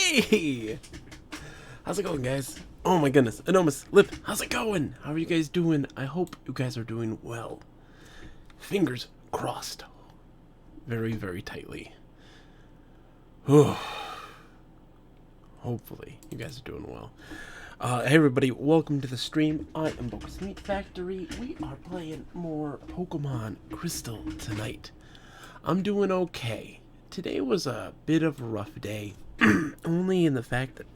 Hey! How's it going, guys? Oh my goodness, Enormous Lip, how's it going? How are you guys doing? I hope you guys are doing well. Fingers crossed. Very, very tightly. Hopefully, you guys are doing well. Hey everybody, welcome to the stream. I am Bogus Meat Factory. We are playing more Pokemon Crystal tonight. I'm doing okay. Today was a bit of a rough day, only in the fact that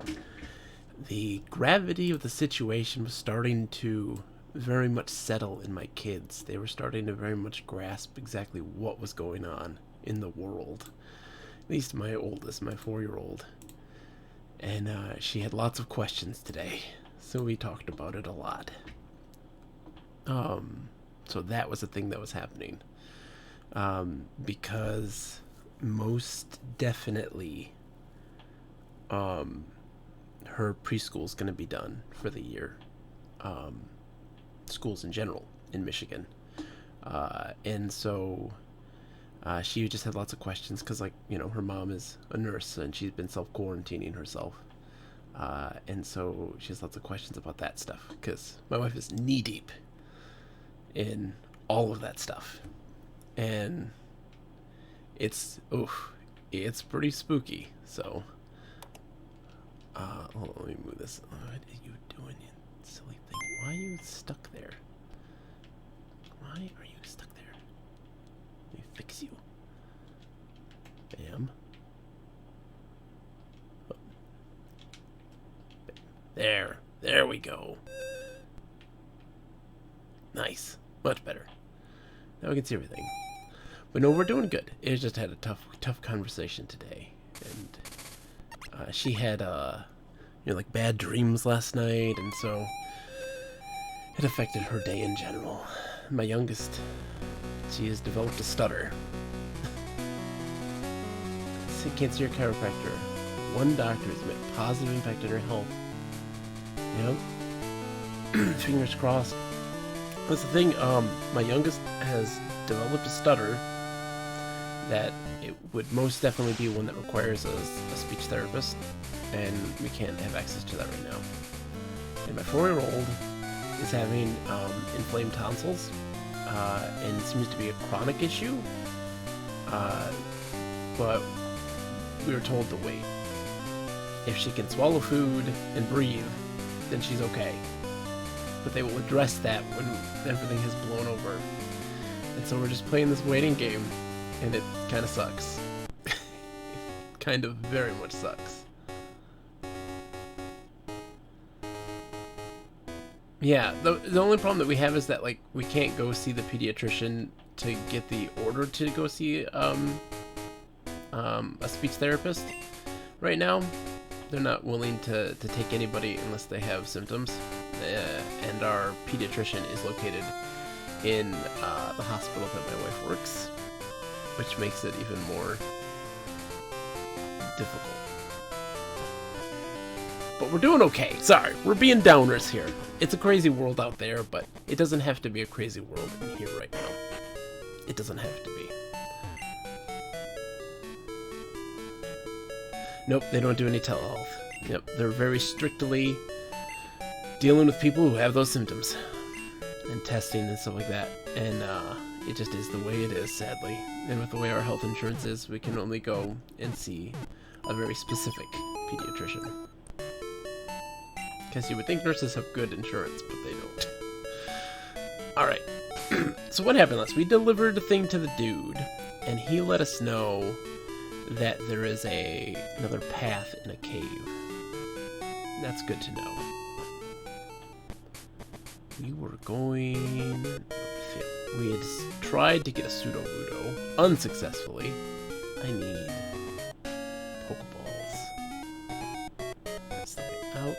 the gravity of the situation was starting to very much settle in my kids. They were starting to very much grasp exactly what was going on in the world. At least my oldest, my 4-year-old. And she had lots of questions today, so we talked about it a lot. So that was the thing that was happening. Because most definitely her preschool's going to be done for the year. Schools in general in Michigan. And so she just had lots of questions because, like, you know, her mom is a nurse and she's been self-quarantining herself. And so she has lots of questions about that stuff because my wife is knee-deep in all of that stuff. And it's pretty spooky. So hold on, let me move this. What are you doing, you silly thing? Why are you stuck there? Why are you stuck there? Let me fix you. Bam. Oh. There we go. Nice, much better. Now we can see everything. But no, we're doing good. It just had a tough conversation today, and she had like bad dreams last night, and so it affected her day in general. My youngest, she has developed a stutter. Can't see your chiropractor. One doctor has made a positive impact on her health. Yep. Fingers crossed. That's the thing. My youngest has developed a stutter that it would most definitely be one that requires a speech therapist, and we can't have access to that right now. And my 4-year-old is having inflamed tonsils, and it seems to be a chronic issue, but we were told to wait. If she can swallow food and breathe, then she's okay. But they will address that when everything has blown over. And so we're just playing this waiting game, and it kind of sucks. Kind of very much sucks. Yeah, the only problem that we have is that, like, we can't go see the pediatrician to get the order to go see a speech therapist right now. They're not willing to take anybody unless they have symptoms. And our pediatrician is located in the hospital that my wife works, which makes it even more difficult. But we're doing okay. Sorry, we're being downers here. It's a crazy world out there, but it doesn't have to be a crazy world in here right now. It doesn't have to be. Nope, they don't do any telehealth. Yep, they're very strictly dealing with people who have those symptoms and testing and stuff like that. And it just is the way it is, sadly. And with the way our health insurance is, we can only go and see a very specific pediatrician. Because you would think nurses have good insurance, but they don't. Alright. So what happened last? We delivered a thing to the dude, and he let us know that there is another path in a cave. That's good to know. We were going... We had tried to get a Sudowoodo unsuccessfully. I need Pokeballs. That's the way out.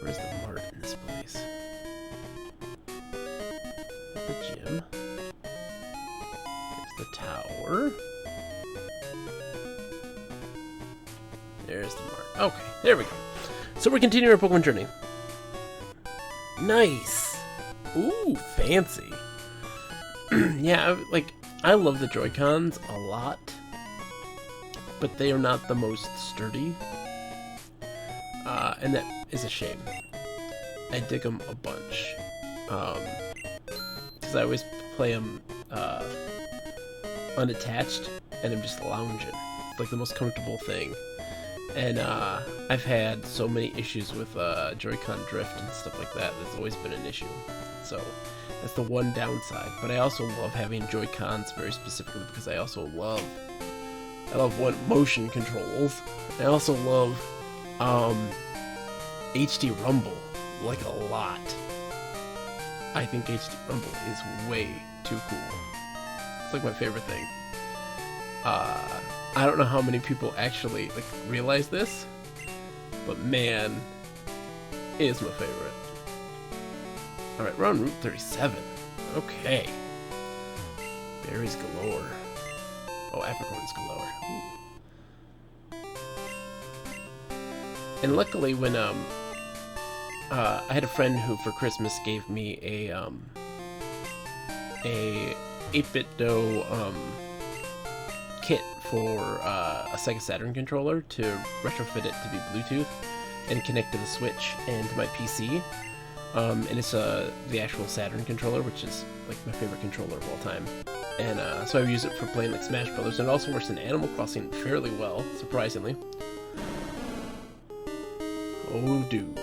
Where's the mart in this place? The gym. There's the tower. There's the mart. Okay, there we go. So we're continuing our Pokemon journey. Nice! Ooh, fancy. Yeah, I love the Joy-Cons a lot. but they are not the most sturdy. And that is a shame. I dig them a bunch. Because I always play them unattached, and I'm just lounging. It's like the most comfortable thing. And I've had so many issues with Joy-Con drift and stuff like that. That's always been an issue. So that's the one downside. But I also love having Joy-Cons very specifically because I love motion controls. I also love HD Rumble like a lot. I think HD Rumble is way too cool. It's like my favorite thing. I don't know how many people actually like realize this, but man, it is my favorite. Alright, we're on Route 37. Okay. Berries galore. Oh, apricorns galore. Ooh. And luckily when I had a friend who for Christmas gave me a 8BitDo kit for a Sega Saturn controller to retrofit it to be Bluetooth and connect to the Switch and to my PC. And it's the actual Saturn controller, which is like my favorite controller of all time. And so I use it for playing like Smash Brothers, and it also works in Animal Crossing fairly well, surprisingly. Oh, dude.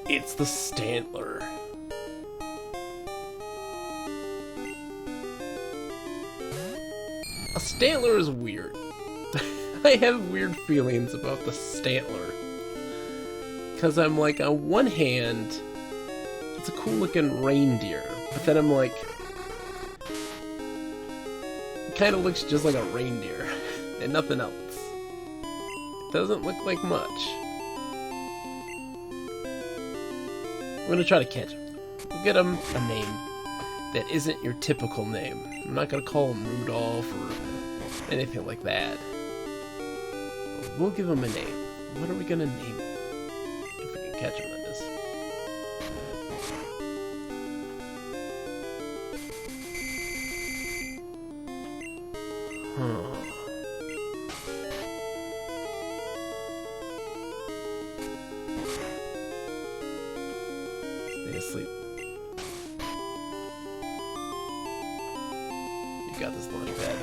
It's the Stantler. A Stantler is weird. I have weird feelings about the Stantler. Because I'm like, on one hand, it's a cool looking reindeer. But then I'm like, it kind of looks just like a reindeer. And nothing else. It doesn't look like much. I'm gonna try to catch him. We'll get him a name that isn't your typical name. I'm not gonna call him Rudolph or anything like that. But we'll give him a name. What are we gonna name him? If we can catch him, that is. Huh. Stay asleep. You got this launch pad.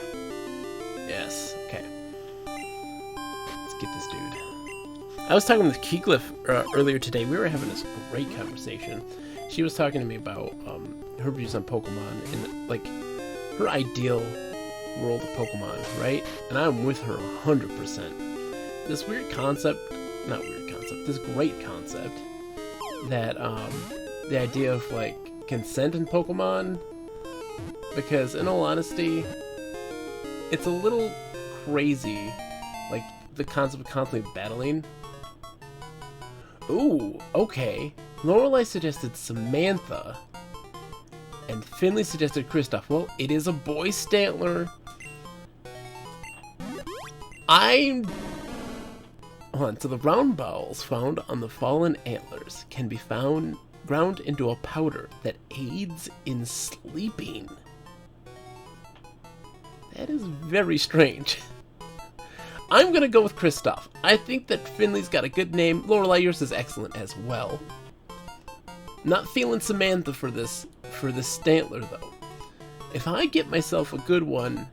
Yes, okay. Let's get this dude. I was talking with Keyglyph earlier today. We were having this great conversation. She was talking to me about her views on Pokemon and like her ideal world of Pokemon, right? And I'm with her 100%. This weird concept, not weird concept, this great concept that the idea of like consent in Pokemon, because in all honesty, it's a little crazy, like the concept of constantly battling. Ooh, okay. Lorelei suggested Samantha, and Finley suggested Kristoff. Well, it is a boy Stantler. Hold on. So the round bowels found on the fallen antlers can be ground into a powder that aids in sleeping. That is very strange. I'm gonna go with Kristoff. I think that Finley's got a good name. Lorelei, yours is excellent as well. Not feeling Samantha for this Stantler though. If I get myself a good one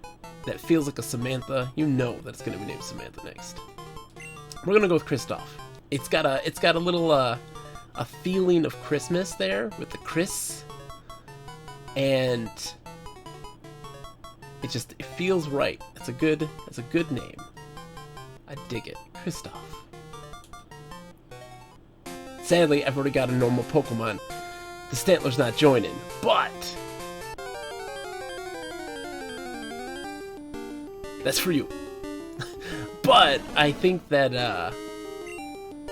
that feels like a Samantha, you know that it's gonna be named Samantha next. We're gonna go with Kristoff. It's got a little a feeling of Christmas there with the Chris, and it feels right. It's a good name. I dig it. Kristoff. Sadly, I've already got a normal Pokemon. The Stantler's not joining, but that's for you. But I think that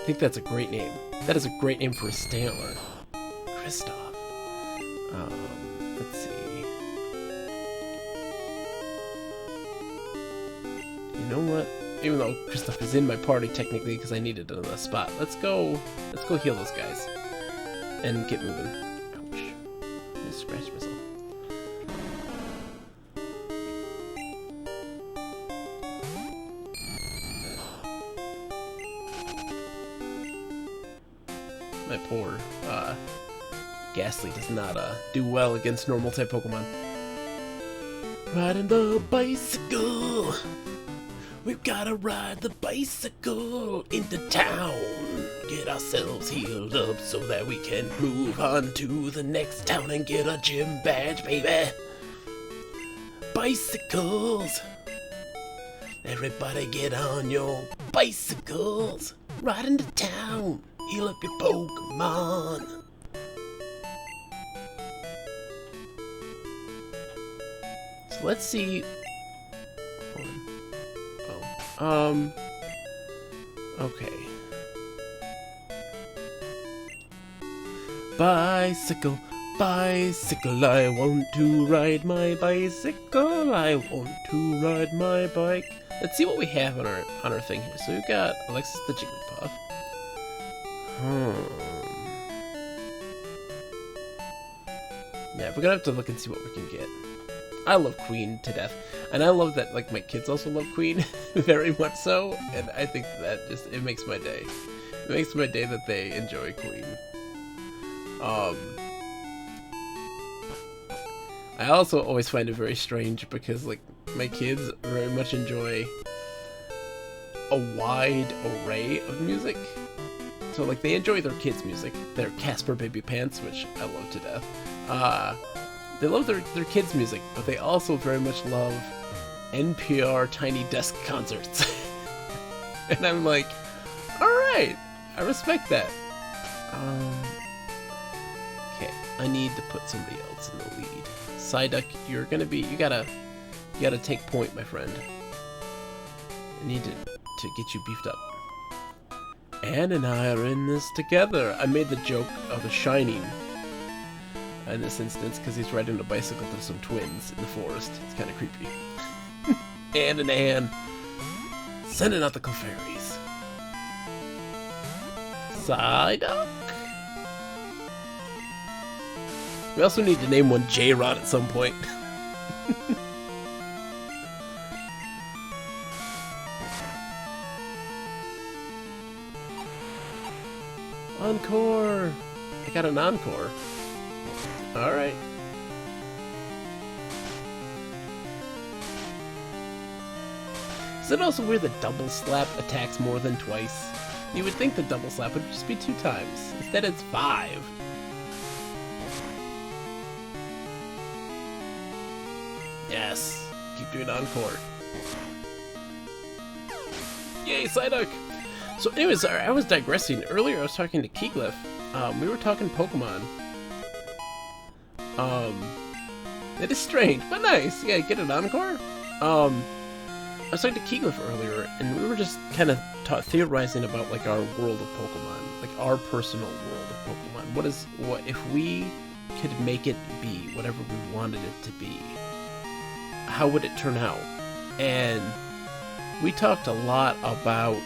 that's a great name. That is a great name for a Stantler. Kristoff. Let's see. You know what? Even though Kristoff is in my party technically because I needed another spot. Let's go heal those guys. And get moving. Ouch. I just scratched myself. My poor, Ghastly does not, do well against normal type Pokemon. Riding the bicycle! We've gotta ride the bicycle into town. Get ourselves healed up so that we can move on to the next town and get a gym badge, baby. Bicycles! Everybody get on your bicycles. Ride into town. Heal up your Pokemon. So let's see. Okay. Bicycle, bicycle, I want to ride my bicycle. I want to ride my bike. Let's see what we have on our thing here. So we've got Alexis the Jigglypuff. Yeah, we're gonna have to look and see what we can get. I love Queen to death, and I love that like my kids also love Queen very much so, and I think that it makes my day. It makes my day that they enjoy Queen. I also always find it very strange because like my kids very much enjoy a wide array of music. So like they enjoy their kids' music, their Casper Baby Pants, which I love to death. They love their kids' music, but they also very much love NPR Tiny Desk concerts. And I'm like, alright, I respect that. Okay, I need to put somebody else in the lead. Psyduck, you gotta take point, my friend. I need to get you beefed up. Anne and I are in this together. I made the joke of The Shining in this instance because he's riding a bicycle through some twins in the forest. It's kind of creepy. Anne and Anne sending out the Clefairies. Psyduck. We also need to name one J-Rod at some point. Encore! I got an Encore. Alright. Is it also weird that Double Slap attacks more than twice? You would think the Double Slap would just be 2 times. Instead it's 5. Yes. Keep doing Encore. Yay, Psyduck! So anyways, I was digressing. Earlier I was talking to Keyglyph. We were talking Pokemon. It is strange, but nice. Yeah, get an Encore? I was talking to Keyglyph earlier, and we were just kind of theorizing about, like, our world of Pokemon. Like, our personal world of Pokemon. What if we could make it be whatever we wanted it to be? How would it turn out? And we talked a lot about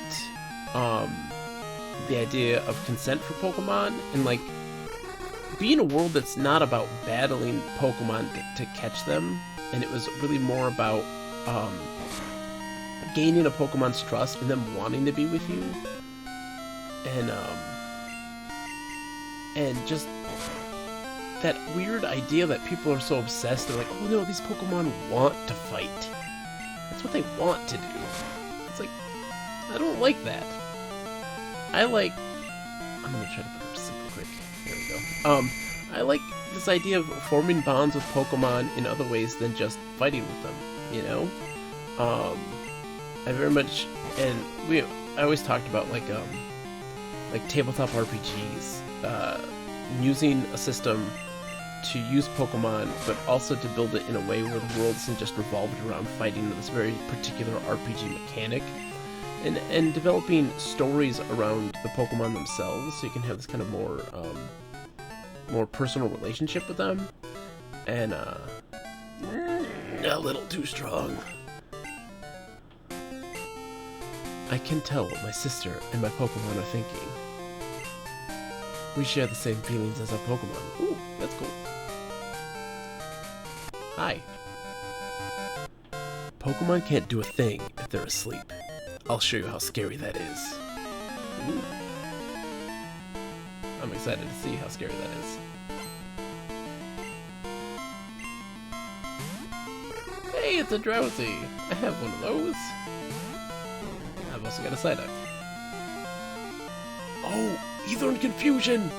the idea of consent for Pokemon and like being a world that's not about battling Pokemon to catch them, and it was really more about gaining a Pokemon's trust and them wanting to be with you, and just that weird idea that people are so obsessed. They're like, oh no, these Pokemon want to fight. That's what they want to do. It's like, I don't like that. I'm gonna try to put it simple quick. There we go. I like this idea of forming bonds with Pokemon in other ways than just fighting with them, you know? I very much, and I always talked about like tabletop RPGs, using a system to use Pokemon, but also to build it in a way where the world isn't just revolved around fighting this very particular RPG mechanic. And developing stories around the Pokemon themselves, so you can have this kind of more personal relationship with them. And a little too strong. I can tell what my sister and my Pokemon are thinking. We share the same feelings as our Pokemon. Ooh, that's cool. Hi. Pokemon can't do a thing if they're asleep. I'll show you how scary that is. Ooh. I'm excited to see how scary that is. Hey, it's a Drowsy! I have one of those. I've also got a Psyduck. Oh, Ethern Confusion!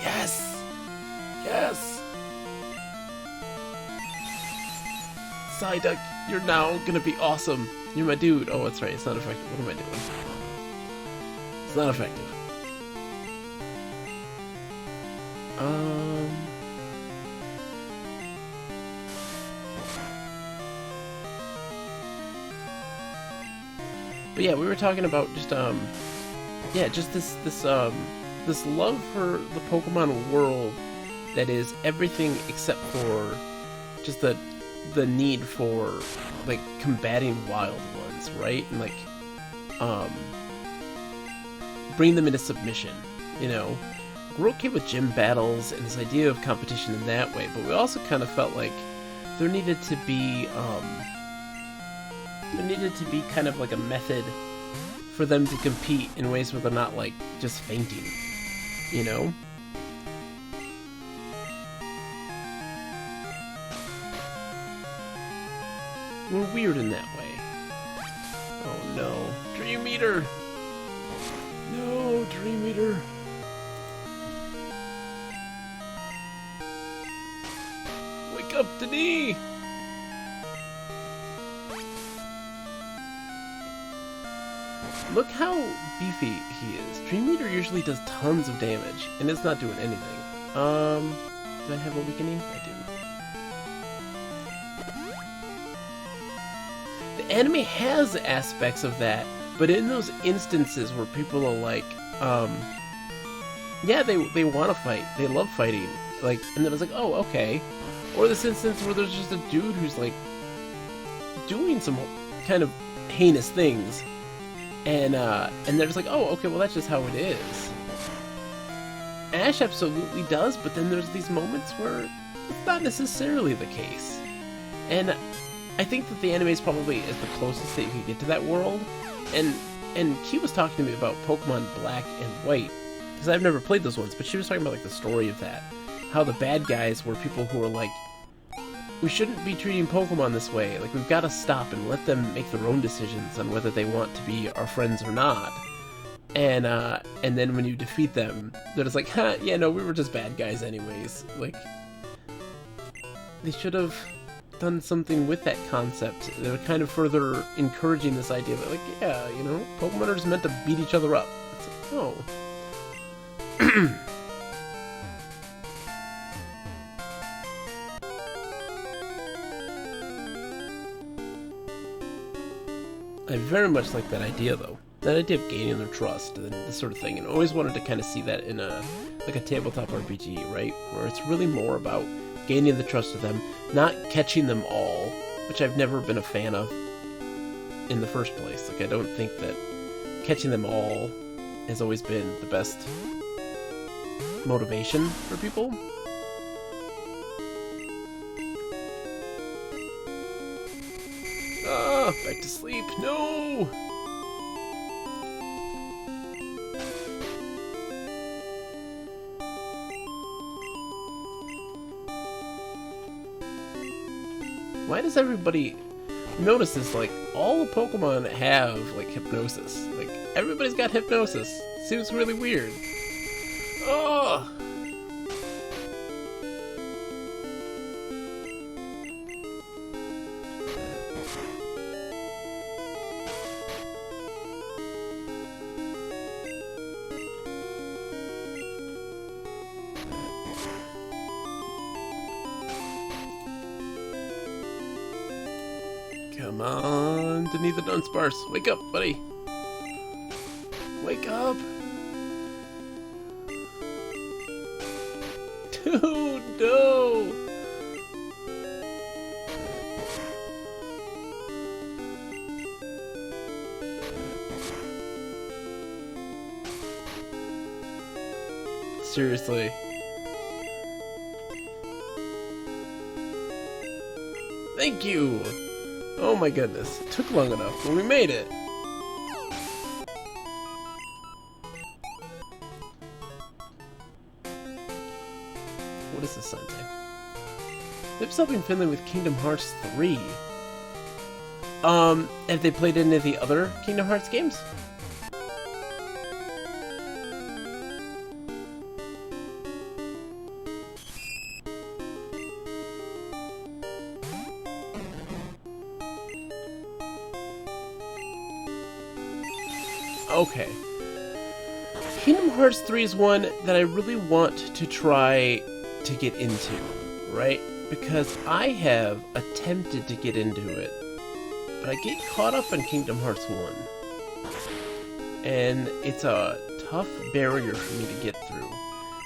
Yes! Yes! Psyduck, you're now gonna be awesome. You're my dude. Oh, that's right, it's not effective. What am I doing? It's not effective. But yeah, we were talking about just yeah, just this love for the Pokemon world that is everything except for just the need for like combating wild ones, right? And like bring them into submission, you know. We're okay with gym battles and this idea of competition in that way, but we also kind of felt like there needed to be kind of like a method for them to compete in ways where they're not like just fainting, you know? We're weird in that way. Oh no. Dream Eater! No, Dream Eater! Wake up, Denis! Look how beefy he is. Dream Eater usually does tons of damage, and it's not doing anything. Do I have a weakening? I do. The anime has aspects of that, but in those instances where people are like, yeah, they want to fight, they love fighting, like, and then it's like, oh, okay. Or this instance where there's just a dude who's like doing some kind of heinous things. And they're just like, oh, okay, well, that's just how it is. Ash absolutely does, but then there's these moments where it's not necessarily the case. And I think that the anime is probably the closest that you can get to that world. And Key was talking to me about Pokemon Black and White, because I've never played those ones, but she was talking about like the story of that. How the bad guys were people who were like, we shouldn't be treating Pokemon this way. Like, we've got to stop and let them make their own decisions on whether they want to be our friends or not. And then when you defeat them, they're just like, huh, yeah, no, we were just bad guys anyways. Like, they should have done something with that concept. They were kind of further encouraging this idea that, like, yeah, you know, Pokemon are just meant to beat each other up. It's like, oh. I very much like that idea, though. That idea of gaining their trust and this sort of thing, and always wanted to kind of see that in a tabletop RPG, right? Where it's really more about gaining the trust of them, not catching them all, which I've never been a fan of in the first place. Like, I don't think that catching them all has always been the best motivation for people. Back to sleep. No! Why does everybody notice this? Like, all the Pokemon have, like, hypnosis. Like, everybody's got hypnosis. Seems really weird. Oh! Come on, Denis the Dunsparce. Wake up, buddy. Wake up. Dude, no. Seriously. Thank you. Oh my goodness, it took long enough, but we made it! This is Sunday. They've still been fiddling with Kingdom Hearts 3. Have they played any of the other Kingdom Hearts games? Okay. Kingdom Hearts 3 is one that I really want to try to get into, right? Because I have attempted to get into it, but I get caught up in Kingdom Hearts 1. And it's a tough barrier for me to get through.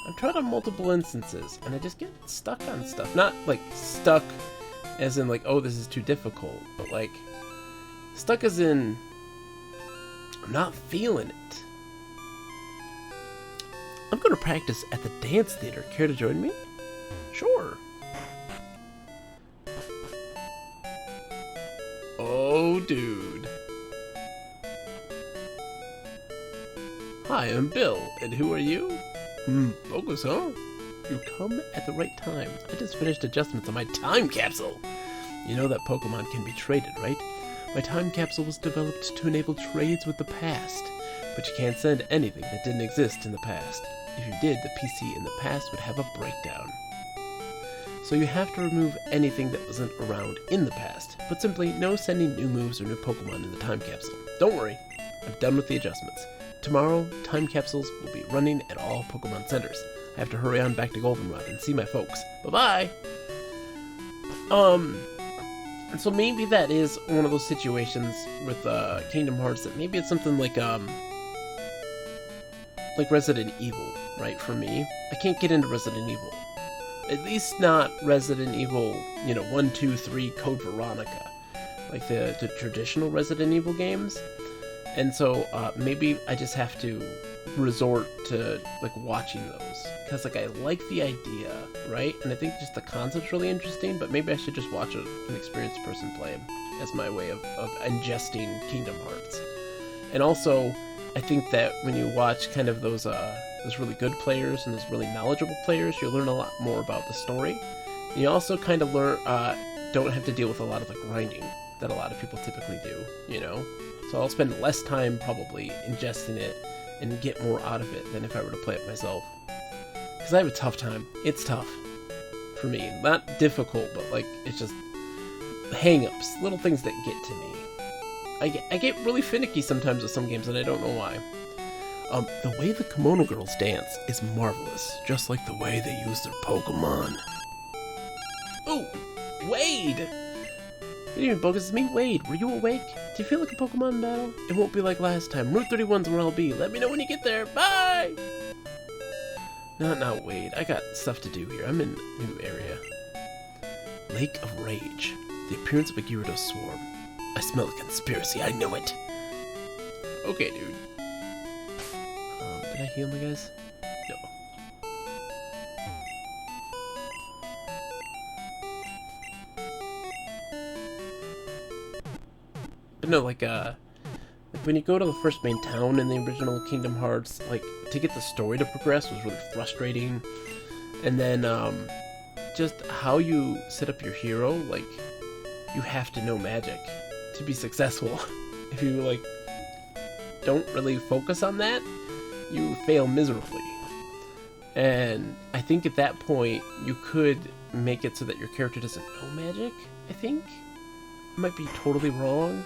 I've tried on multiple instances, and I just get stuck on stuff. Not like stuck as in like, oh, this is too difficult, but like stuck as in I'm not feeling it. I'm going to practice at the dance theater. Care to join me? Sure. Oh, dude. Hi, I'm Bill, and who are you? Focus, huh? You come at the right time. I just finished adjustments on my time capsule. You know that Pokemon can be traded, right? My time capsule was developed to enable trades with the past, but you can't send anything that didn't exist in the past. If you did, the PC in the past would have a breakdown. So you have to remove anything that wasn't around in the past, but simply no sending new moves or new Pokemon in the time capsule. Don't worry, I'm done with the adjustments. Tomorrow, time capsules will be running at all Pokemon centers. I have to hurry on back to Goldenrod and see my folks. Bye-bye! And so maybe that is one of those situations with Kingdom Hearts that maybe it's something like Resident Evil, right, for me. I can't get into Resident Evil. At least not Resident Evil, 1, 2, 3, Code Veronica. Like the traditional Resident Evil games. And so maybe I just have to resort to like watching those. Because like I like the idea, right? And I think just the concept's really interesting, but maybe I should just watch an experienced person play them as my way of ingesting Kingdom Hearts. And also, I think that when you watch kind of those really good players and those really knowledgeable players, you'll learn a lot more about the story. And you also kind of learn, don't have to deal with a lot of the grinding that a lot of people typically do, So I'll spend less time probably ingesting it and get more out of it than if I were to play it myself. Because I have a tough time. It's tough. For me. Not difficult, but like, it's just hang-ups. Little things that get to me. I get really finicky sometimes with some games and I don't know why. The way the Kimono Girls dance is marvelous. Just like the way they use their Pokemon. Ooh! Wade! You didn't even focus me. Wade, were you awake? Do you feel like a Pokemon battle? It won't be like last time. Route 31's where I'll be. Let me know when you get there. Bye! Not Wade. I got stuff to do here. I'm in a new area. Lake of Rage. The appearance of a Gyarados swarm. I smell a conspiracy. I know it. Okay, dude. Did I heal my guys? No. But no, like when you go to the first main town in the original Kingdom Hearts, like, to get the story to progress was really frustrating. And then, just how you set up your hero, like, you have to know magic to be successful. If you, like, don't really focus on that, you fail miserably. And I think at that point, you could make it so that your character doesn't know magic, I think. I might be totally wrong.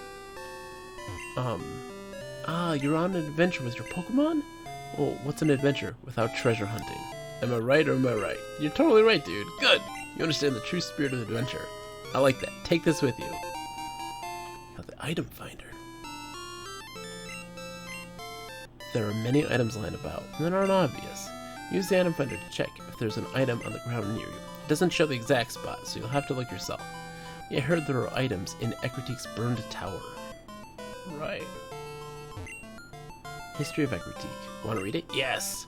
You're on an adventure with your Pokemon? Well, what's an adventure without treasure hunting? Am I right or am I right? You're totally right, dude. Good! You understand the true spirit of adventure. I like that. Take this with you. Now, the item finder. There are many items lying about that aren't obvious. Use the item finder to check if there's an item on the ground near you. It doesn't show the exact spot, so you'll have to look yourself. I heard there are items in Ecruteak's burned tower. Right. History of Ecruteak. Want to read it? Yes!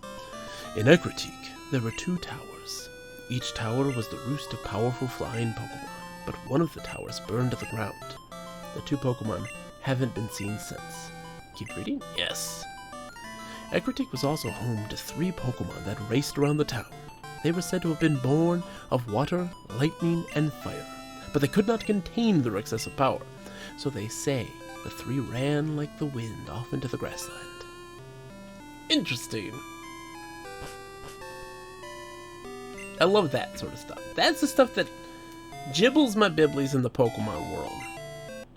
In Ecruteak, there were 2 towers. Each tower was the roost of powerful flying Pokemon, but one of the towers burned to the ground. The 2 Pokemon haven't been seen since. Keep reading? Yes. Ecruteak was also home to 3 Pokemon that raced around the town. They were said to have been born of water, lightning, and fire, but they could not contain their excessive power. So they say the three ran like the wind off into the grassland. Interesting. I love that sort of stuff. That's the stuff that gibbles my bibblies in the Pokemon world.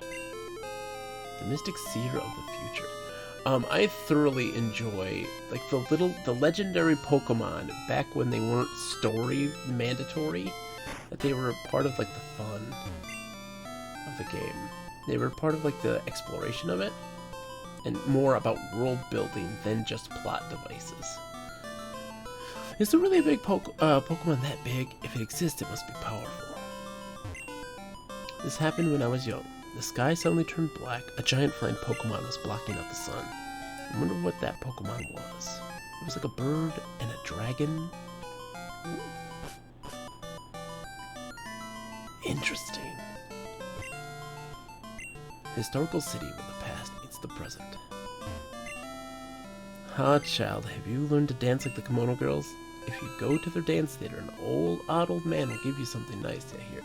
The Mystic Seer of the Future. I thoroughly enjoy like the legendary Pokemon back when they weren't story mandatory, that they were part of like the fun of the game. They were part of like the exploration of it, and more about world building than just plot devices. Is there really a big Pokemon that big? If it exists, it must be powerful. This happened when I was young. The sky suddenly turned black. A giant flying Pokemon was blocking out the sun. I wonder what that Pokemon was. It was like a bird and a dragon. Interesting. Historical city where the past meets the present. Ah, child, have you learned to dance like the Kimono Girls? If you go to their dance theater, an odd man will give you something nice to hear.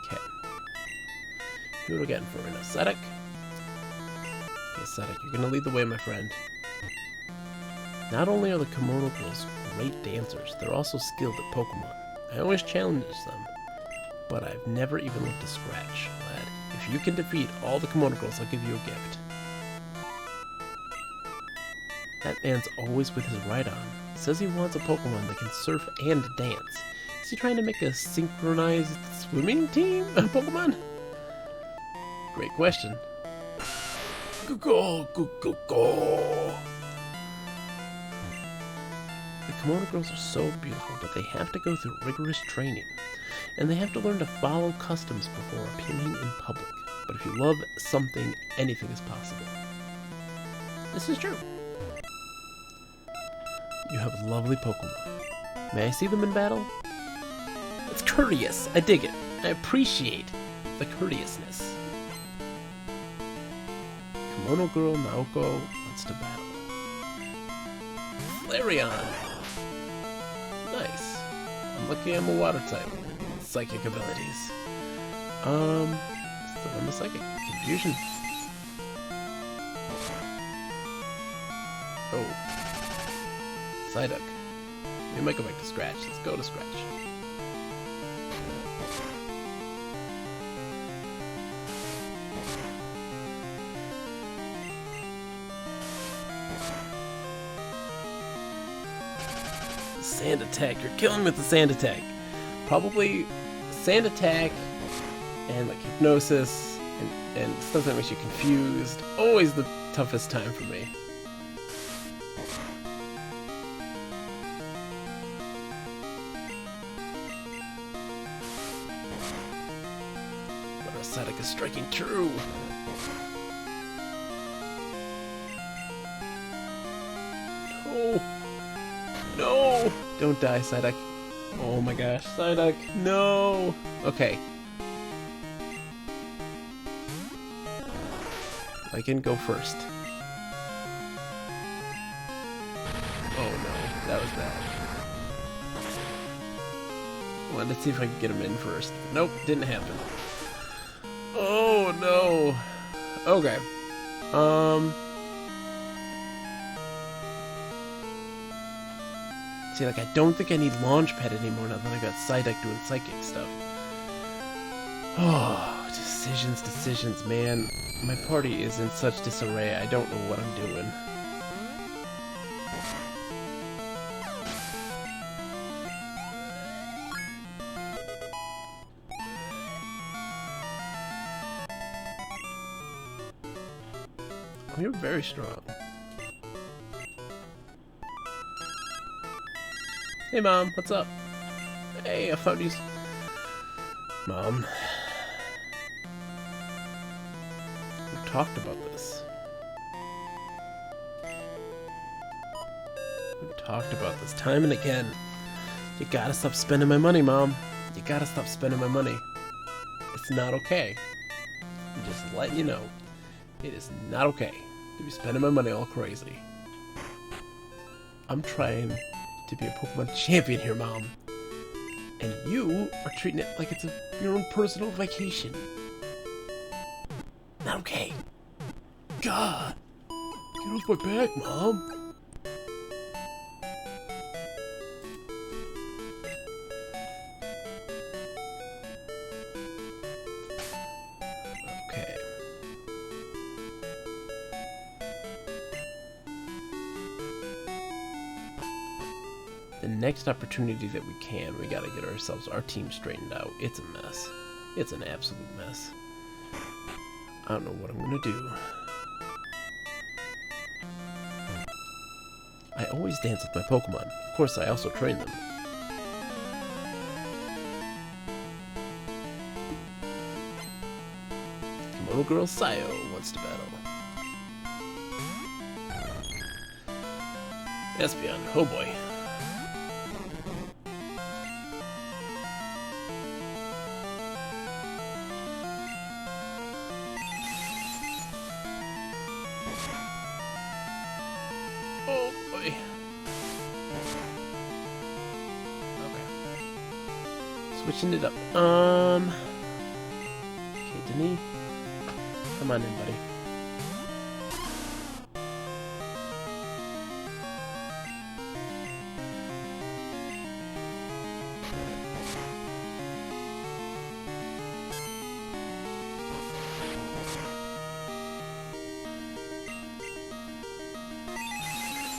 Okay. Who are we getting for right now? Psyduck? Okay, Psyduck, you're gonna lead the way, my friend. Not only are the Kimono Girls great dancers, they're also skilled at Pokemon. I always challenge them, but I've never even looked a scratch, lad. If you can defeat all the Kimono Girls, I'll give you a gift. That man's always with his Rhydon. Says he wants a Pokemon that can surf and dance. Is he trying to make a synchronized swimming team of Pokemon? Great question. Go. The Kimono Girls are so beautiful, but they have to go through rigorous training. And they have to learn to follow customs before appearing in public. But if you love something, anything is possible. This is true. You have lovely Pokemon. May I see them in battle? It's courteous. I dig it. I appreciate the courteousness. Kimono Girl Naoko wants to battle. Flareon! Nice. I'm lucky I'm a water type. Psychic abilities. So I'm a psychic. Confusion. Oh. Psyduck. We might go back to Scratch. Let's go to Scratch. Sand Attack. You're killing me with the Sand Attack. Probably Sand Attack and like Hypnosis and stuff that makes you confused. Always the toughest time for me. But our Psyduck is striking true. No! Don't die, Psyduck. Oh my gosh, Psyduck, no! Okay. I can go first. Oh no, that was bad. Well, let's see if I can get him in first. Nope, didn't happen. Oh no! Okay. See, like, I don't think I need Launch Pad anymore now that I got Psyduck doing psychic stuff. Oh, decisions, man. My party is in such disarray, I don't know what I'm doing. Oh, you're very strong. Hey Mom, what's up? Hey, I found you. Mom. We've talked about this. We've talked about this time and again. You gotta stop spending my money, Mom. You gotta stop spending my money. It's not okay. I'm just letting you know. It is not okay to be spending my money all crazy. I'm trying to be a Pokemon champion here, Mom. And you are treating it like it's your own personal vacation. Not okay. God! Get off my back, Mom! Okay. The next opportunity that we gotta get ourselves our team straightened out. It's a mess. It's an absolute mess. I don't know what I'm gonna do. I always dance with my Pokemon. Of course, I also train them. Kimono Girl Sayo wants to battle. Espeon, oh boy. Oh boy. Okay. Switching it up. Okay, Denny. Come on in, buddy.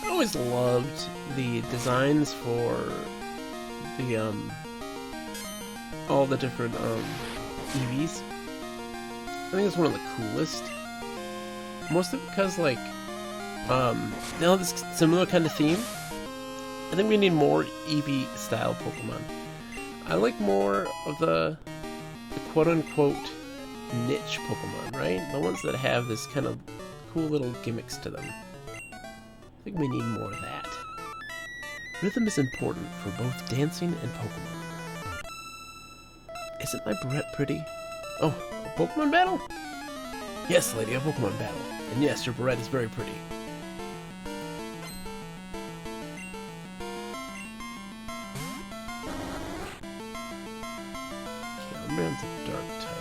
I always loved the designs for the all the different EVs. I think it's one of the coolest. Mostly because like they have this similar kind of theme. I think we need more EV style Pokemon. I like more of the quote unquote niche Pokemon, right? The ones that have this kind of cool little gimmicks to them. I think we need more of that. Rhythm is important for both dancing and Pokemon. Isn't my Barrette pretty? Oh, a Pokemon battle? Yes, lady, a Pokemon battle. And yes, your Barrette is very pretty. Okay, I'm going to Dark type.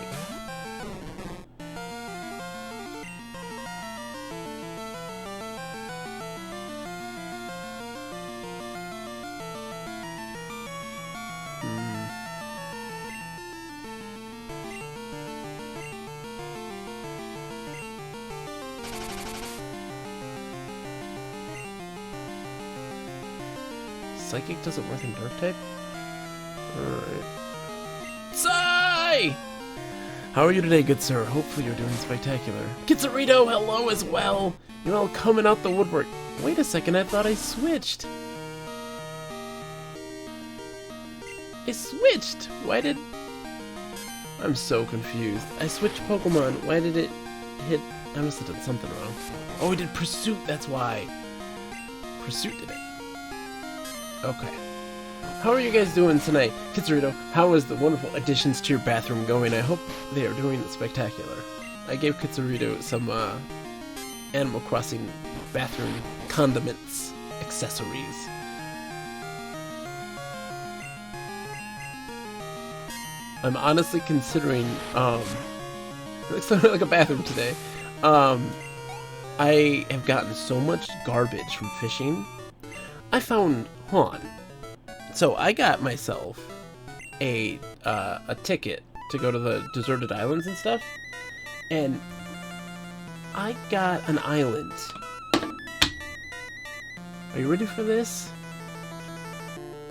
Psychic doesn't work in Dark type? Alright. Psy! How are you today, good sir? Hopefully you're doing spectacular. Kitsurito, hello as well! You're all coming out the woodwork. Wait a second, I thought I switched. I switched! Why did... I'm so confused. I switched Pokemon. Why did it hit... I must have done something wrong. Oh, we did Pursuit, that's why. Pursuit did it. Okay. How are you guys doing tonight? Kitsurito, how is the wonderful additions to your bathroom going? I hope they are doing spectacular. I gave Kitsurito some Animal Crossing bathroom condiments, accessories. I'm honestly considering, it's something like a bathroom today. I have gotten so much garbage from fishing. I found, hold on. So I got myself a ticket to go to the deserted islands and stuff, and I got an island. Are you ready for this?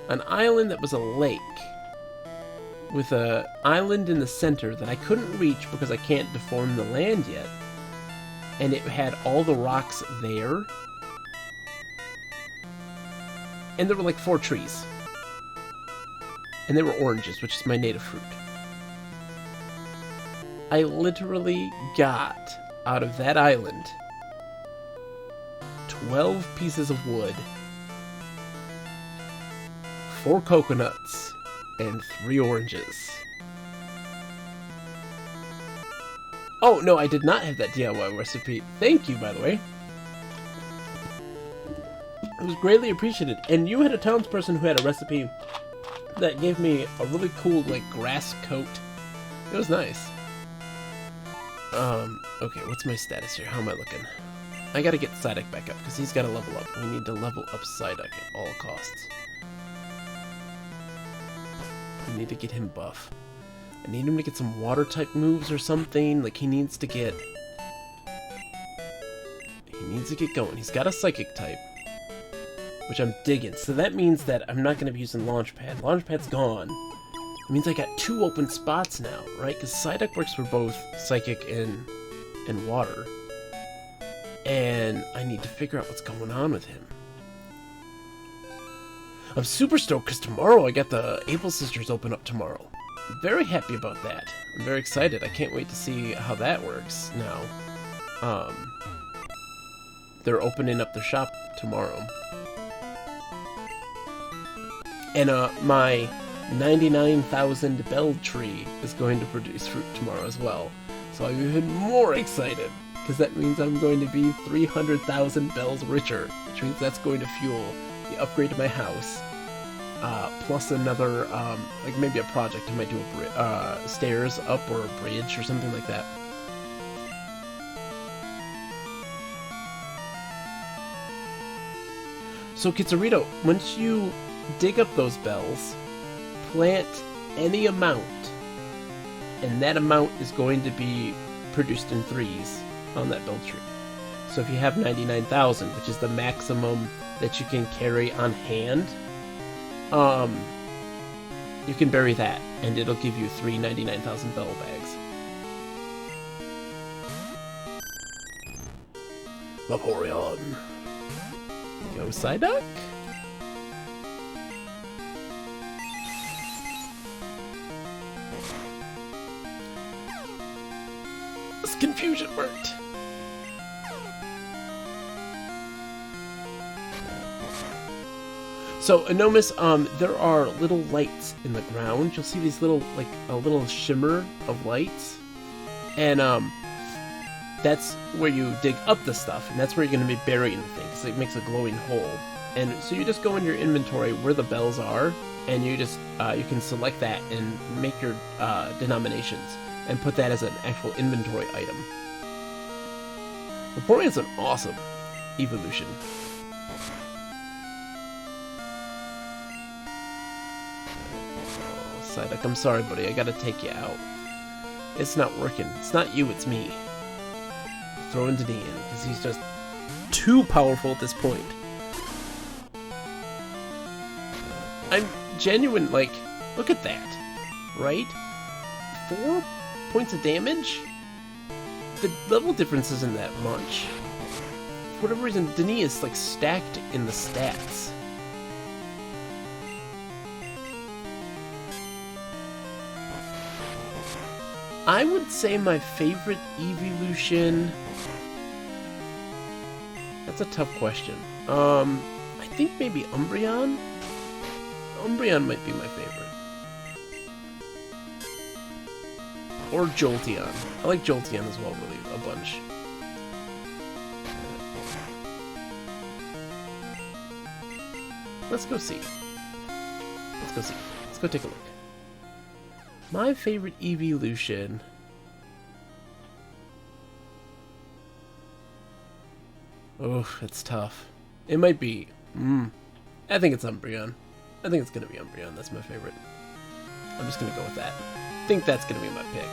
An island that was a lake with an island in the center that I couldn't reach because I can't deform the land yet, and it had all the rocks there. And there were like 4 trees. And they were oranges, which is my native fruit. I literally got, out of that island, 12 pieces of wood, 4 coconuts, and 3 oranges. Oh, no, I did not have that DIY recipe. Thank you, by the way. It was greatly appreciated. And you had a townsperson who had a recipe that gave me a really cool, like, grass coat. It was nice. Okay, what's my status here? How am I looking? I gotta get Psyduck back up, because he's gotta level up. We need to level up Psyduck at all costs. We need to get him buff. I need him to get some water-type moves or something. Like, he needs to get going. He's got a Psychic type, which I'm digging. So that means that I'm not going to be using Launchpad. Launchpad's gone. It means I got 2 open spots now, right? Because Psyduck works for both Psychic and Water. And I need to figure out what's going on with him. I'm super stoked because tomorrow I got the Able Sisters open up tomorrow. I'm very happy about that. I'm very excited. I can't wait to see how that works now. They're opening up their shop tomorrow. And my 99,000 bell tree is going to produce fruit tomorrow as well. So I'm even more excited, because that means I'm going to be 300,000 bells richer, which means that's going to fuel the upgrade to my house, plus another, like maybe a project. I might do a stairs up or a bridge or something like that. So Kitsarito, once you dig up those bells, plant any amount, and that amount is going to be produced in 3s on that bell tree. So if you have 99,000, which is the maximum that you can carry on hand, you can bury that, and it'll give you 3 99,000 bell bags. Vaporeon. Go Psyduck. This confusion worked. So, Anomus, there are little lights in the ground. You'll see these little, like, a little shimmer of lights. And, that's where you dig up the stuff, and that's where you're going to be burying the thing, because it makes a glowing hole. And so you just go in your inventory where the bells are, and you just, you can select that and make your, denominations, and put that as an actual inventory item. Vaporeon's an awesome evolution. Oh, Psyduck, I'm sorry, buddy, I gotta take you out. It's not working. It's not you, it's me. Throw in Denian, because he's just too powerful at this point. I'm genuine, like, look at that, right? 4 points of damage? The level difference isn't that much. For whatever reason, Denian is, like, stacked in the stats. I would say my favorite evolution... That's a tough question. I think maybe Umbreon? Umbreon might be my favorite. Or Jolteon. I like Jolteon as well, really, a bunch. Let's go see. Let's go see. Let's go take a look. My favorite evolution... Oh, it's tough. It might be... I think it's Umbreon. I think it's gonna be Umbreon. That's my favorite. I'm just gonna go with that. I think that's gonna be my pick.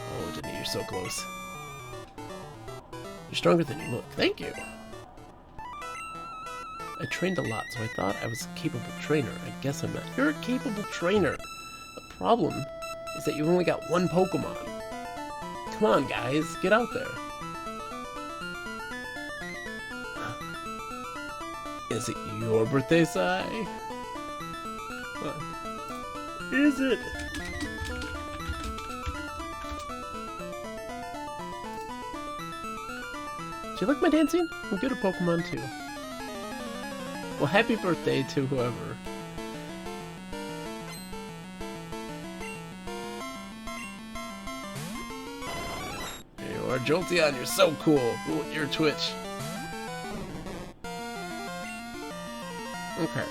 Oh, Deni, you're so close. You're stronger than you look. Thank you. I trained a lot, so I thought I was a capable trainer. I guess I'm not. You're a capable trainer. The problem is that you've only got 1 Pokemon. Come on, guys. Get out there. Is it your birthday, Sai? Is it? Do you like my dancing? I'm good at Pokemon, too. Well, happy birthday to whoever. Or Jolteon, you're so cool. Ooh, your Twitch. Okay.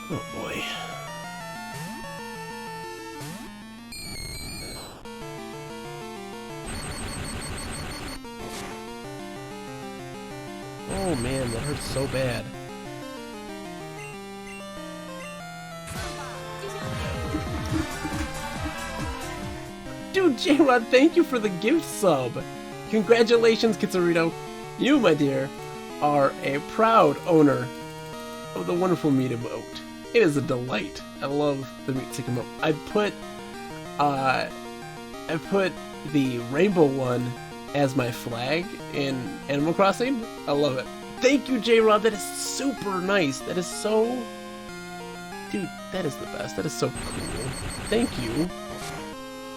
Oh boy. Oh man, that hurts so bad. Dude, J-Rod, thank you for the gift sub. Congratulations, Kitsurito. You, my dear, are a proud owner of the wonderful meat emote. It is a delight. I love the meat stick emote. I put the rainbow one as my flag in Animal Crossing. I love it. Thank you, J-Rod. That is super nice. That is so... Dude, that is the best. That is so cool. Thank you.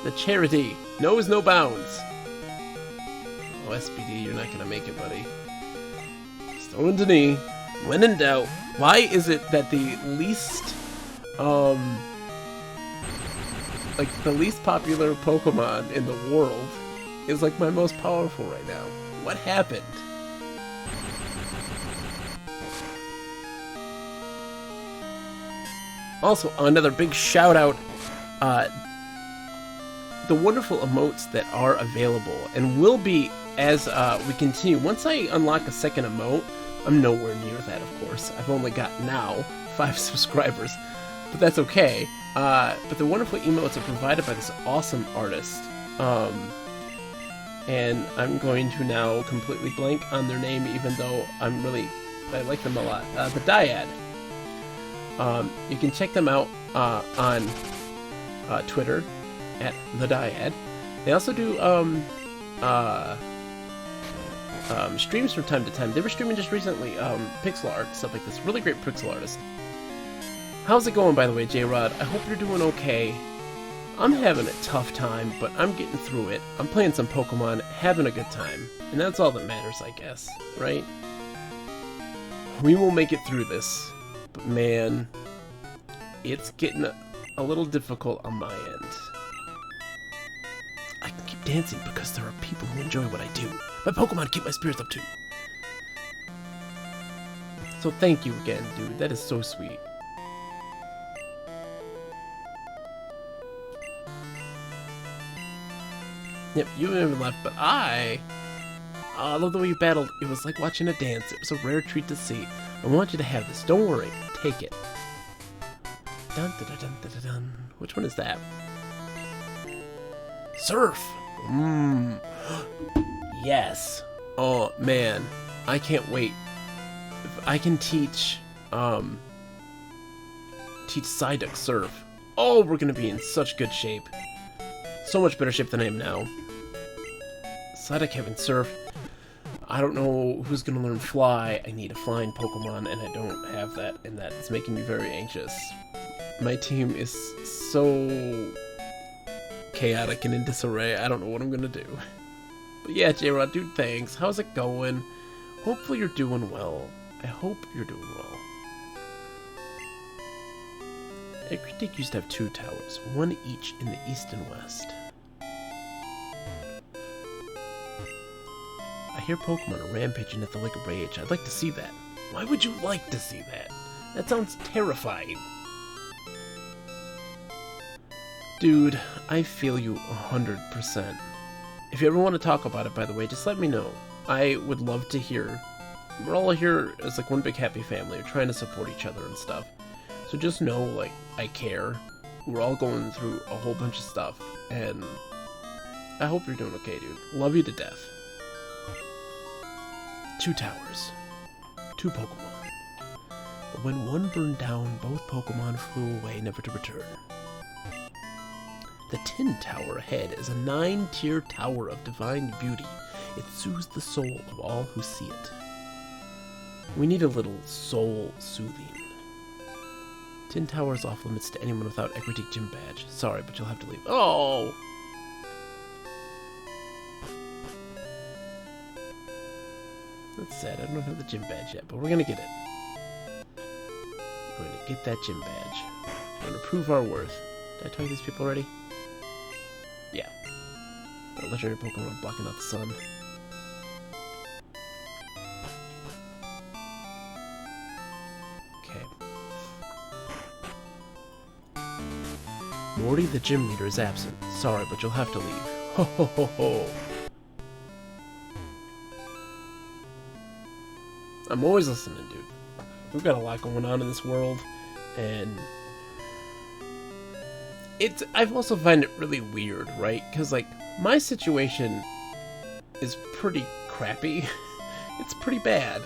The charity knows no bounds. Oh, SPD, you're not gonna make it, buddy. Stolen Denis. When in doubt. Why is it that the least, like, the least popular Pokemon in the world is, like, my most powerful right now? What happened? Also, another big shout out, the wonderful emotes that are available and will be as we continue. Once I unlock a second emote, I'm nowhere near that, of course. I've only got now 5 subscribers, but that's okay. But the wonderful emotes are provided by this awesome artist. And I'm going to now completely blank on their name, even though I like them a lot. The Dyad. You can check them out on Twitter at the Dyad. They also do streams from time to time. They were streaming just recently, pixel art, stuff like this. Really great pixel artist. How's it going, by the way, J-Rod? I hope you're doing okay. I'm having a tough time, but I'm getting through it. I'm playing some Pokemon, having a good time. And that's all that matters, I guess, right? We will make it through this. But man, it's getting a little difficult on my end. I can keep dancing because there are people who enjoy what I do. My Pokemon keep my spirits up too. So thank you again, dude. That is so sweet. Yep, you never left, but I love the way you battled. It was like watching a dance. It was a rare treat to see. I want you to have this. Don't worry. Take it. Dun, dun, dun, dun, dun, dun. Which one is that? Surf! Yes. Oh, man. I can't wait. If I can teach Psyduck Surf. Oh, we're gonna be in such good shape. So much better shape than I am now. Psyduck having Surf. I don't know who's gonna learn Fly. I need a flying Pokemon, and I don't have that, and that's making me very anxious. My team is so chaotic and in disarray. I don't know what I'm gonna do. But yeah, J-Rod, dude, thanks. How's it going? Hopefully you're doing well. I hope you're doing well. Ecruteak used to have 2 towers, one each in the east and west. I hear Pokemon are rampaging at the Lake of Rage. I'd like to see that. Why would you like to see that? That sounds terrifying. Dude, I feel you 100%. If you ever want to talk about it, by the way, just let me know. I would love to hear. We're all here as like one big happy family. We're trying to support each other and stuff. So just know, like, I care. We're all going through a whole bunch of stuff. And I hope you're doing okay, dude. Love you to death. 2 towers. 2 Pokemon. But when one burned down, both Pokemon flew away, never to return. The Tin Tower ahead is a 9-tier tower of divine beauty. It soothes the soul of all who see it. We need a little soul soothing. Tin Tower is off limits to anyone without Ecruteak Gym Badge. Sorry, but you'll have to leave. Oh! That's sad. I don't have the gym badge yet, but we're gonna get it. We're gonna get that gym badge. We're gonna prove our worth. Did I talk to these people already? Yeah. The legendary Pokemon blocking out the sun. Okay. Morty, the gym leader, is absent. Sorry, but you'll have to leave. Ho ho ho ho. I'm always listening, dude. We've got a lot going on in this world, and I've also find it really weird, right? Because, like, my situation is pretty crappy. It's pretty bad.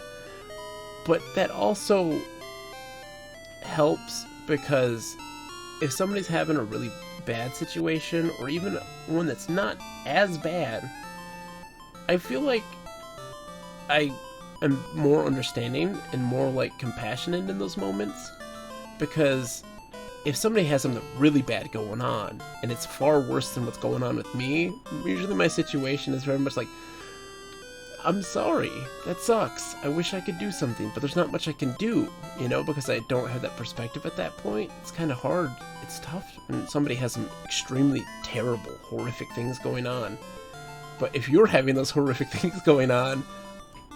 But that also helps because if somebody's having a really bad situation, or even one that's not as bad, I feel like I am more understanding and more, like, compassionate in those moments. Because if somebody has something really bad going on, and it's far worse than what's going on with me, usually my situation is very much like, I'm sorry, that sucks, I wish I could do something, but there's not much I can do, you know, because I don't have that perspective at that point. It's kind of hard, it's tough when somebody has some extremely terrible, horrific things going on. But if you're having those horrific things going on,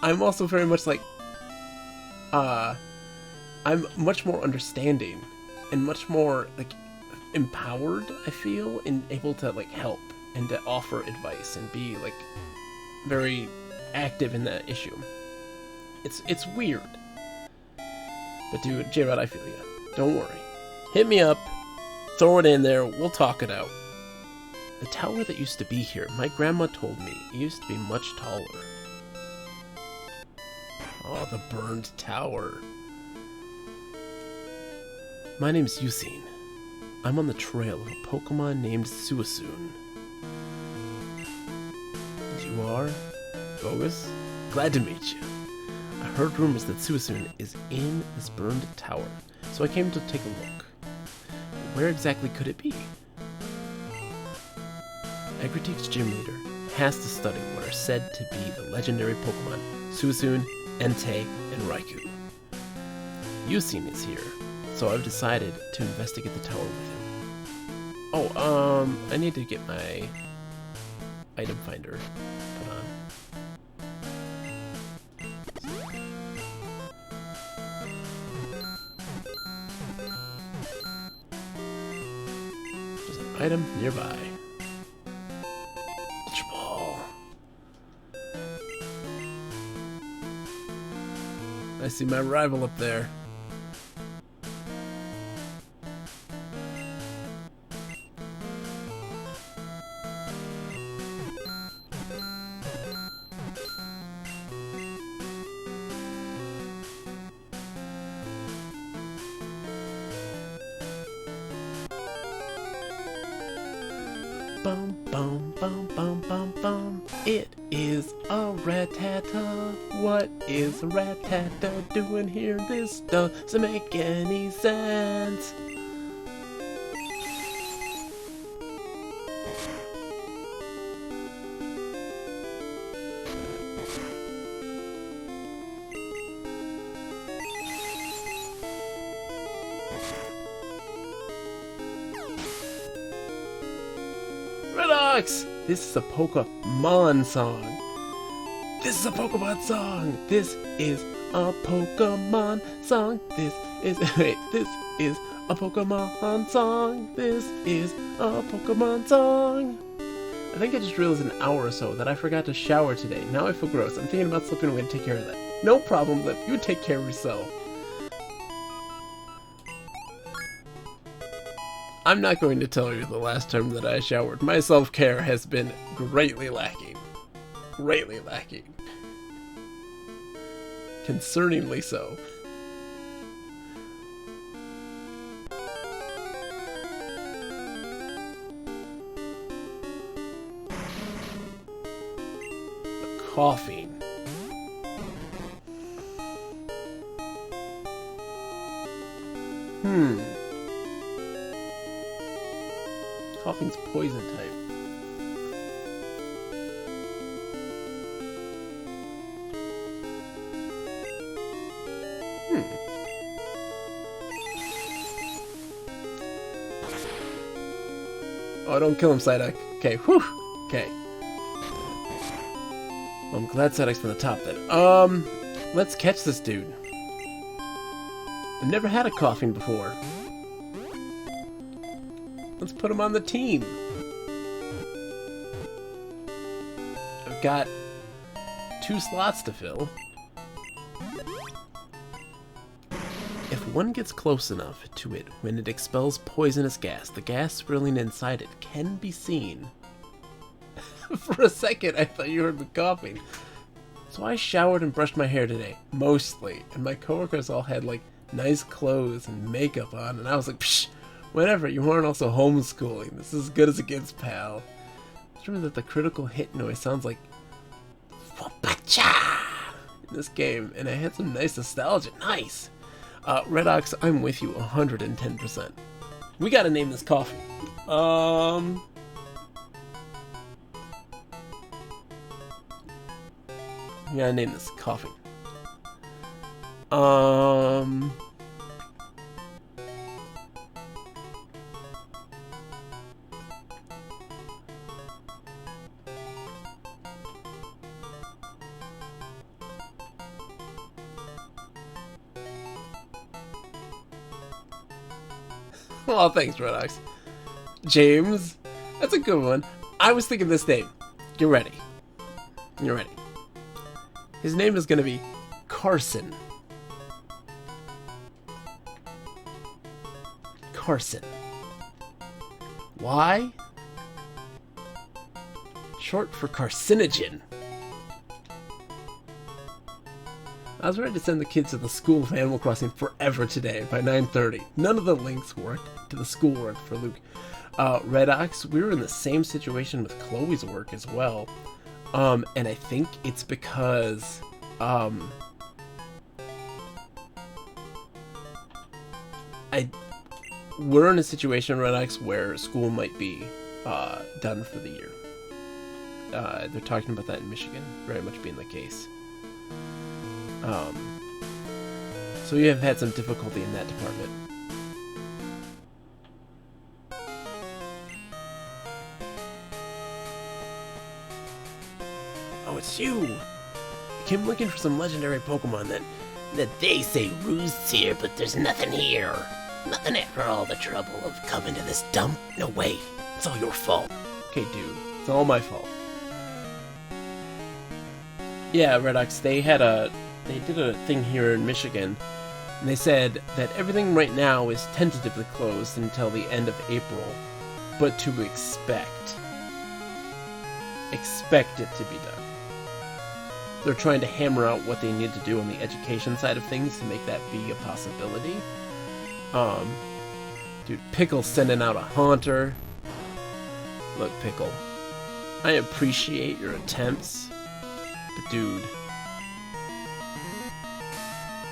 I'm also very much like, I'm much more understanding and much more, like, empowered, I feel, and able to, like, help and to offer advice and be, like, very active in that issue. It's weird. But dude, J-Rod, I feel ya. Don't worry. Hit me up, throw it in there, we'll talk it out. The tower that used to be here, my grandma told me, it used to be much taller. Oh, the burned tower. My name's Yusin. I'm on the trail of a Pokemon named Suicune. And you are? Bogus? Glad to meet you. I heard rumors that Suicune is in this burned tower, so I came to take a look. But where exactly could it be? Egreteek's gym leader has to study what are said to be the legendary Pokemon Suicune, Entei, and Raikou. Yusin is here, so I've decided to investigate the tower with him. Oh, I need to get my item finder put on. There's an item nearby. Ultra Ball. I see my rival up there. Bum bum bum bum bum bum. It is a Rattata. What is a Rattata doing here? This doesn't make any sense. Redox! This is a Pokemon song. This is a Pokemon song. This is a Pokemon song. This is this is a Pokemon song. This is a Pokemon song. I think I just realized an hour or so that I forgot to shower today. Now I feel gross. I'm thinking about slipping away and take care of that. No problem, Lip. You take care of yourself. I'm not going to tell you the last time that I showered. My self-care has been greatly lacking. Greatly lacking. Concerningly so. Coughing. Coughing's poison type. Oh, don't kill him, Psyduck. Okay, whew. Okay. Well, I'm glad Psyduck's from the top then. Let's catch this dude. I've never had a Koffing before. Let's put him on the team. I've got 2 slots to fill. If one gets close enough to it when it expels poisonous gas, the gas swirling inside it can be seen. For a second, I thought you heard me coughing. So I showered and brushed my hair today, mostly, and my coworkers all had like nice clothes and makeup on, and I was like, psh, whatever, you aren't also homeschooling. This is as good as it gets, pal. Just remember that the critical hit noise sounds like Whoop-a-cha in this game, and I had some nice nostalgia. Nice! Redox, I'm with you 110%. We gotta name this coffee. We gotta name this coffee. Oh, thanks, Redox. James. That's a good one. I was thinking this name. Get ready. You're ready. His name is going to be Carson. Carson. Why? Short for carcinogen. I was ready to send the kids to the School of Animal Crossing forever today by 9:30. None of the links worked to the schoolwork for Luke. Redox, we were in the same situation with Chloe's work as well. And I think it's because, we're in a situation, Redox, where school might be, done for the year. They're talking about that in Michigan, very much being the case. So we have had some difficulty in that department. Oh, it's you! I came looking for some legendary Pokemon that they say roosts here, but there's nothing here. Nothing after all the trouble of coming to this dump. No way. It's all your fault. Okay, dude. It's all my fault. Yeah, Redox, they did a thing here in Michigan, and they said that everything right now is tentatively closed until the end of April, but to expect it to be done. They're trying to hammer out what they need to do on the education side of things to make that be a possibility. Dude, Pickle's sending out a Haunter. Look, Pickle, I appreciate your attempts, but dude,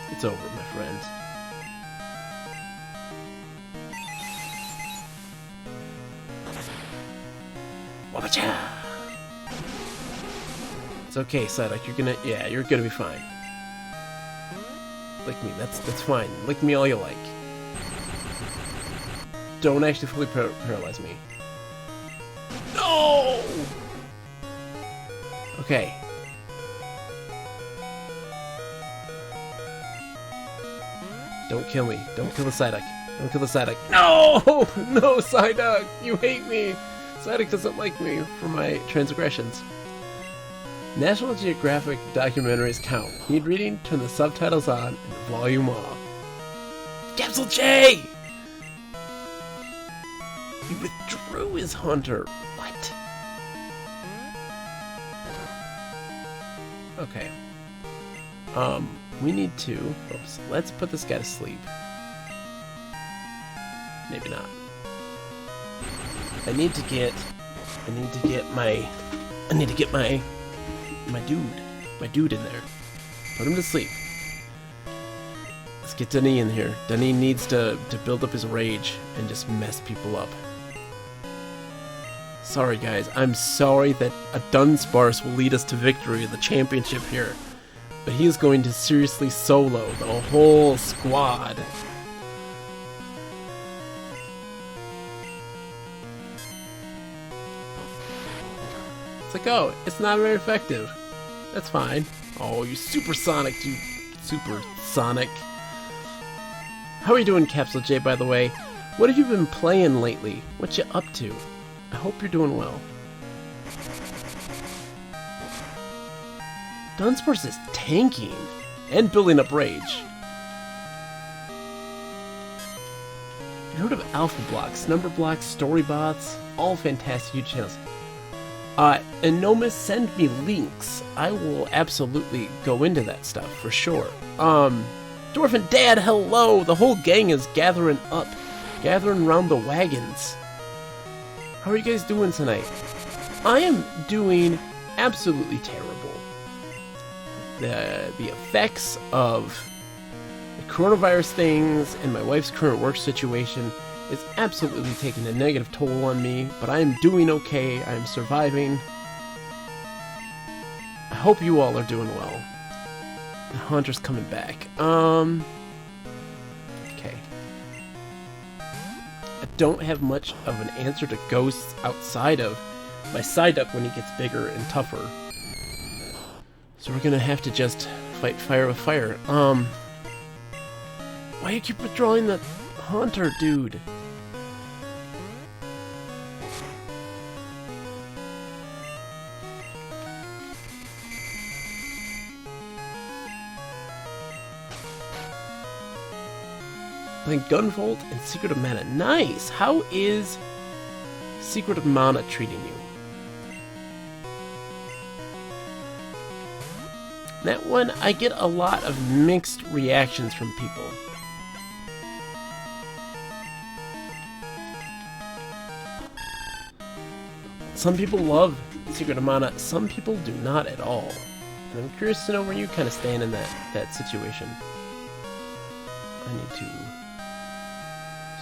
it's over, my friend. Wabacha! It's okay, Psyduck. You're gonna be fine. Lick me. That's fine. Lick me all you like. Don't actually fully paralyze me. No! Okay. Don't kill me. Don't kill the Psyduck. Don't kill the Psyduck. No! No, Psyduck! You hate me! Psyduck doesn't like me for my transgressions. National Geographic documentaries count. Need reading? Turn the subtitles on and the volume off. Capsule J! He withdrew his Haunter. What? Okay. We need to... Oops. Let's put this guy to sleep. Maybe not. I need to get my dude in there. Put him to sleep. Let's get Dunny in here. Dunny needs to build up his rage and just mess people up. Sorry guys, I'm sorry that a Dunsparce will lead us to victory in the championship here, but he is going to seriously solo the whole squad. It's like, oh, it's not very effective. That's fine. Oh, you supersonic, you super Sonic. How are you doing, Capsule J, by the way? What have you been playing lately? What you up to? I hope you're doing well. Dunsparce is tanking and building up rage. You heard of Alpha Blocks, Number Blocks, Storybots? All fantastic YouTube channels. Anomus, send me links. I will absolutely go into that stuff for sure. Dwarfin Dad, hello! The whole gang is gathering around the wagons. How are you guys doing tonight? I am doing absolutely terrible. The effects of the coronavirus things and my wife's current work situation is absolutely taking a negative toll on me, but I am doing okay. I am surviving. I hope you all are doing well. The Hunter's coming back. Okay. I don't have much of an answer to ghosts outside of my Psyduck when he gets bigger and tougher. So we're gonna have to just fight fire with fire. Why do you keep withdrawing the Hunter, dude? Playing Gunvolt and Secret of Mana. Nice! How is Secret of Mana treating you? That one, I get a lot of mixed reactions from people. Some people love Secret of Mana, some people do not at all. And I'm curious to know where you kind of stand in that situation. I need to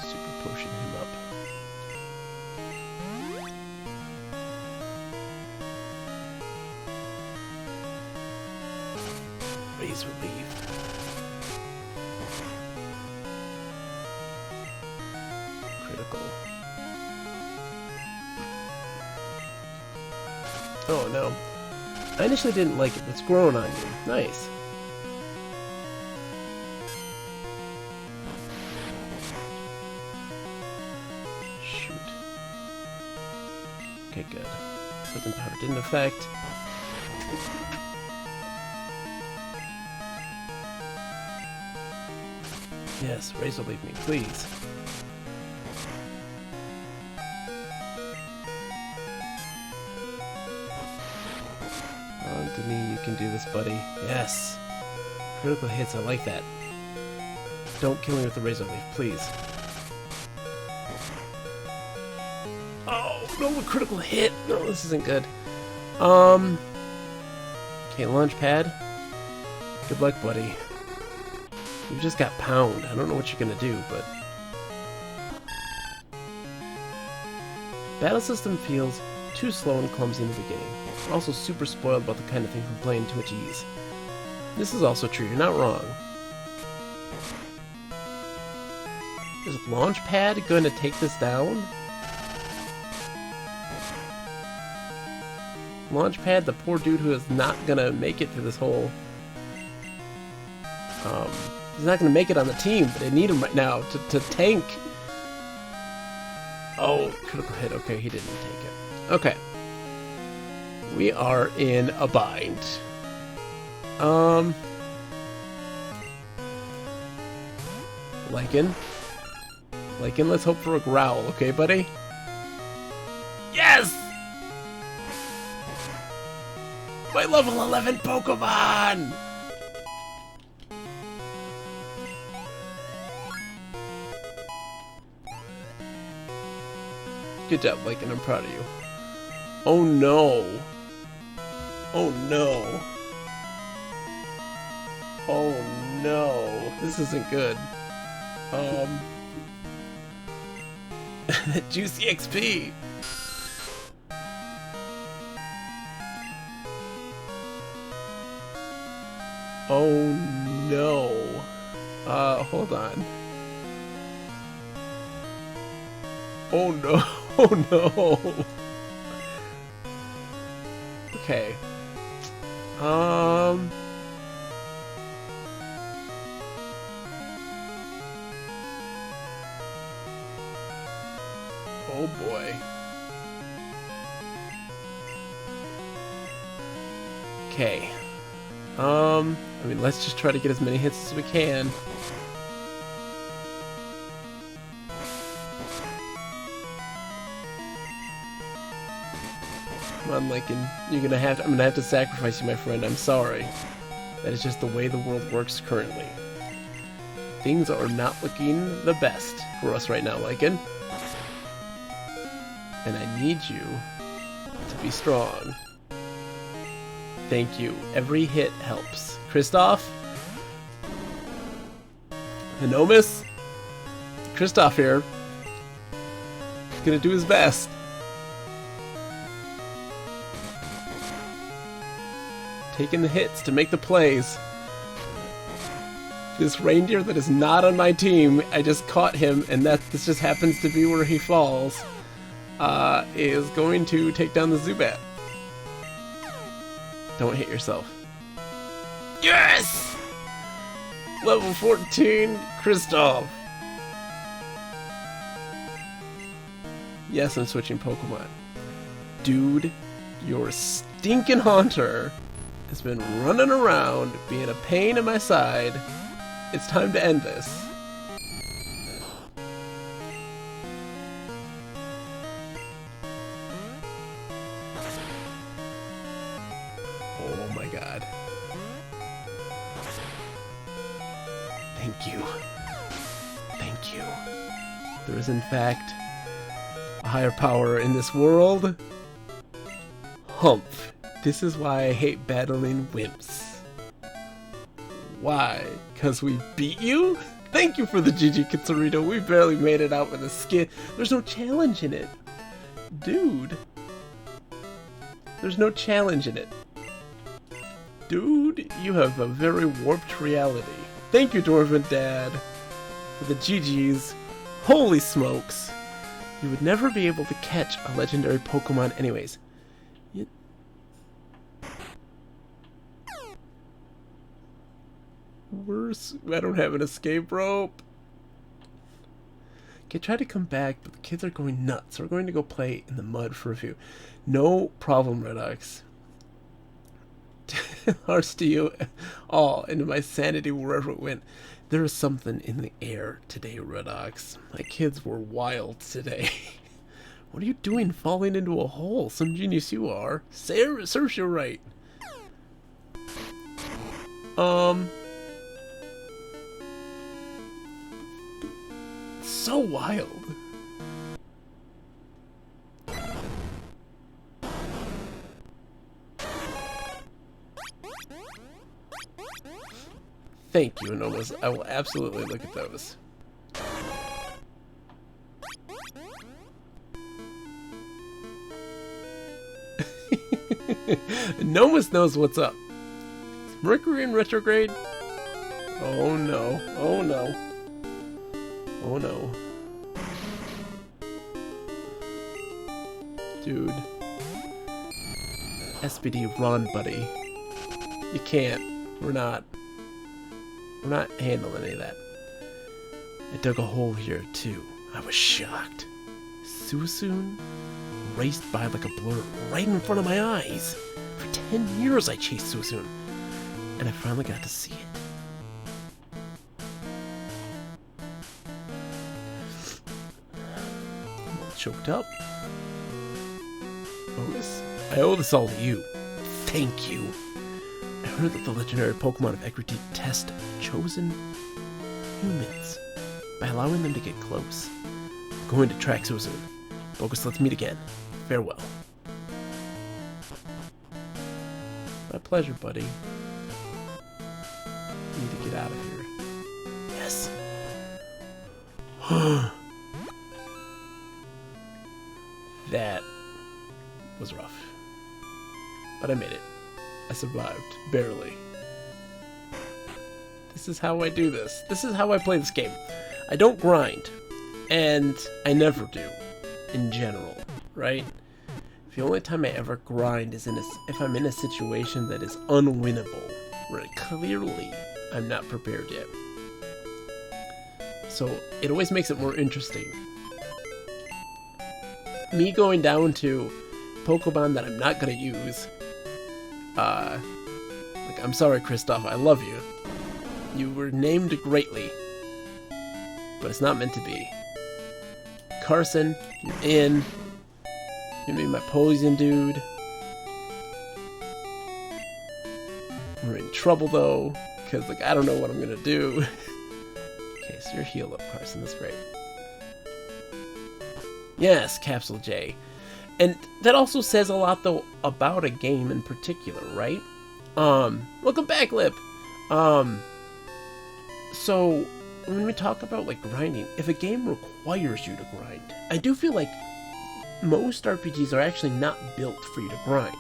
super potion him up. Razor Leaf. Critical. Oh no. I initially didn't like it, but it's growing on you. Nice. Shoot. Okay, good. Poison powder didn't affect. Yes, Razor Leaf me, please. On to me, you can do this, buddy. Yes! Critical hits, I like that. Don't kill me with the Razor Leaf, please. Oh, no, a critical hit! No, this isn't good. Okay, launch pad. Good luck, buddy. You just got pound. I don't know what you're gonna do, but... Battle system feels too slow and clumsy in the beginning. I'm also super spoiled about the kind of thing from playing too much ease. This is also true, you're not wrong. Is Launchpad going to take this down? Launchpad, the poor dude who is not gonna make it through this whole... he's not gonna make it on the team, but they need him right now to tank. Oh, critical hit. Okay, he didn't take it. Okay. We are in a bind. Lycan, let's hope for a growl, okay, buddy? Yes! My level 11 Pokemon! Good job, Lycan, I'm proud of you. Oh no. Oh no. Oh no. This isn't good. Juicy XP! Oh no. Hold on. Oh no. Oh no. Okay. Oh boy. Okay. I mean, let's just try to get as many hits as we can. Come on, Lincoln. I'm gonna have to sacrifice you, my friend. I'm sorry. That is just the way the world works currently. Things are not looking the best for us right now, Lincoln. And I need you to be strong. Thank you. Every hit helps. Kristoff? Hinomis? Kristoff here. He's gonna do his best. Taking the hits to make the plays. This reindeer that is not on my team, I just caught him, and this just happens to be where he falls, is going to take down the Zubat. Don't hit yourself. Yes! Level 14, Kristoff. Yes, I'm switching Pokemon. Dude, your stinking Haunter has been running around, being a pain in my side. It's time to end this. Oh my god. Thank you. Thank you. There is in fact a higher power in this world. Humph. This is why I hate battling wimps. Why? Because we beat you? Thank you for the GG Kitsurito. We barely made it out with a skin. There's no challenge in it. Dude. There's no challenge in it. Dude, you have a very warped reality. Thank you, Dwarven Dad, for the GGs. Holy smokes. You would never be able to catch a legendary Pokemon anyways. Worse, I don't have an escape rope. Okay, try to come back, but the kids are going nuts. So we're going to go play in the mud for a few. No problem, Redox. Hearts to you all, into my sanity wherever it went. There is something in the air today, Redox. My kids were wild today. What are you doing falling into a hole? Some genius you are. Serves you right. So wild. Thank you, Nomas. I will absolutely look at those. Nomas knows what's up. Mercury in retrograde? Oh no. Oh no. Oh no. Dude. SPD, run, buddy. You can't. We're not handling any of that. I dug a hole here too. I was shocked. Suicune raced by like a blur right in front of my eyes. For 10 years I chased Suicune. And I finally got to see it. Choked up. I owe this all to you. Thank you. I heard that the legendary Pokemon of Ecruteak test chosen humans by allowing them to get close. I'm going to track Suicune. Bogus, let's meet again. Farewell. My pleasure, buddy. Need to get out of here. Yes. That was rough. But I made it. I survived. Barely. This is how I do this. This is how I play this game. I don't grind. And I never do. In general. Right? If the only time I ever grind is if I'm in a situation that is unwinnable, where clearly I'm not prepared yet. So it always makes it more interesting. Me going down to Pokemon that I'm not gonna use. Like, I'm sorry, Kristoff, I love you. You were named greatly, but it's not meant to be. Carson, you're in. You're gonna be my poison dude. We're in trouble though, because like I don't know what I'm gonna do. Okay, so you're healed up, Carson. That's great. Yes, Capsule J. And that also says a lot though about a game in particular, right? Welcome back, Lip. So when we talk about like grinding, if a game requires you to grind, I do feel like most RPGs are actually not built for you to grind.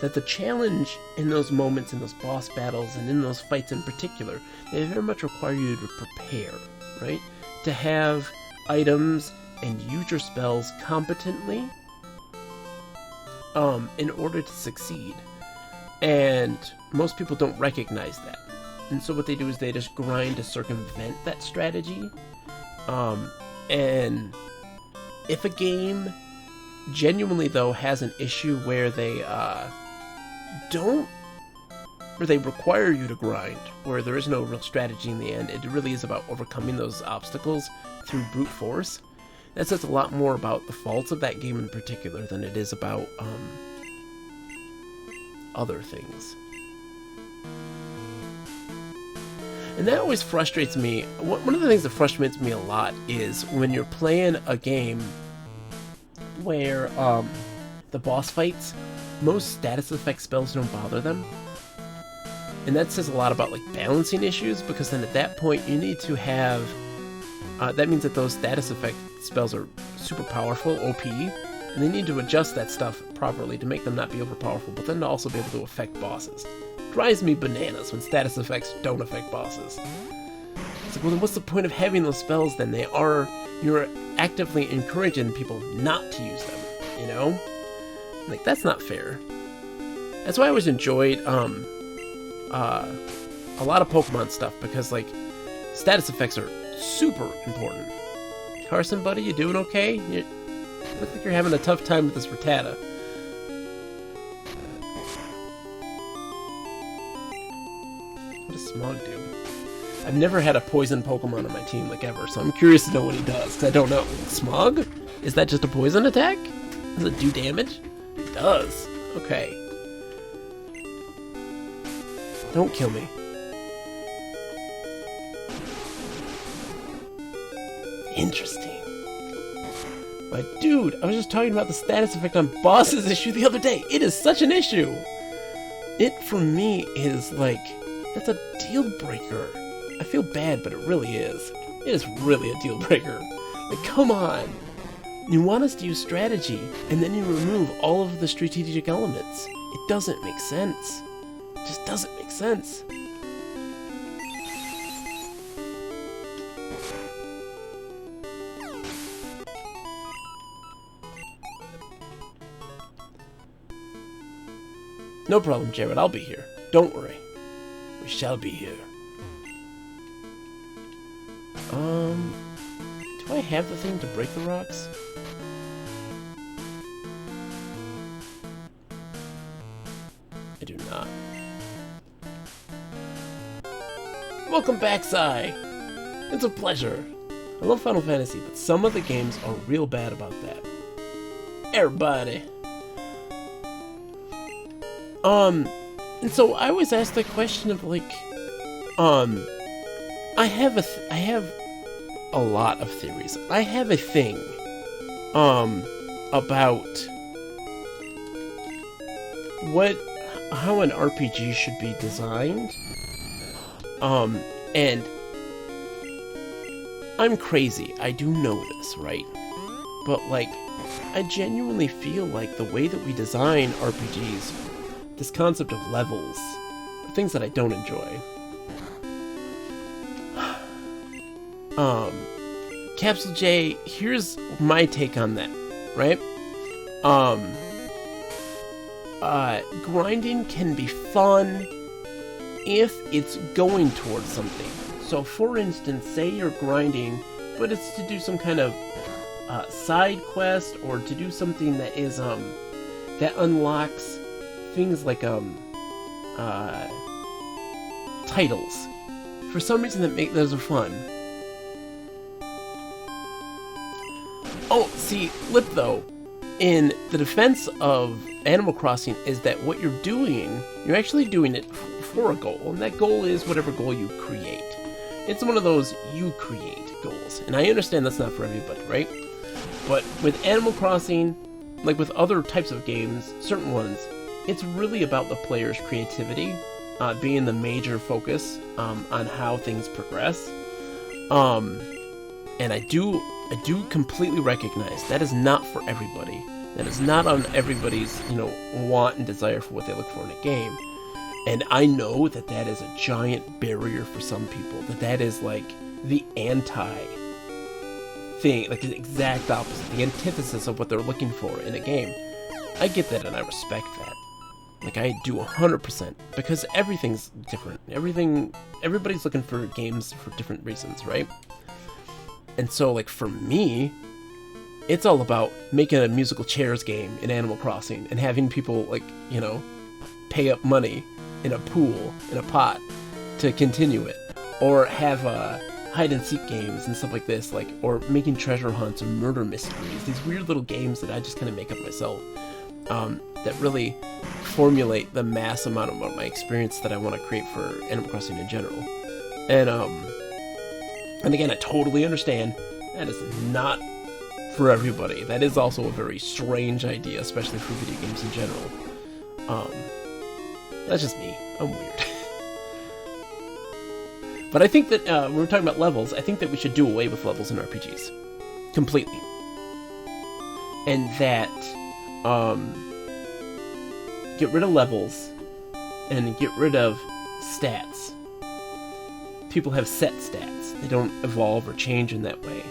That the challenge in those moments, in those boss battles, and in those fights in particular, they very much require you to prepare, right? To have items and use your spells competently in order to succeed. And most people don't recognize that. And so what they do is they just grind to circumvent that strategy. And if a game genuinely though has an issue where they they require you to grind, where there is no real strategy in the end, it really is about overcoming those obstacles through brute force. That says a lot more about the faults of that game in particular than it is about other things. And that always frustrates me. One of the things that frustrates me a lot is when you're playing a game where the boss fights, most status effect spells don't bother them. And that says a lot about like balancing issues, because then at that point you need to have that means that those status effect spells are super powerful, OP, and they need to adjust that stuff properly to make them not be overpowerful, but then to also be able to affect bosses. Drives me bananas when status effects don't affect bosses. It's like, well, then what's the point of having those spells then? You're actively encouraging people not to use them, you know? Like, that's not fair. That's why I always enjoyed a lot of Pokemon stuff, because like status effects are super important. Carson, buddy, you doing okay? You look like you're having a tough time with this Rattata. What does Smog do? I've never had a poison Pokemon on my team, like, ever, so I'm curious to know what he does, because I don't know. Smog? Is that just a poison attack? Does it do damage? It does. Okay. Don't kill me. Interesting. But dude, I was just talking about the status effect on bosses issue the other day. It is such an issue. It, for me, is like, that's a deal breaker. I feel bad, but it really is. It is really a deal breaker. Like, come on. You want us to use strategy, and then you remove all of the strategic elements. It doesn't make sense. It just doesn't make sense. No problem, Jared. I'll be here. Don't worry. We shall be here. Do I have the thing to break the rocks? I do not. Welcome back, Sai! It's a pleasure. I love Final Fantasy, but some of the games are real bad about that. Everybody! And so I always ask the question of like, I have a lot of theories. I have a thing, about how an RPG should be designed. And I'm crazy. I do know this, right? But like, I genuinely feel like the way that we design RPGs, this concept of levels, are things that I don't enjoy. Capsule J, here's my take on that, right? grinding can be fun if it's going towards something. So for instance, say you're grinding, but it's to do some kind of side quest, or to do something that is that unlocks things like titles. For some reason that make those are fun. Oh, see, Lip though, in the defense of Animal Crossing is that what you're doing, you're actually doing it for a goal, and that goal is whatever goal you create. It's one of those you create goals, and I understand that's not for everybody, right? But with Animal Crossing, like with other types of games, certain ones, it's really about the player's creativity being the major focus on how things progress. And I do completely recognize that is not for everybody. That is not on everybody's, want and desire for what they look for in a game. And I know that that is a giant barrier for some people. That is like the thing, like the exact opposite, the antithesis of what they're looking for in a game. I get that and I respect that. Like I do 100%, because everything's different. Everybody's looking for games for different reasons, right? And so like for me, it's all about making a musical chairs game in Animal Crossing and having people like, pay up money in a pool, in a pot, to continue it. Or have hide and seek games and stuff like this, like, or making treasure hunts or murder mysteries, these weird little games that I just kind of make up myself, that really formulate the mass amount of my experience that I want to create for Animal Crossing in general. And again, I totally understand that is not for everybody. That is also a very strange idea, especially for video games in general. That's just me. I'm weird. But I think that when we're talking about levels, I think that we should do away with levels in RPGs. Completely. And that, get rid of levels and get rid of stats. People have set stats. They don't evolve or change in that way.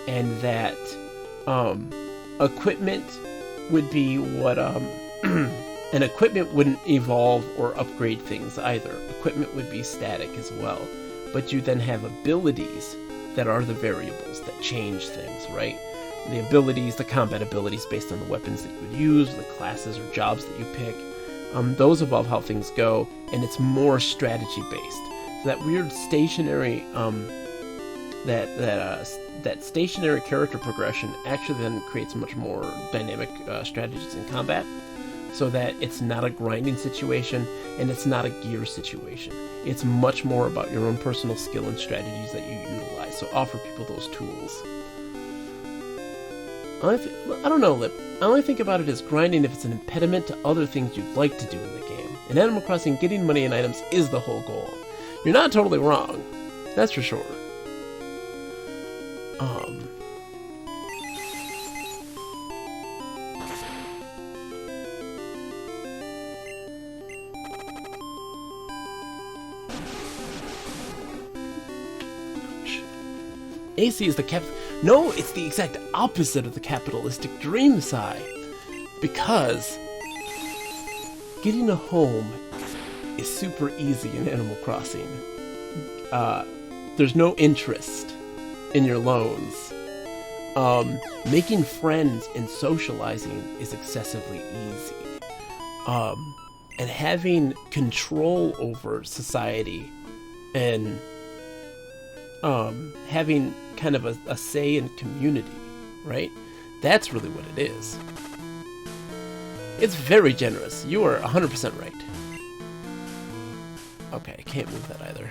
And that equipment would be what... and equipment wouldn't evolve or upgrade things either. Equipment would be static as well. But you then have abilities that are the variables that change things, right? The abilities, the combat abilities based on the weapons that you would use, the classes or jobs that you pick, those evolve how things go, and it's more strategy based. So that weird stationary, that stationary character progression actually then creates much more dynamic strategies in combat, so that it's not a grinding situation and it's not a gear situation. It's much more about your own personal skill and strategies that you utilize. So offer people those tools. I don't know, Lip. I only think about it as grinding if it's an impediment to other things you'd like to do in the game. In Animal Crossing, getting money and items is the whole goal. You're not totally wrong. That's for sure. AC is the No, it's the exact opposite of the capitalistic dream, Sai. Because getting a home is super easy in Animal Crossing. There's no interest in your loans. Making friends and socializing is excessively easy. And having control over society and having kind of a say in community, right? That's really what it is. It's very generous. You are 100% right. Okay, I can't move that either.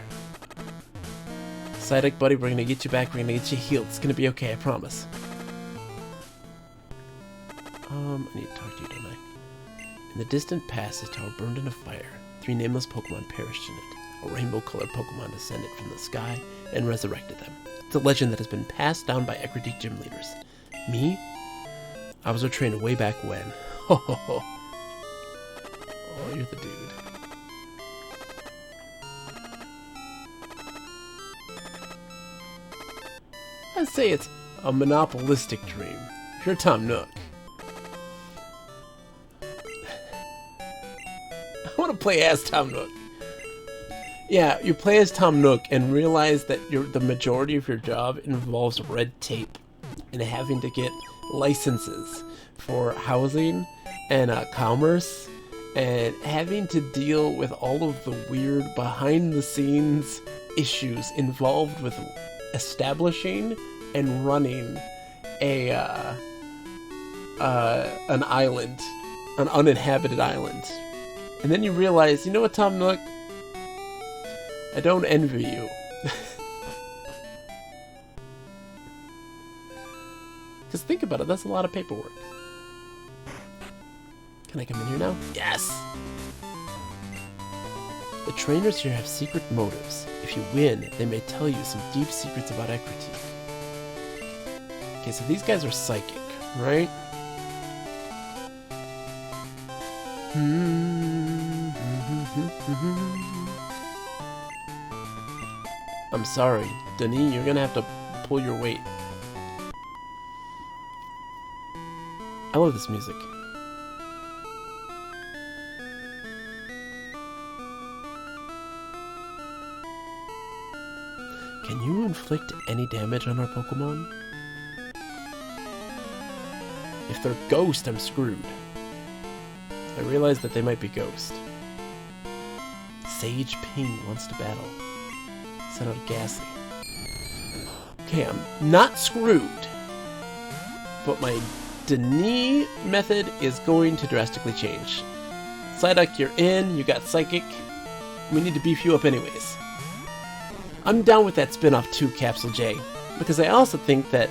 Psyduck, buddy, we're gonna get you back. We're gonna get you healed. It's gonna be okay, I promise. I need to talk to you, don't I? In the distant past, this tower burned in a fire. 3 nameless Pokemon perished in it. A rainbow-colored Pokemon descended from the sky and resurrected them. It's a legend that has been passed down by Ecruteak gym leaders. Me? I was a trainer way back when. Ho ho ho. Oh, you're the dude. I'd say it's a monopolistic dream. If you're Tom Nook. play as Tom Nook. Yeah, you play as Tom Nook and realize that the majority of your job involves red tape and having to get licenses for housing and commerce, and having to deal with all of the weird behind-the-scenes issues involved with establishing and running an island, an uninhabited island. And then you realize, you know what, Tom Nook? I don't envy you. Because think about it, that's a lot of paperwork. Can I come in here now? Yes! The trainers here have secret motives. If you win, they may tell you some deep secrets about Ecruteak. Okay, so these guys are psychic, right? I'm sorry, Denis, you're gonna have to pull your weight. I love this music. Can you inflict any damage on our Pokemon? If they're ghost, I'm screwed. I realize that they might be ghost. Sage Ping wants to battle. Send out a Ghastly. Okay, I'm not screwed. But my Denis method is going to drastically change. Psyduck, you're in. You got Psychic. We need to beef you up anyways. I'm down with that spin-off too, Capsule J. Because I also think that...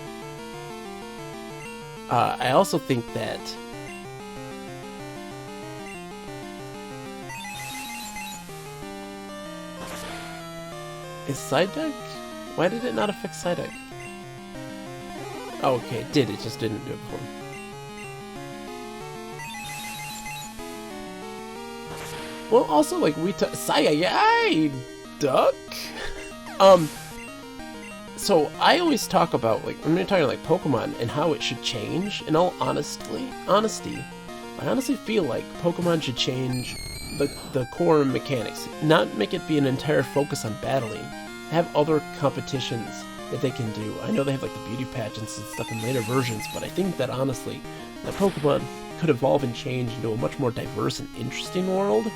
Is Psyduck? Why did it not affect Psyduck? Oh, okay, it did. It just didn't do it before. Well, also, like, Duck? So I always talk about, like, when we're talking, like, Pokemon and how it should change. In all honesty, I honestly feel like Pokemon should change the core mechanics. Not make it be an entire focus on battling. Have other competitions that they can do. I know they have, like, the beauty pageants and stuff in later versions, but I think that, honestly, that Pokemon could evolve and change into a much more diverse and interesting world.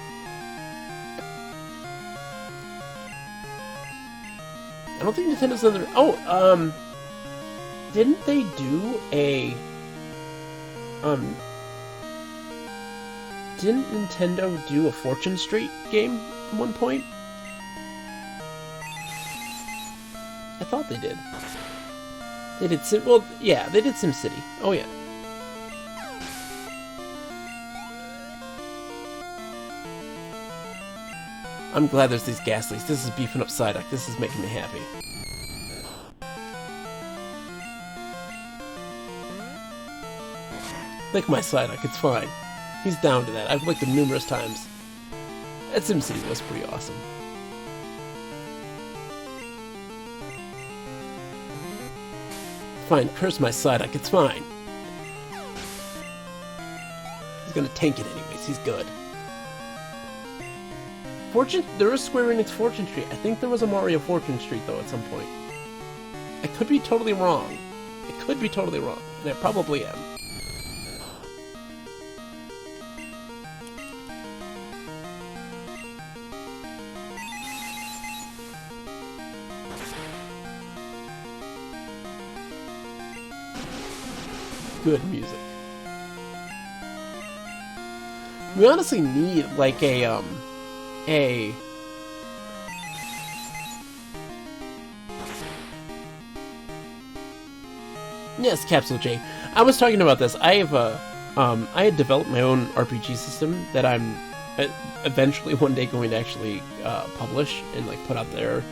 I don't think Nintendo's done the... Oh, didn't they do a... Didn't Nintendo do a Fortune Street game at one point? I thought they did. They did well, yeah, they did SimCity. Oh, yeah. I'm glad there's these Ghastlies. This is beefing up Psyduck. This is making me happy. Lick my Psyduck, it's fine. He's down to that. I've licked him numerous times. That SimCity was pretty awesome. Fine, curse my Psyduck, it's fine. He's gonna tank it anyways, he's good. There is Square Enix Fortune Street. I think there was a Mario Fortune Street, though, at some point. I could be totally wrong. I could be totally wrong, and I probably am. Good music. We honestly need, like, Yes, Capsule J. I was talking about this. I have I had developed my own RPG system that I'm eventually one day going to actually publish and, like, put out there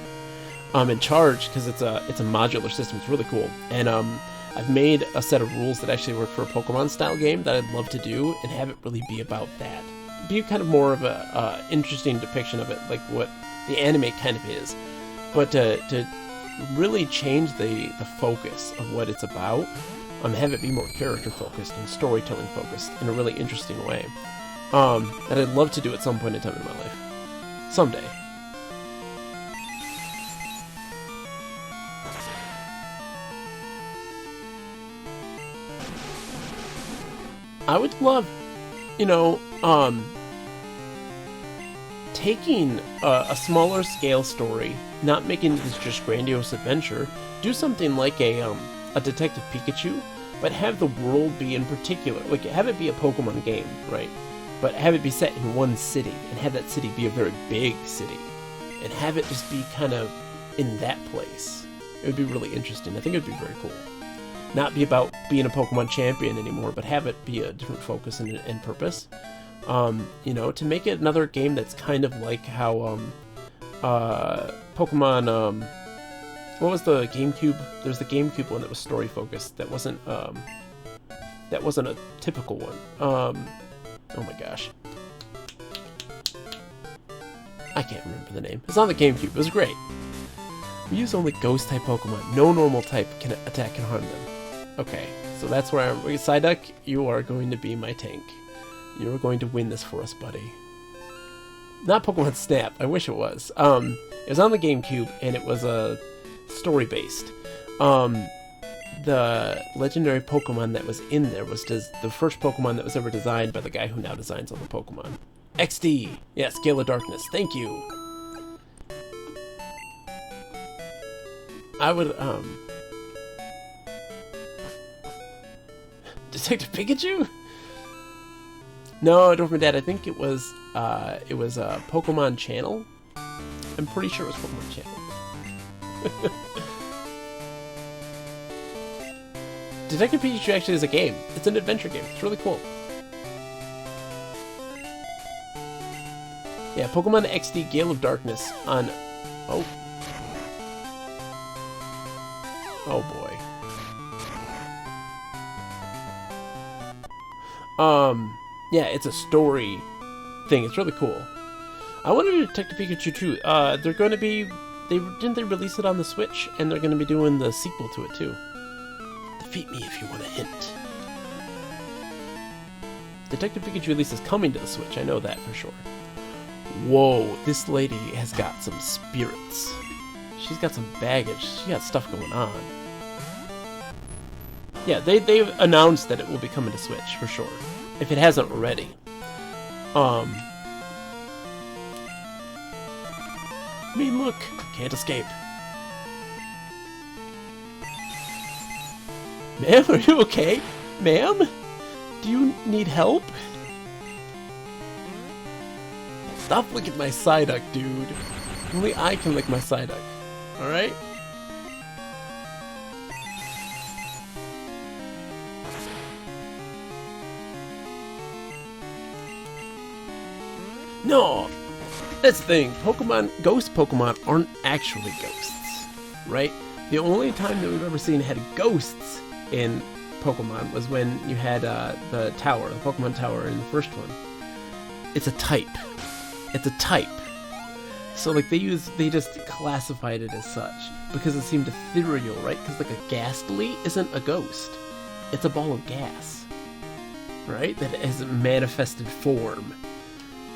and charge, because it's a modular system. It's really cool. And I've made a set of rules that actually work for a Pokemon style game that I'd love to do and have it really be about that. Be kind of more of a interesting depiction of it, like what the anime kind of is, but to really change the focus of what it's about, have it be more character focused and storytelling focused in a really interesting way. that I'd love to do at some point in time in my life. Someday. I would love, you know, taking a smaller scale story, not making this just grandiose adventure, do something like a Detective Pikachu, but have the world be in particular, like have it be a Pokemon game, right? But have it be set in one city, and have that city be a very big city, and have it just be kind of in that place. It would be really interesting. I think it would be very cool. Not be about being a Pokemon champion anymore, but have it be a different focus and purpose. You know, to make it another game that's kind of like how Pokemon, what was the GameCube? There's the GameCube one that was story focused. That wasn't a typical one. Oh my gosh, I can't remember the name. It's on the GameCube. It was great. We use only ghost type Pokemon. No normal type can attack and harm them. Okay, so that's where I'm. Psyduck, you are going to be my tank. You're going to win this for us, buddy. Not Pokemon Snap. I wish it was. It was on the GameCube, and it was story-based. The legendary Pokemon that was in there was the first Pokemon that was ever designed by the guy who now designs all the Pokemon. XD! Yes, Gale of Darkness. Thank you! I would, Detective Pikachu? No, Dwarf Dad, I think it was Pokemon Channel. I'm pretty sure it was Pokemon Channel. Detective Pikachu actually is a game. It's an adventure game. It's really cool. Yeah, Pokemon XD Gale of Darkness on... Oh. Oh boy. Yeah, it's a story thing. It's really cool. I wanted to Detective Pikachu too. They're going to be... Didn't they release it on the Switch? And they're going to be doing the sequel to it too. Defeat me if you want a hint. Detective Pikachu release is coming to the Switch. I know that for sure. Whoa, this lady has got some spirits. She's got some baggage. She got stuff going on. Yeah, they've announced that it will be coming to Switch for sure. If it hasn't already. I mean, look, can't escape. Ma'am, are you okay? Ma'am? Do you need help? Stop licking my Psyduck, dude. Only I can lick my Psyduck. Alright? No! That's the thing. Ghost Pokemon aren't actually ghosts. Right? The only time that we've ever seen had ghosts in Pokemon was when you had the tower, the Pokemon Tower in the first one. It's a type. It's a type. So like they just classified it as such because it seemed ethereal, right? Because like a Ghastly isn't a ghost. It's a ball of gas. Right? That has a manifested form.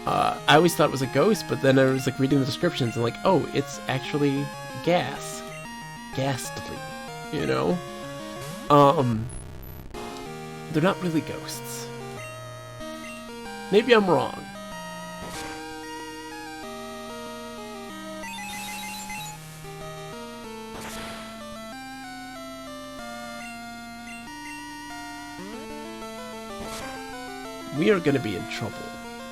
I always thought it was a ghost, but then I was like reading the descriptions and like, oh, it's actually gas. Ghastly. You know? They're not really ghosts. Maybe I'm wrong. We are gonna be in trouble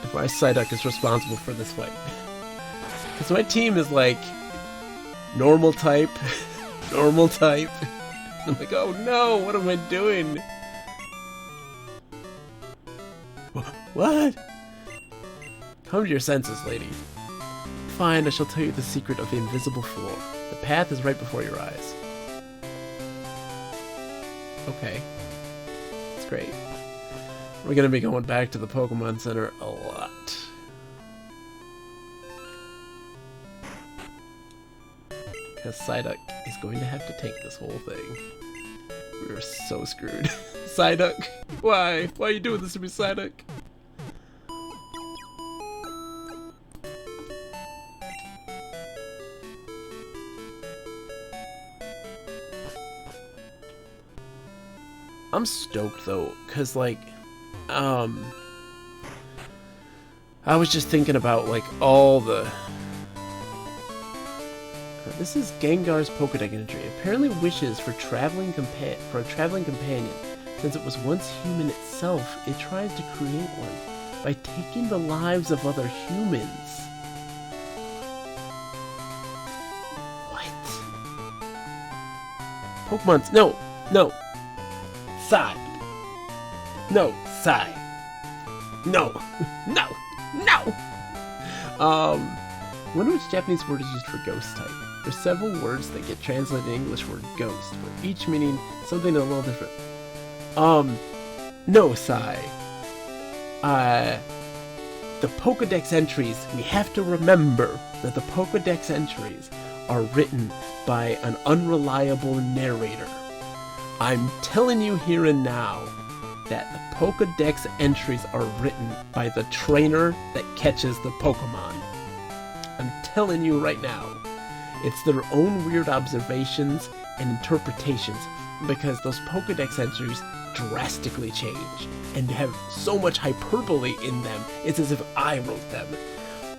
if my Psyduck is responsible for this fight. Because my team is like, normal type, normal type. I'm like, oh no, what am I doing? What? Come to your senses, lady. Fine, I shall tell you the secret of the invisible floor. The path is right before your eyes. Okay. That's great. We're gonna be going back to the Pokemon Center a lot. Because Psyduck is going to have to take this whole thing. We're so screwed. Psyduck, why? Why are you doing this to me, Psyduck? I'm stoked though, cause like, I was just thinking about like all the. This is Gengar's Pokédex entry. Apparently wishes for a traveling companion. Since it was once human itself, it tries to create one by taking the lives of other humans. What? Pokemon's no. Sigh. No, sigh. No. Wonder which Japanese word is used for ghost type. There's several words that get translated in English word ghost, but each meaning something a little different. No, sigh. The Pokédex entries, we have to remember that the Pokédex entries are written by an unreliable narrator. I'm telling you here and now that the Pokédex entries are written by the trainer that catches the Pokemon. I'm telling you right now. It's their own weird observations and interpretations because those Pokédex entries drastically change and have so much hyperbole in them. It's as if I wrote them.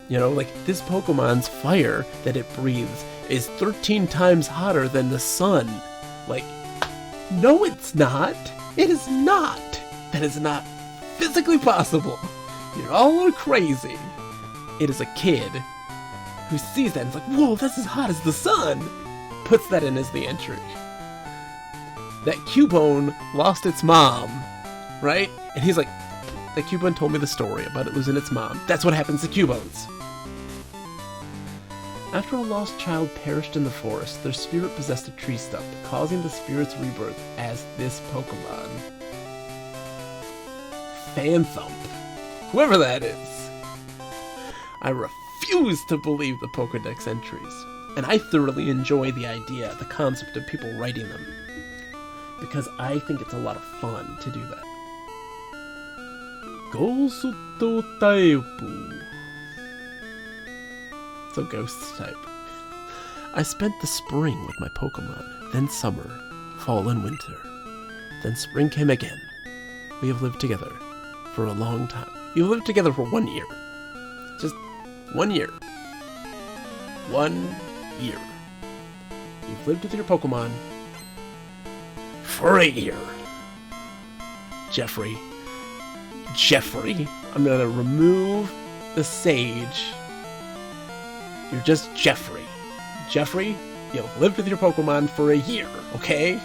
You know, like this Pokemon's fire that it breathes is 13 times hotter than the sun. Like, no, it's not. It is not. That is not physically possible. You're all crazy. It is a kid who sees that and is like, whoa, that's as hot as the sun. Puts that in as the entry. That Cubone lost its mom, right? And he's like, that Cubone told me the story about it losing its mom. That's what happens to Cubones. After a lost child perished in the forest, their spirit possessed a tree stump, causing the spirit's rebirth as this Pokemon. Phanthump. Whoever that is. I refuse to believe the Pokédex entries, and I thoroughly enjoy the idea, the concept of people writing them, because I think it's a lot of fun to do that. Gosuto Taipu. So ghost type. I spent the spring with my Pokemon, then summer, fall and winter. Then spring came again. We have lived together for a long time. You've lived together for 1 year. Just 1 year. 1 year. You've lived with your Pokemon for a year. Jeffrey, I'm gonna remove the sage. You're just Jeffrey. Jeffrey, you've lived with your Pokemon for a year, okay?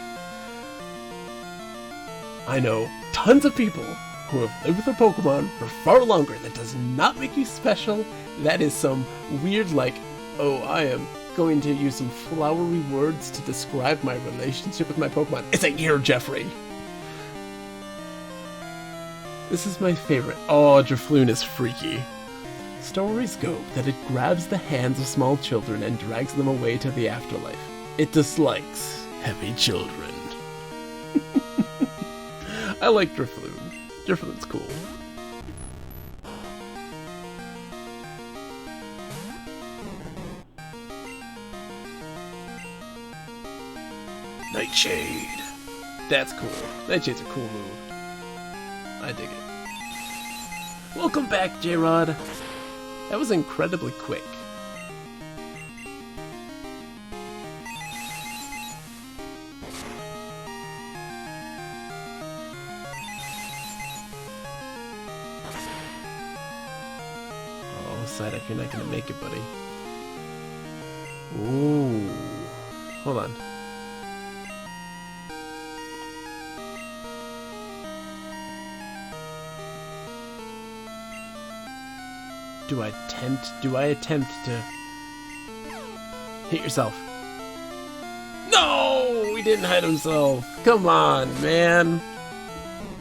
I know tons of people who have lived with their Pokemon for far longer. That does not make you special. That is some weird, like, oh, I am going to use some flowery words to describe my relationship with my Pokemon. It's a year, Jeffrey. This is my favorite. Oh, Drifloon is freaky. Stories go that it grabs the hands of small children and drags them away to the afterlife. It dislikes heavy children. I like Drifloon. Drifloon's cool. Nightshade. That's cool. Nightshade's a cool move. I dig it. Welcome back, J-Rod. That was incredibly quick. Oh, Psyduck, you're not gonna make it, buddy. Ooh. Hold on. Do I attempt to hit yourself? No! He didn't hit himself. Come on, man.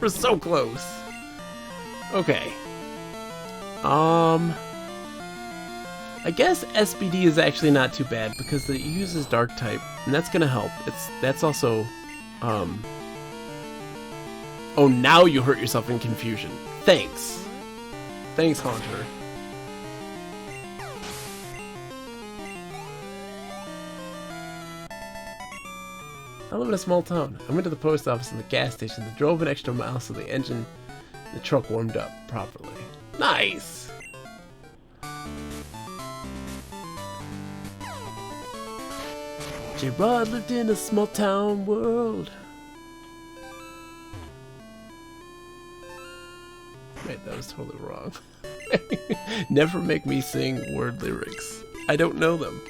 We're so close. Okay. I guess SBD is actually not too bad because it uses Dark type, and that's gonna help. That's also, oh, now you hurt yourself in confusion. Thanks. Thanks, Haunter. I live in a small town. I went to the post office and the gas station and drove an extra mile so the engine, the truck warmed up properly. Nice! J-Rod lived in a small town world. Wait, that was totally wrong. Never make me sing word lyrics. I don't know them.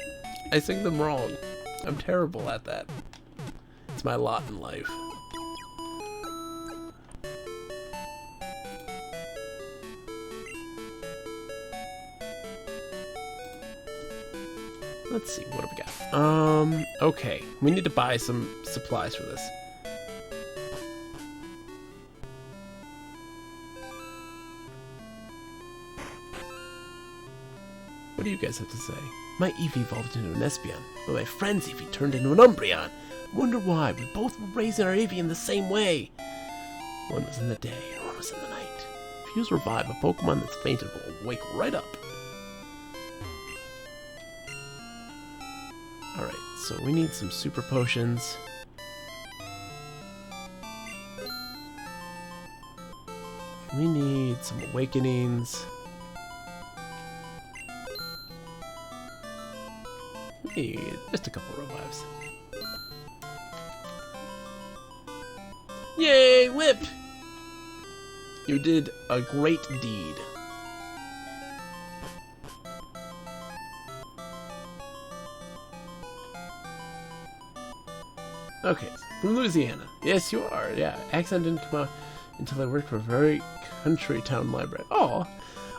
I sing them wrong. I'm terrible at that. It's my lot in life. Let's see, what do we got? Okay. We need to buy some supplies for this. What do you guys have to say? My Eevee evolved into an Espeon, but my friend's Eevee turned into an Umbreon. Wonder why? We both were raising our Eevee in the same way. One was in the day, and one was in the night. If you use Revive, a Pokemon that's fainted will wake right up. Alright, so we need some super potions. We need some awakenings. We need just a couple revives. Yay, Whip! You did a great deed. Okay, from Louisiana. Yes, you are. Yeah, accent didn't come out until I worked for a very country town library. Oh,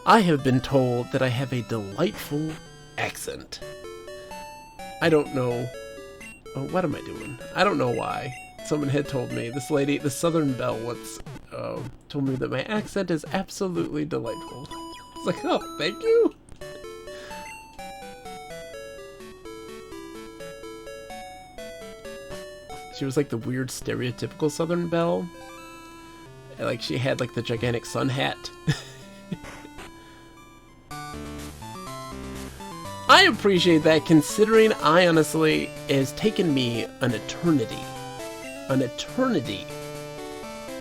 I have been told that I have a delightful accent. I don't know. Oh, what am I doing? I don't know why. Someone had told me, this lady, the Southern Belle, once told me that my accent is absolutely delightful. I was like, oh, thank you. She was like the weird stereotypical Southern Belle. Like she had like the gigantic sun hat. I appreciate that, considering I honestly, it has taken me an eternity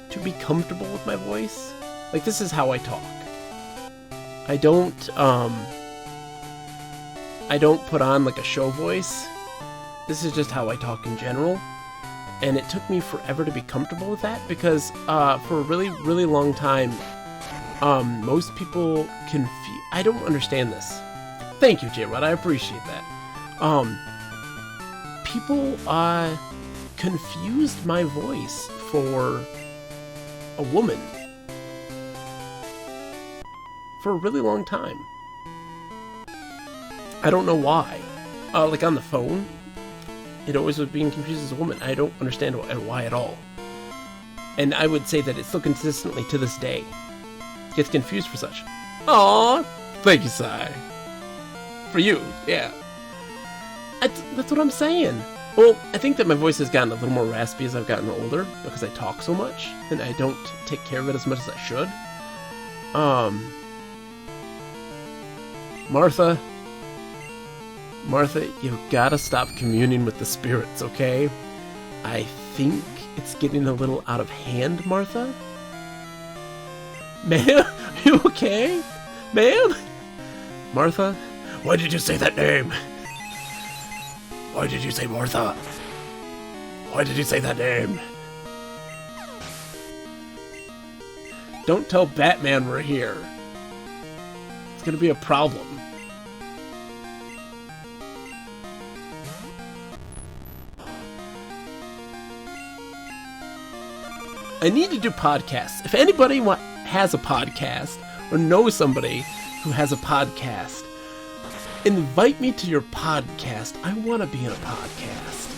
to be comfortable with my voice. Like, this is how I talk. I don't put on like a show voice. This is just how I talk in general. And it took me forever to be comfortable with that because for a really, really long time, most people I don't understand this. Thank you, J-Rod, I appreciate that. People confused my voice for a woman for a really long time. I don't know why. Like on the phone, it always was being confused as a woman. I don't understand why at all. And I would say that it still consistently to this day gets confused for such. Aww, thank you, Sai. For you, yeah. That's what I'm saying. Well, I think that my voice has gotten a little more raspy as I've gotten older because I talk so much and I don't take care of it as much as I should. Martha, you've gotta stop communing with the spirits, okay? I think it's getting a little out of hand, Martha? Ma'am? Are you okay? Ma'am? Martha? Why did you say that name? Why did you say Martha? Why did you say that name? Don't tell Batman we're here. It's gonna be a problem. I need to do podcasts. If anybody has a podcast or knows somebody who has a podcast, invite me to your podcast. I want to be in a podcast.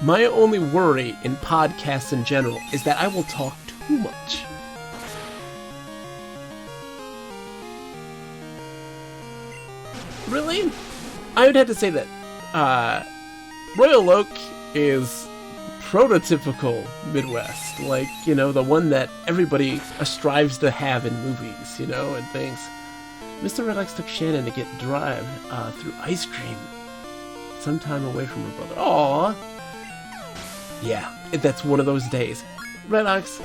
My only worry in podcasts in general is that I will talk too much. Really? I would have to say that Royal Oak is prototypical Midwest, like, you know, the one that everybody strives to have in movies, you know, and things. Mr. Redlegs took Shannon to get drive through ice cream some time away from her brother. Aww. Yeah, that's one of those days. Redox.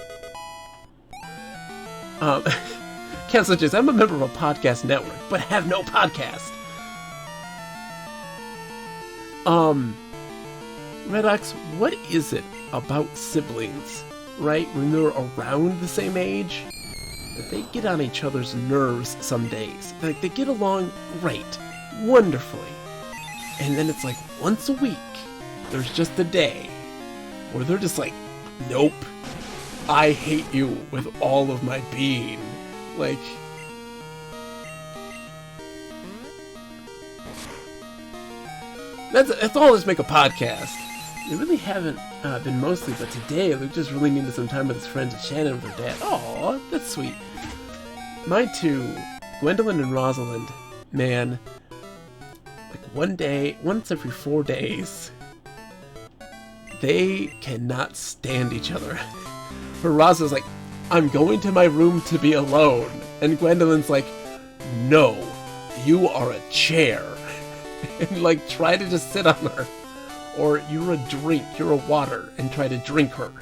Council says, I'm a member of a podcast network, but have no podcast. Redox, what is it about siblings, right, when they're around the same age, that they get on each other's nerves some days? Like, they get along great, wonderfully. And then it's like, once a week, there's just a day where they're just like, nope, I hate you with all of my being. Like, that's all. Let's make a podcast. They really haven't been mostly, but today Luke just really needed some time with his friends and Shannon with her dad. Aw, that's sweet. Mine too, Gwendolyn and Rosalind, man, like once every 4 days, they cannot stand each other. Where Rosalind's like, I'm going to my room to be alone. And Gwendolyn's like, no, you are a chair. And like, try to just sit on her. Or you're a drink, you're a water, and try to drink her.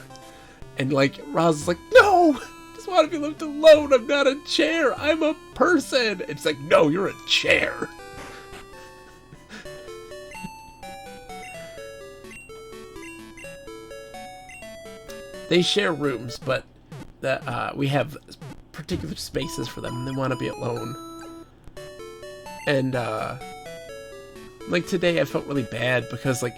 And like, Roz is like, no, I just want to be left alone. I'm not a chair, I'm a person. It's like, no, you're a chair. They share rooms, but we have particular spaces for them, and they want to be alone. And like today, I felt really bad because like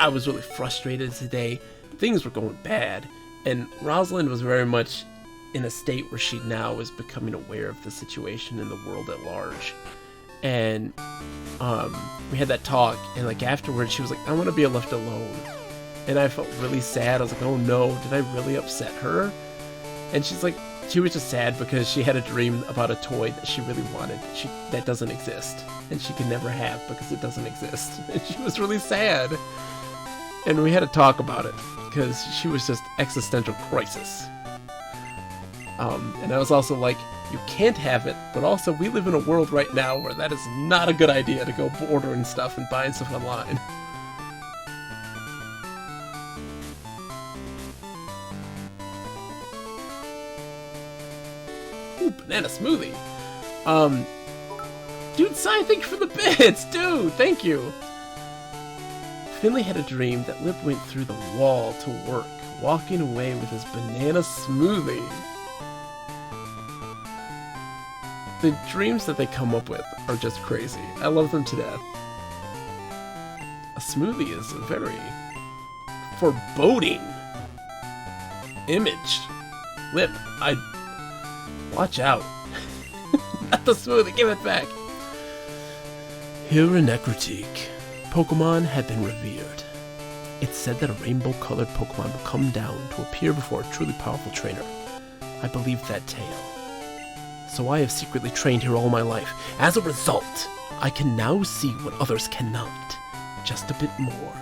I was really frustrated today. Things were going bad, and Rosalind was very much in a state where she now is becoming aware of the situation in the world at large. And we had that talk, and like afterwards, she was like, "I want to be left alone." And I felt really sad. I was like, "Oh no, did I really upset her?" And she's like, she was just sad because she had a dream about a toy that she really wanted. That doesn't exist, and she can never have because it doesn't exist. And she was really sad. And we had to talk about it because she was just existential crisis. And I was also like, you can't have it, but also we live in a world right now where that is not a good idea to go ordering stuff and buying stuff online. Ooh, banana smoothie. Dude, Sai, thank you for the bits! Dude, thank you! Finley had a dream that Lip went through the wall to work, walking away with his banana smoothie. The dreams that they come up with are just crazy. I love them to death. A smoothie is a very foreboding image. Lip, watch out. Not the smoothie, give it back. Here in Ecruteak, Pokemon had been revered. It's said that a rainbow-colored Pokemon will come down to appear before a truly powerful trainer. I believed that tale. So I have secretly trained here all my life. As a result, I can now see what others cannot. Just a bit more.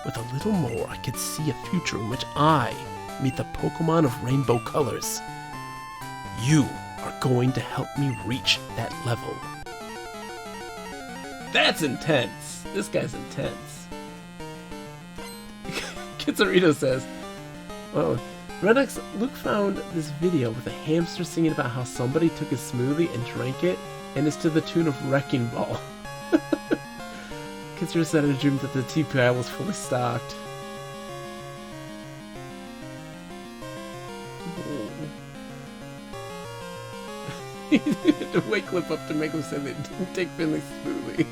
With a little more, I could see a future in which I meet the Pokemon of rainbow colors. You are going to help me reach that level. That's intense. This guy's intense. Kitsarito says, oh, Redox, Luke found this video with a hamster singing about how somebody took his smoothie and drank it, and it's to the tune of Wrecking Ball. Kitsarito said in a dream that the TPI was fully stocked. To wake Clip up to make him say they didn't take Finley's smoothie.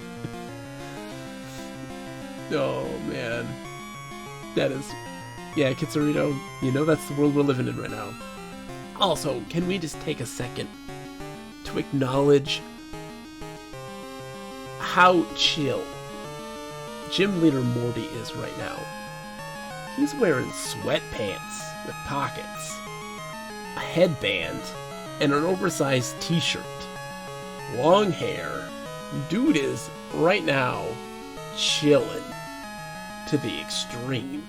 Oh man. That is... Yeah, Kitsarito, you know that's the world we're living in right now. Also, can we just take a second to acknowledge how chill Gym Leader Morty is right now? He's wearing sweatpants with pockets, a headband, and an oversized t-shirt. Long hair. Dude is, right now, chilling to the extreme.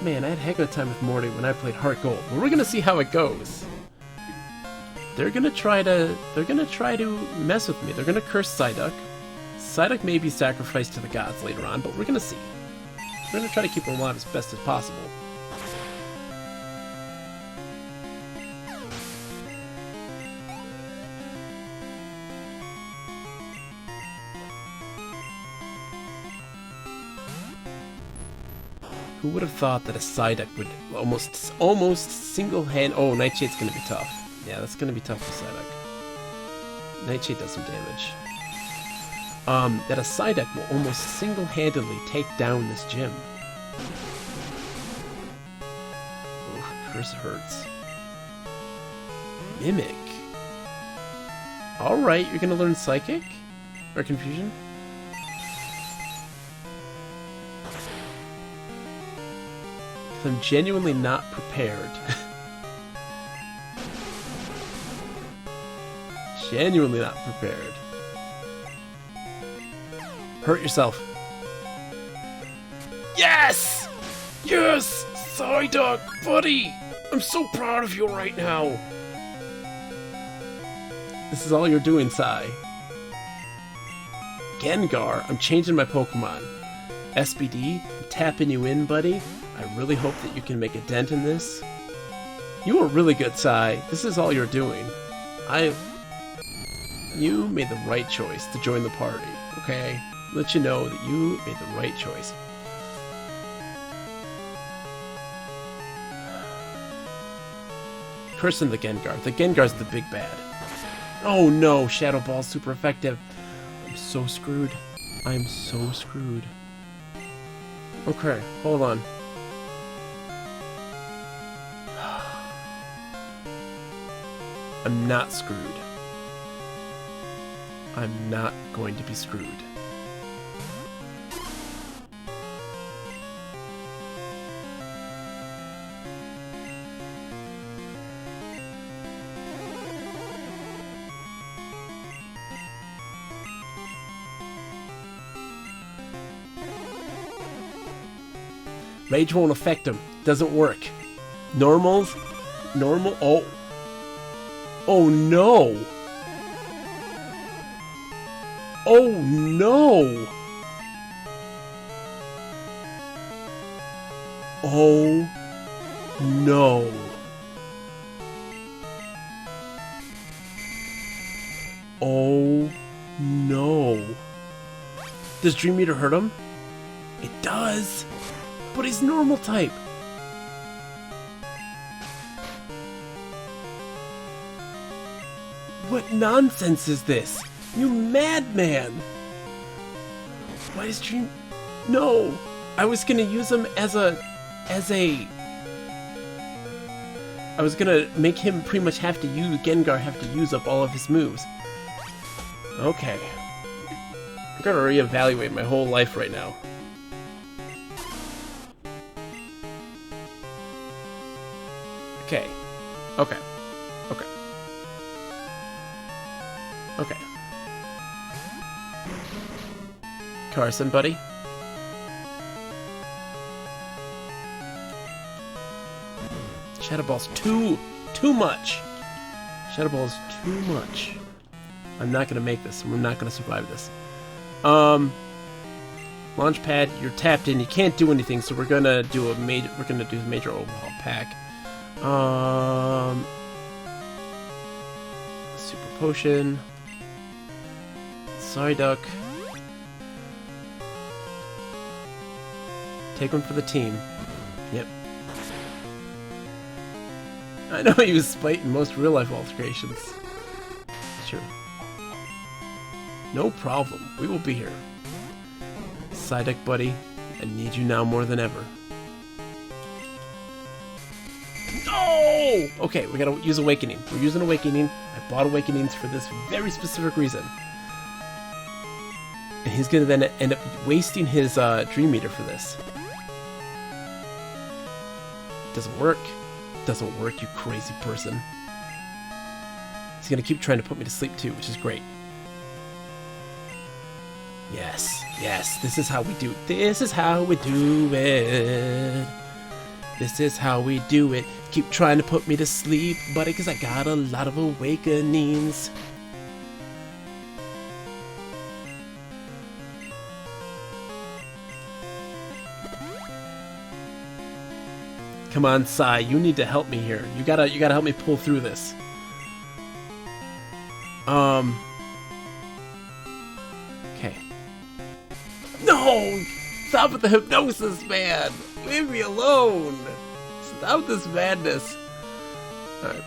Man, I had a heck of a time with Morty when I played Heart Gold. Well, we're gonna see how it goes. they're gonna try to mess with me. They're gonna curse Psyduck. Psyduck may be sacrificed to the gods later on, but we're gonna see. We're gonna try to keep him alive as best as possible. Who would have thought that a Psyduck would almost single-hand... Oh, Nightshade's gonna be tough. Yeah, that's gonna be tough for Psyduck. Nightshade does some damage. That a Psyduck will almost single-handedly take down this gym. Oof, curse hurts. Mimic. Alright, you're gonna learn Psychic? Or Confusion? I'm genuinely not prepared. Genuinely not prepared. Hurt yourself. Yes! Yes! Psyduck, buddy! I'm so proud of you right now. This is all you're doing, Psy. Gengar, I'm changing my Pokemon. SBD, I'm tapping you in, buddy. I really hope that you can make a dent in this. You are really good, Psy. This is all you're doing. You made the right choice to join the party, okay? Let you know that you made the right choice. Cursing the Gengar. The Gengar's the big bad. Oh no, Shadow Ball's super effective. I'm so screwed. I'm so screwed. Okay, hold on. I'm not screwed. I'm not going to be screwed. Rage won't affect him. Doesn't work. Normal. Oh. Oh no! Oh no! Oh no! Oh no! Does Dream Eater hurt him? It does! But he's normal type! What nonsense is this? You madman! Why is Dream... No! I was gonna use him as a... I was gonna make him pretty much have to use... Gengar have to use up all of his moves. Okay. I'm gonna reevaluate my whole life right now. Okay. Okay. Okay. Okay. Carson, buddy. Shadow Ball's too much. Shadow Ball's too much. I'm not gonna make this. We're not gonna survive this. Launch pad, you're tapped in. You can't do anything, so we're gonna do a major. We're gonna do a major overhaul pack. Super potion. Psyduck. Take one for the team. Yep. I know he was spite in most real-life alterations. Sure. No problem. We will be here. Psyduck, buddy. I need you now more than ever. No! Okay, we gotta use Awakening. We're using Awakening. I bought Awakenings for this very specific reason. And he's gonna then end up wasting his Dream Eater for this. Doesn't work. Doesn't work, you crazy person. He's gonna keep trying to put me to sleep too, which is great. Yes, yes, this is how we do it. This is how we do it. This is how we do it. Keep trying to put me to sleep, buddy, cause I got a lot of awakenings. Come on, Sai, you need to help me here. You gotta help me pull through this. Okay. No! Stop with the hypnosis, man! Leave me alone! Stop this madness. Alright.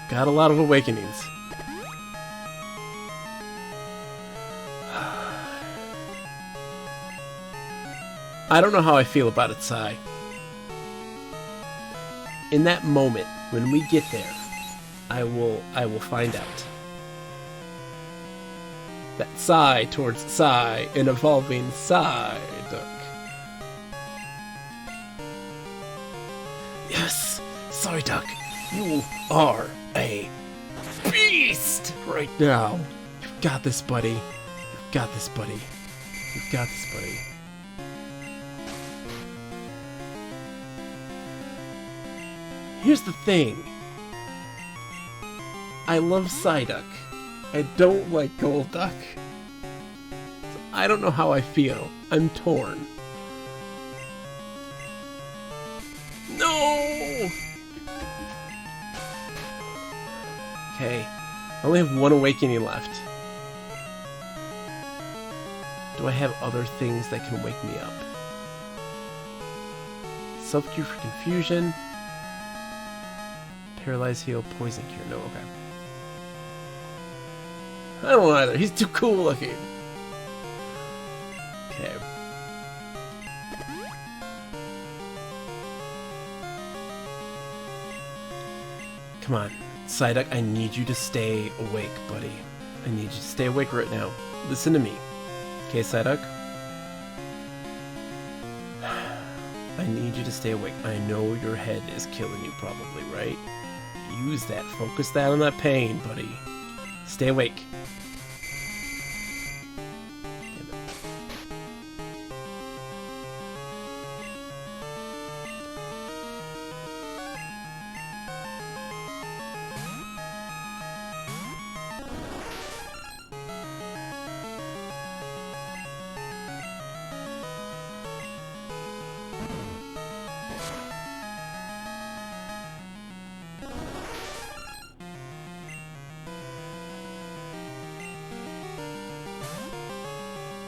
Got a lot of awakenings. I don't know how I feel about it, Sai. In that moment, when we get there, I will find out. That Sai towards Sai, an evolving Psyduck. Yes, Psyduck, you are a beast right now. You've got this, buddy. You've got this, buddy. You've got this, buddy. Here's the thing. I love Psyduck. I don't like Golduck. So I don't know how I feel. I'm torn. No! Okay. I only have one awakening left. Do I have other things that can wake me up? Self-cure for confusion. Paralyze, heal, poison cure. No, okay. I don't know either. He's too cool looking. Okay. Come on. Psyduck, I need you to stay awake, buddy. I need you to stay awake right now. Listen to me. Okay, Psyduck? I need you to stay awake. I know your head is killing you probably, right? Use that. Focus that on that pain, buddy. Stay awake. Damn it.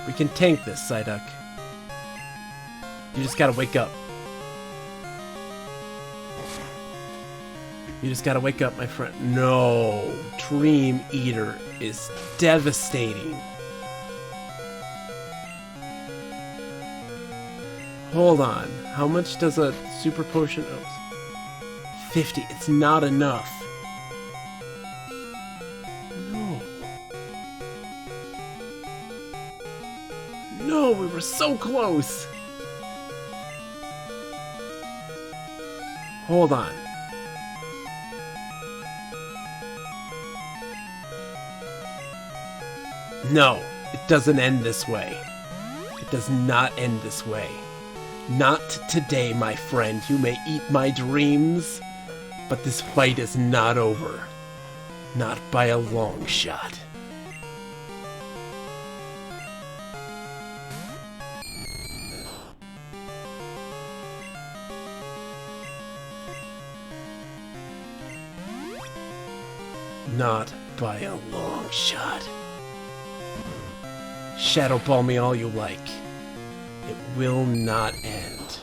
We can tank this, Psyduck. You just gotta wake up. You just gotta wake up, my friend. No! Dream Eater is devastating. Hold on. How much does a super potion... Oh, 50. It's not enough. No, we were so close! Hold on. No, it doesn't end this way. It does not end this way. Not today, my friend. You may eat my dreams, but this fight is not over. Not by a long shot. Not by a long shot. Shadow Ball me all you like. It will not end.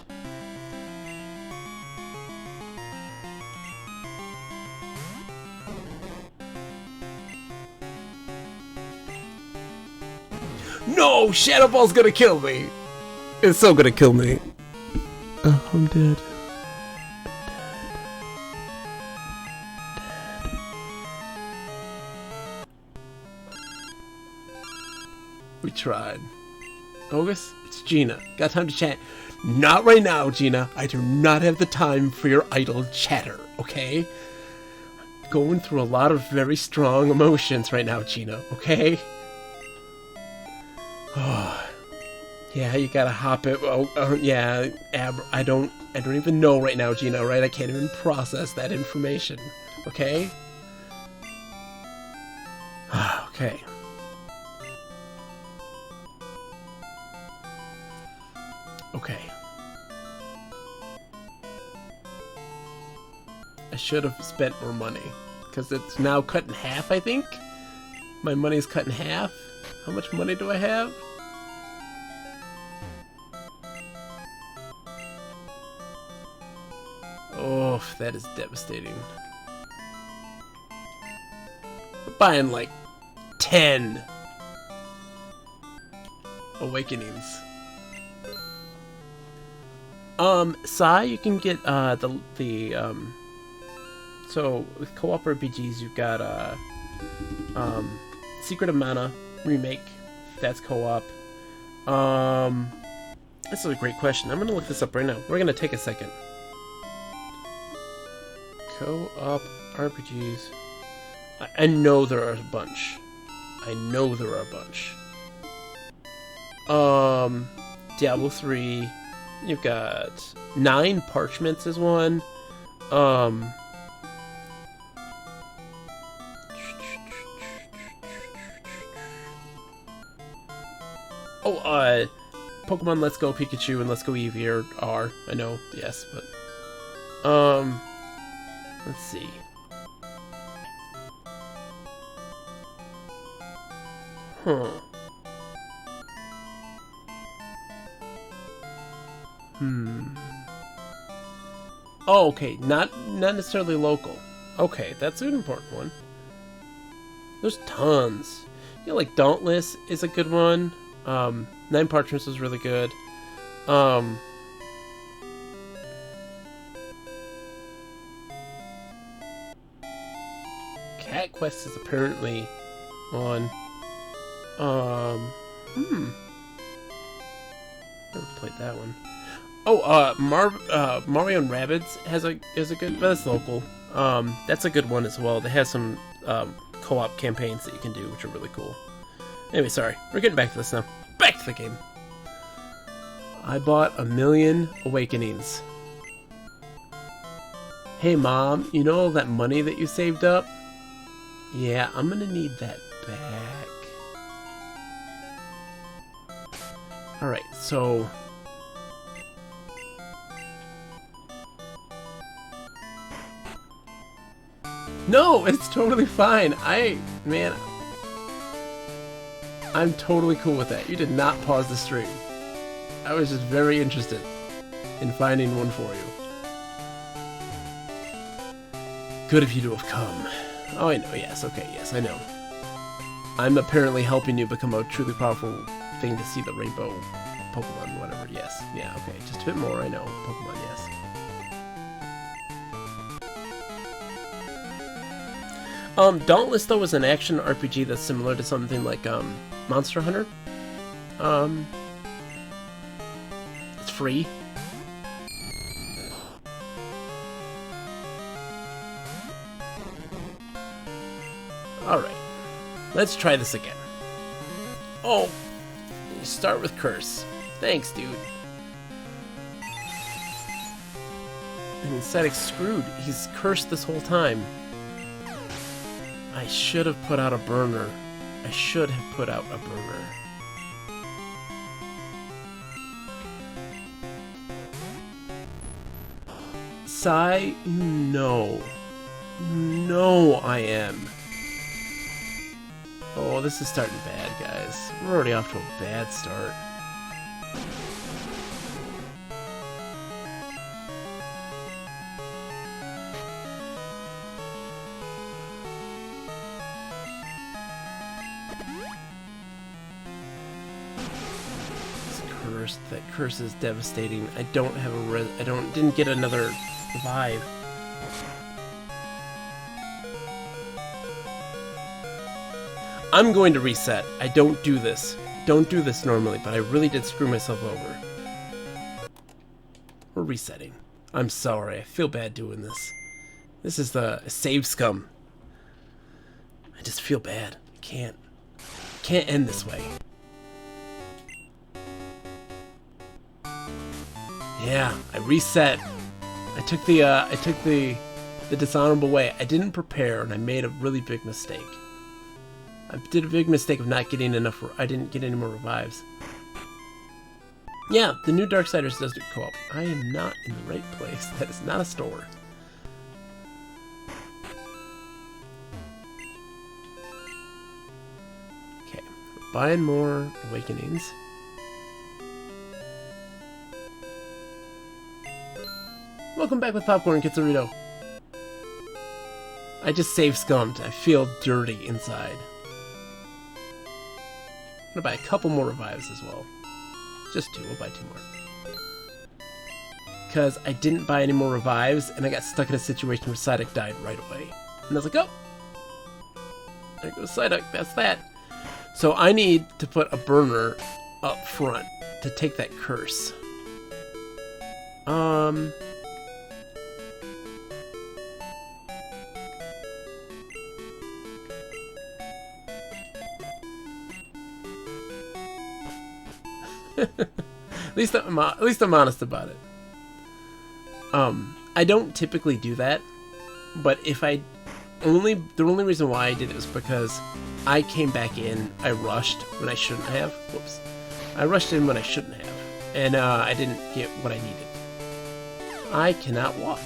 No! Shadow Ball's gonna kill me! It's so gonna kill me. Oh, I'm dead. We tried. Bogus, it's Gina. Got time to chat? Not right now, Gina. I do not have the time for your idle chatter, okay? I'm going through a lot of very strong emotions right now, Gina, okay? Yeah, you gotta hop it. Oh, yeah, I don't even know right now, Gina. Right? I can't even process that information. Okay. Okay. Okay. I should have spent more money because it's now cut in half. I think my money's cut in half. How much money do I have? Oh, that is devastating. We're buying like 10 awakenings. Sai, you can get so with co-op RPGs you've got Secret of Mana remake. That's co-op. This is a great question. I'm gonna look this up right now. We're gonna take a second. Co-op RPGs. I know there are a bunch. I know there are a bunch. Diablo 3. You've got 9 Parchments is one. Pokemon Let's Go Pikachu and Let's Go Eevee are, I know, yes, but let's see. Huh. Oh, okay, not necessarily local. Okay, that's an important one. There's tons. You know, like Dauntless is a good one. 9 Parchments was really good. Cat Quest is apparently on. Never played that one. Oh, Mario and Rabbids is a good, but that's local. That's a good one as well. They have some co-op campaigns that you can do, which are really cool. Anyway, sorry, we're getting back to this now. Back to the game. I bought 1,000,000 awakenings. Hey Mom, you know all that money that you saved up? Yeah, I'm gonna need that back. Alright, so no, it's totally fine. Man, I'm totally cool with that. You did not pause the stream. I was just very interested in finding one for you. Good of you to have come. Oh, I know, yes, okay, yes, I know. I'm apparently helping you become a truly powerful thing to see the rainbow Pokemon, whatever, yes. Yeah, okay, just a bit more, I know. Pokemon, yes. Dauntless, though, is an action RPG that's similar to something like, Monster Hunter. It's free. Alright. Let's try this again. Oh! You start with Curse. Thanks, dude. And Sedic's screwed. He's cursed this whole time. I should have put out a burner. I should have put out a burner. Sai, no. No, I am. Oh, this is starting bad, guys. We're already off to a bad start. That curse is devastating. I don't have a didn't get another revive. I'm going to reset. I don't do this. Don't do this normally, but I really did screw myself over. We're resetting. I'm sorry. I feel bad doing this. This is the save scum. I just feel bad. Can't end this way. Yeah, I reset. I took the dishonorable way. I didn't prepare, and I made a really big mistake. I did a big mistake of not getting enough. I didn't get any more revives. Yeah, the new Darksiders does do co-op. I am not in the right place. That is not a store. Okay, buying more Awakenings. Welcome back with Popcorn, Kitsurito. I just save scummed. I feel dirty inside. I'm gonna buy a couple more revives as well. Just 2. We'll buy 2 more. Because I didn't buy any more revives, and I got stuck in a situation where Psyduck died right away. And I was like, oh! There goes Psyduck, that's that. So I need to put a burner up front to take that curse. At least I'm honest about it. I don't typically do that, but the only reason why I did it was because I came back in. I rushed when I shouldn't have. Whoops. I rushed in when I shouldn't have, and I didn't get what I needed. I cannot walk.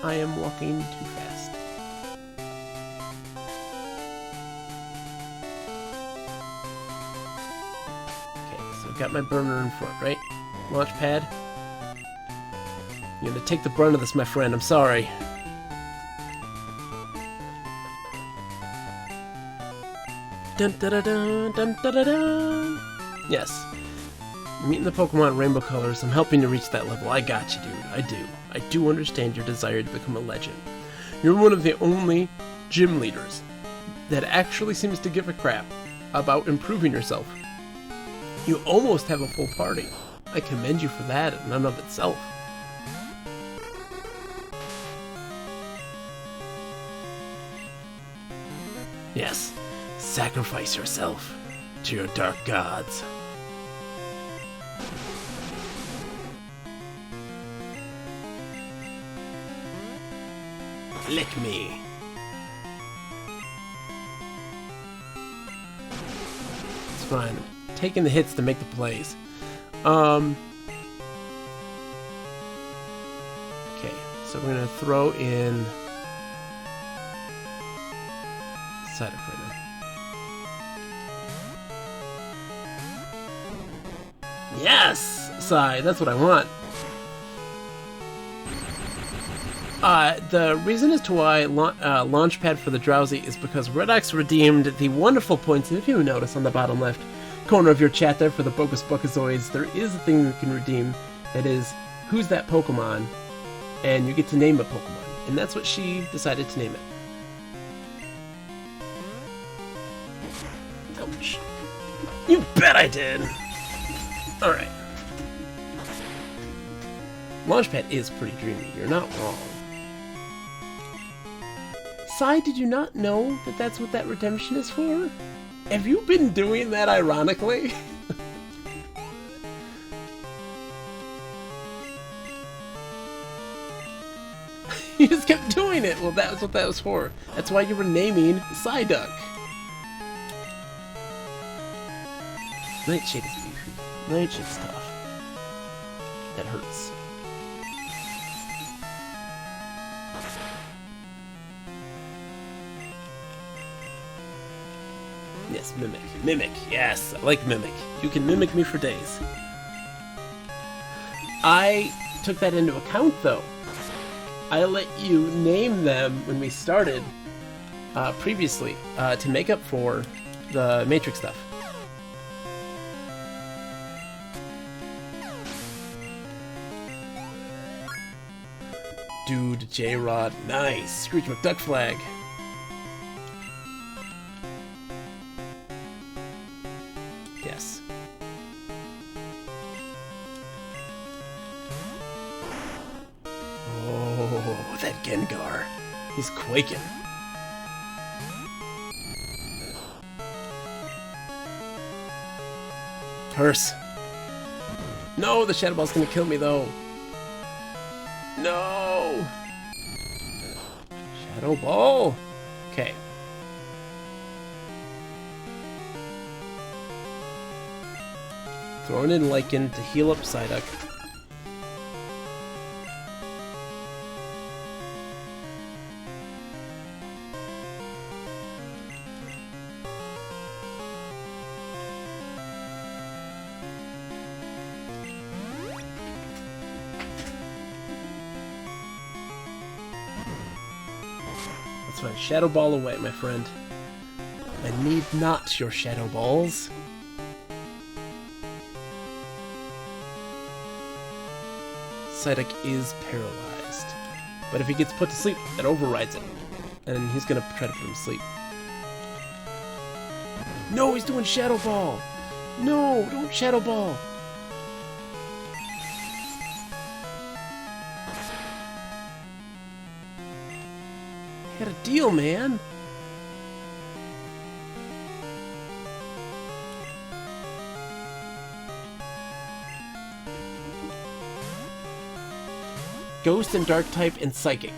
I am walking too fast. Got my burner in front, right? Launch pad. You're gonna take the brunt of this, my friend. I'm sorry. Dun da da dun, dun da da dun. Yes. Meeting the Pokemon Rainbow Colors. I'm helping you reach that level. I got you, dude. I do. I do understand your desire to become a legend. You're one of the only gym leaders that actually seems to give a crap about improving yourself. You almost have a full party. I commend you for that in and of itself. Yes, sacrifice yourself to your dark gods. Lick me. It's fine. Taking the hits to make the plays. Okay, so we're gonna throw in Psyduck right now. Yes! Psy, that's what I want. The reason as to why Launchpad for the Drowsy is because Redox redeemed the wonderful points, if you notice on the bottom left corner of your chat there for the Bogus Buckazoids, there is a thing you can redeem that is, who's that Pokemon? And you get to name a Pokemon. And that's what she decided to name it. Ouch. You bet I did! Alright. Launchpad is pretty dreamy, you're not wrong. Sai, did you not know that that's what that redemption is for? Have you been doing that ironically? You just kept doing it! Well, that was what that was for. That's why you were naming Psyduck. Nightshade is beefy. Nightshade's tough. That hurts. Yes, Mimic. Mimic, yes, I like Mimic. You can mimic me for days. I took that into account, though. I let you name them when we started previously to make up for the Matrix stuff. Dude, J-Rod, nice. Screech McDuck flag. Yes. Oh, that Gengar. He's quaking. Curse. No, the Shadow Ball's gonna kill me though. No! Shadow Ball! Okay. Throwing in Lycan to heal up Psyduck. That's right, Shadow Ball away, my friend. I need not your Shadow Balls. Psyduck is paralyzed. But if he gets put to sleep, that overrides it. And he's gonna try to put him to sleep. No, he's doing Shadow Ball! No, don't Shadow Ball! He had a deal, man! Ghost and Dark type and Psychic.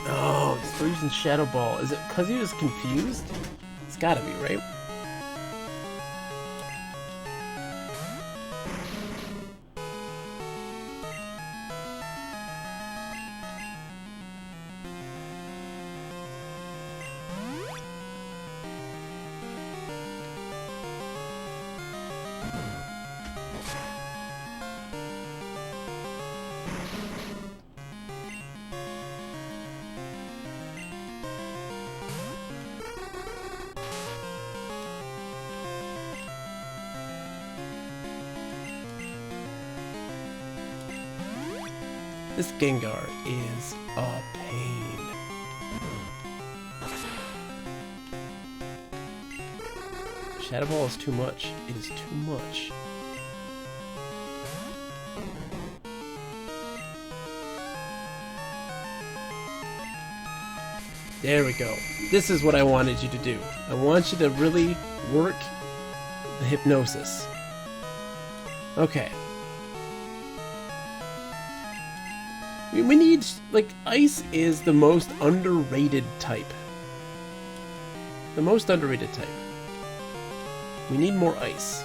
Oh, he's still using Shadow Ball. Is it because he was confused? It's gotta be, right? This Gengar is a pain. Shadow Ball is too much. It is too much. There we go. This is what I wanted you to do. I want you to really work the hypnosis. Okay. We need, like, Ice is the most underrated type. The most underrated type. We need more Ice.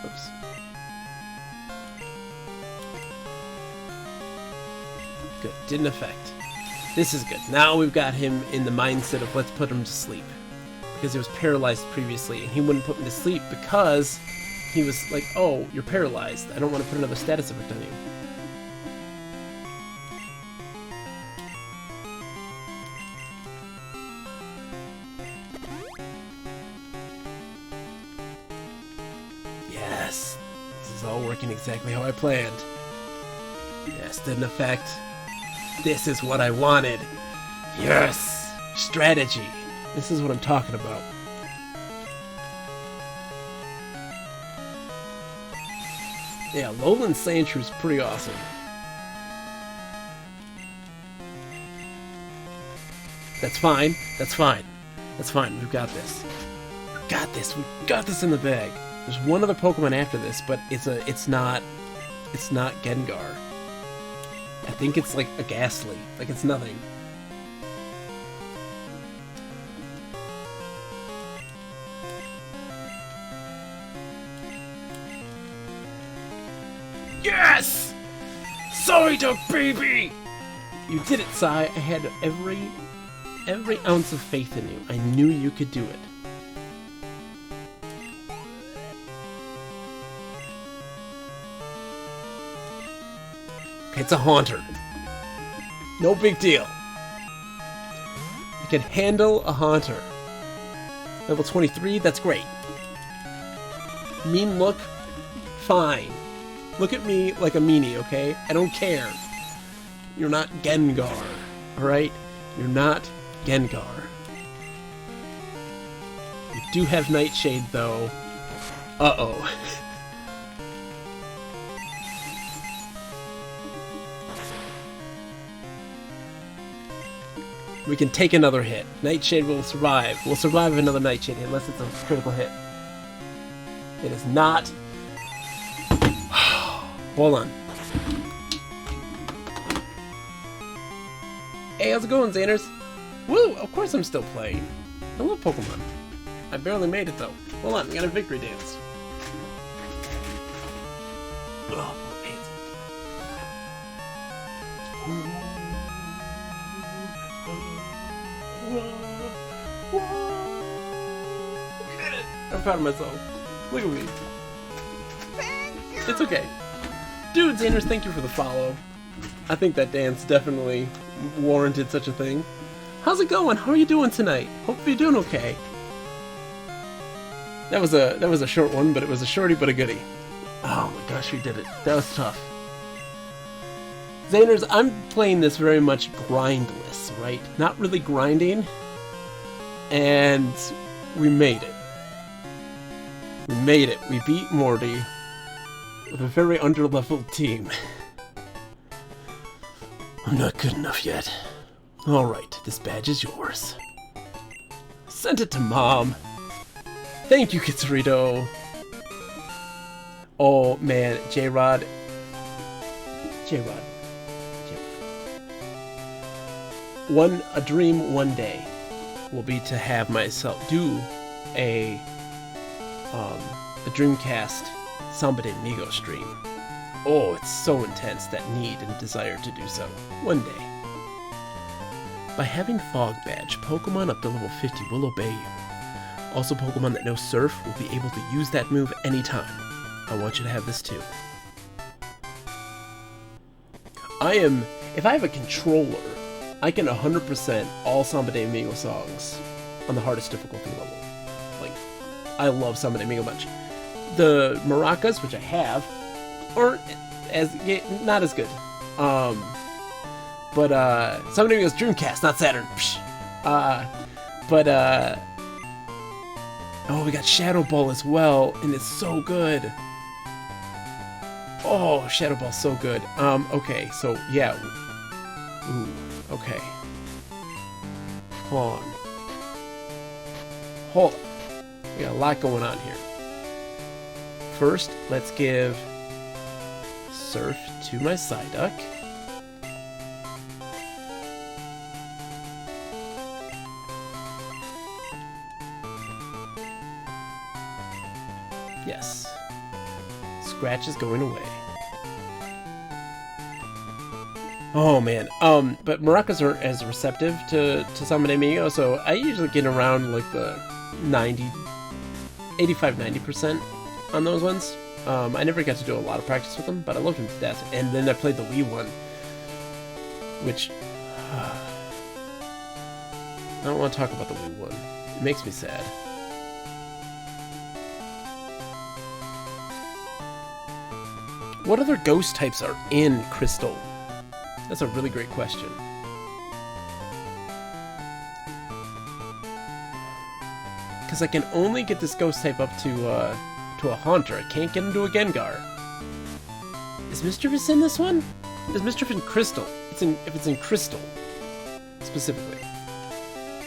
Oops. Good, didn't affect. This is good. Now we've got him in the mindset of let's put him to sleep. Because he was paralyzed previously, and he wouldn't put him to sleep because he was like, oh, you're paralyzed. I don't want to put another status effect on you. Yes! This is all working exactly how I planned. Yes, didn't affect. This is what I wanted. Yes! Strategy. This is what I'm talking about. Yeah, Lowland Sandshrew is pretty awesome. That's fine. That's fine. That's fine. We've got this. We've got this. We've got this in the bag. There's one other Pokemon after this, but it's not Gengar. I think it's like a Ghastly. Like it's nothing. Yes! Sorry, Dog Baby! You did it, Sai. I had every ounce of faith in you. I knew you could do it. It's a Haunter. No big deal. You can handle a Haunter. Level 23, that's great. Mean look, fine. Look at me like a meanie, okay? I don't care. You're not Gengar, alright? You're not Gengar. You do have Nightshade, though. Uh-oh. We can take another hit. Nightshade will survive. We'll survive another Nightshade hit, unless it's a critical hit. It is not. Hold on. Hey, how's it going, Xaners? Woo! Of course I'm still playing. I love Pokemon. I barely made it, though. Hold on, we got a victory dance. Oh, we did it! I'm proud of myself. Look at me. It's okay. Dude, Xaners, thank you for the follow. I think that dance definitely warranted such a thing. How's it going? How are you doing tonight? Hope you're doing okay. That was a short one, but it was a shorty but a goodie. Oh my gosh, we did it. That was tough. Xaners, I'm playing this very much grindless, right? Not really grinding. And we made it. We made it. We beat Morty with a very underleveled team. I'm not good enough yet. Alright, this badge is yours. Send it to Mom. Thank you, Kitsurito. Oh man, J-Rod. A dream one day will be to have myself do a Dreamcast Samba de Amigo stream. Oh, it's so intense, that need and desire to do so. One day. By having Fog Badge, Pokemon up to level 50 will obey you. Also, Pokemon that know Surf will be able to use that move anytime. I want you to have this too. If I have a controller, I can 100% all Samba de Amigo songs on the hardest difficulty level. Like, I love Samba de Amigo much. The maracas, which I have, aren't not as good. But Samba de Amigo's Dreamcast, not Saturn. Oh, we got Shadow Ball as well, and it's so good. Oh, Shadow Ball's so good. Okay, so yeah. Ooh, okay. Hold on. We got a lot going on here. First, let's give Surf to my Psyduck. Yes. Scratch is going away. Oh man. But maracas aren't as receptive to Samba de Amigo, so I usually get around like the 85-90% on those ones. I never got to do a lot of practice with them, but I loved them to death. And then I played the Wii one, which I don't want to talk about the Wii one. It makes me sad. What other ghost types are in Crystal? That's a really great question. Because I can only get this ghost type up to a Haunter. I can't get him to a Gengar. Is Mischievous in this one? Is Mischievous in Crystal? If it's in Crystal, specifically.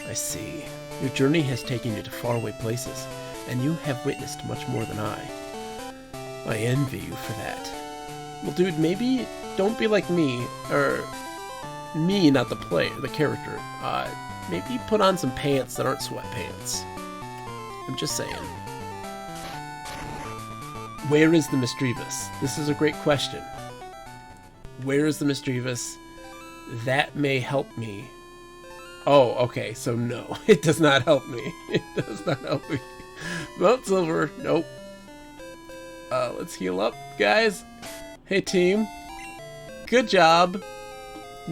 I see. Your journey has taken you to faraway places, and you have witnessed much more than I. I envy you for that. Well, dude, maybe don't be like me, or me, not the player, the character. Maybe put on some pants that aren't sweatpants. I'm just saying. Where is the Mischievous? This is a great question. Where is the Mischievous? That may help me. Oh, okay, so no. It does not help me. It does not help me. Mount Silver, nope. Let's heal up, guys. Hey, team. Good job.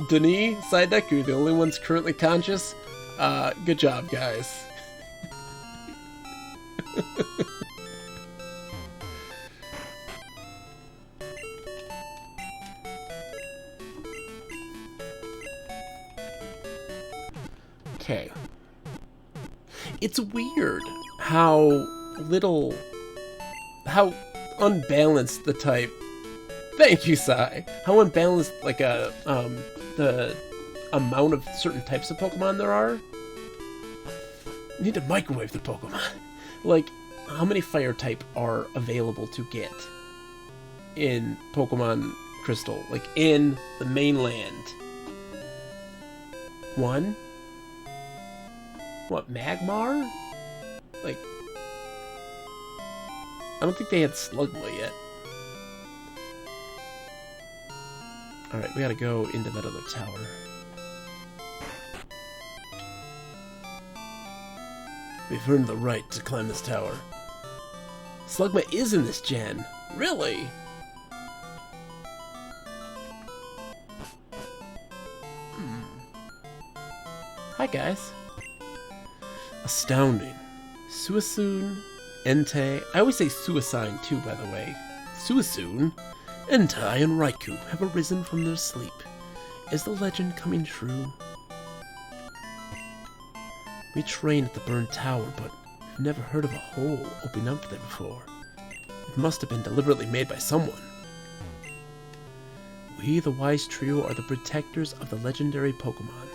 Denis, Psyduck, you're the only ones currently conscious. Good job, guys. Okay. It's weird how unbalanced the type. Thank you, Sai. How unbalanced, like, the amount of certain types of Pokemon there are. You need to microwave the Pokemon. Like, how many fire type are available to get in Pokemon Crystal? Like, in the mainland? 1? What, Magmar? Like, I don't think they had Slugma yet. Alright, we gotta go into that other tower. We've earned the right to climb this tower. Slugma is in this gen. Really? Hi, guys. Astounding. Suicune, Entei. I always say Suicine too, by the way. Suicune, Entei, and Raikou have arisen from their sleep. Is the legend coming true? We trained at the burned tower, but we've never heard of a hole opening up there before. It must have been deliberately made by someone. We, the Wise Trio, are the protectors of the legendary Pokemon.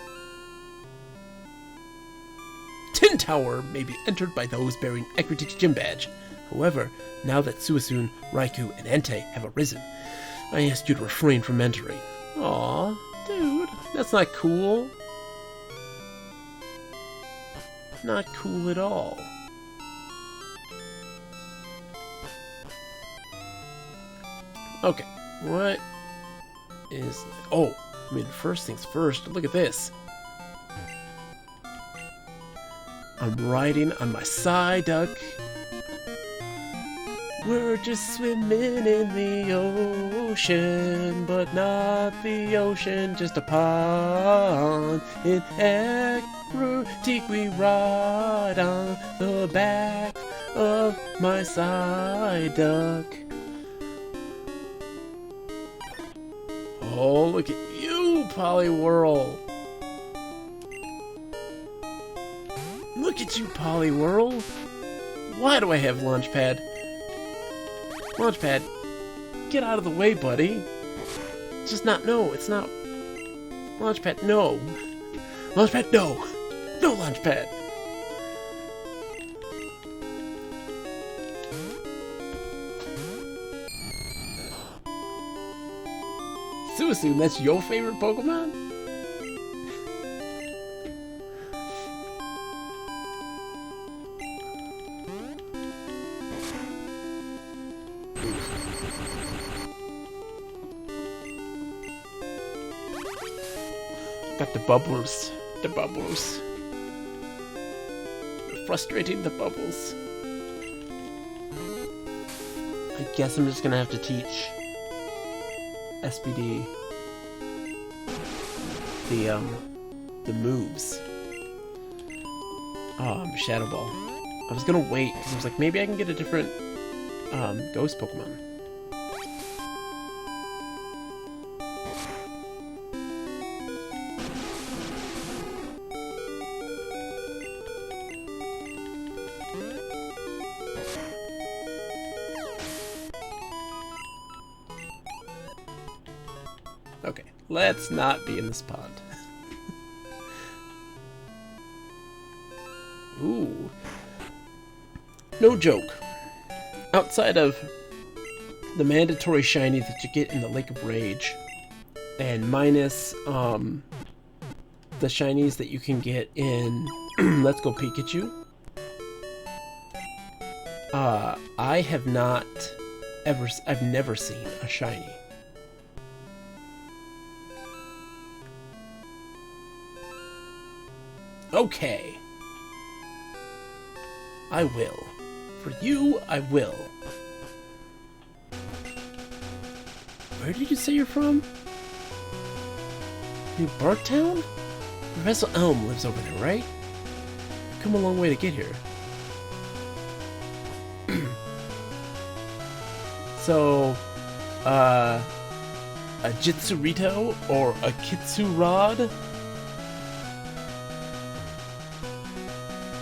Tin Tower may be entered by those bearing Ecruteak's gym badge. However, now that Suicune, Raikou, and Entei have arisen, I ask you to refrain from entering. Aw, dude, that's not cool. Not cool at all. Okay, what is... Oh, I mean, first things first, look at this. I'm riding on my Psyduck. We're just swimming in the ocean, but not the ocean, just a pond. In Ecruteak we ride on the back of my Psyduck. Oh, look at you, Poliwhirl! Look at you, Poliwhirl! Why do I have Launchpad? Launchpad, get out of the way, buddy. It's just not, no, it's not. Launchpad, no. Launchpad, no. No Launchpad. Suicune, that's your favorite Pokemon? Got the bubbles. The bubbles. Frustrating, the bubbles. I guess I'm just gonna have to teach SPD the moves. Shadow Ball. I was gonna wait because I was like, maybe I can get a different ghost Pokemon. Okay, let's not be in this pond. Ooh. No joke. Outside of the mandatory shiny that you get in the Lake of Rage, and minus the shinies that you can get in Let's Go Pikachu, I've never seen a shiny. Okay. I will. For you, I will. Where did you say you're from? New Barktown? Professor Elm lives over there, right? You've come a long way to get here. So, a Jitsurito or a Kitsurod?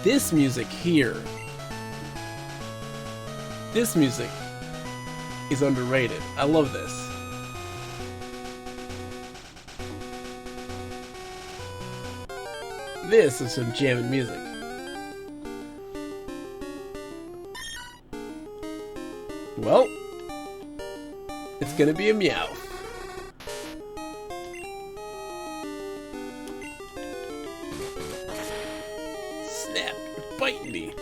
this music here, this music is underrated. I love this. This is some jamming music. Well, it's gonna be a Meowth. Snap, you're biting me.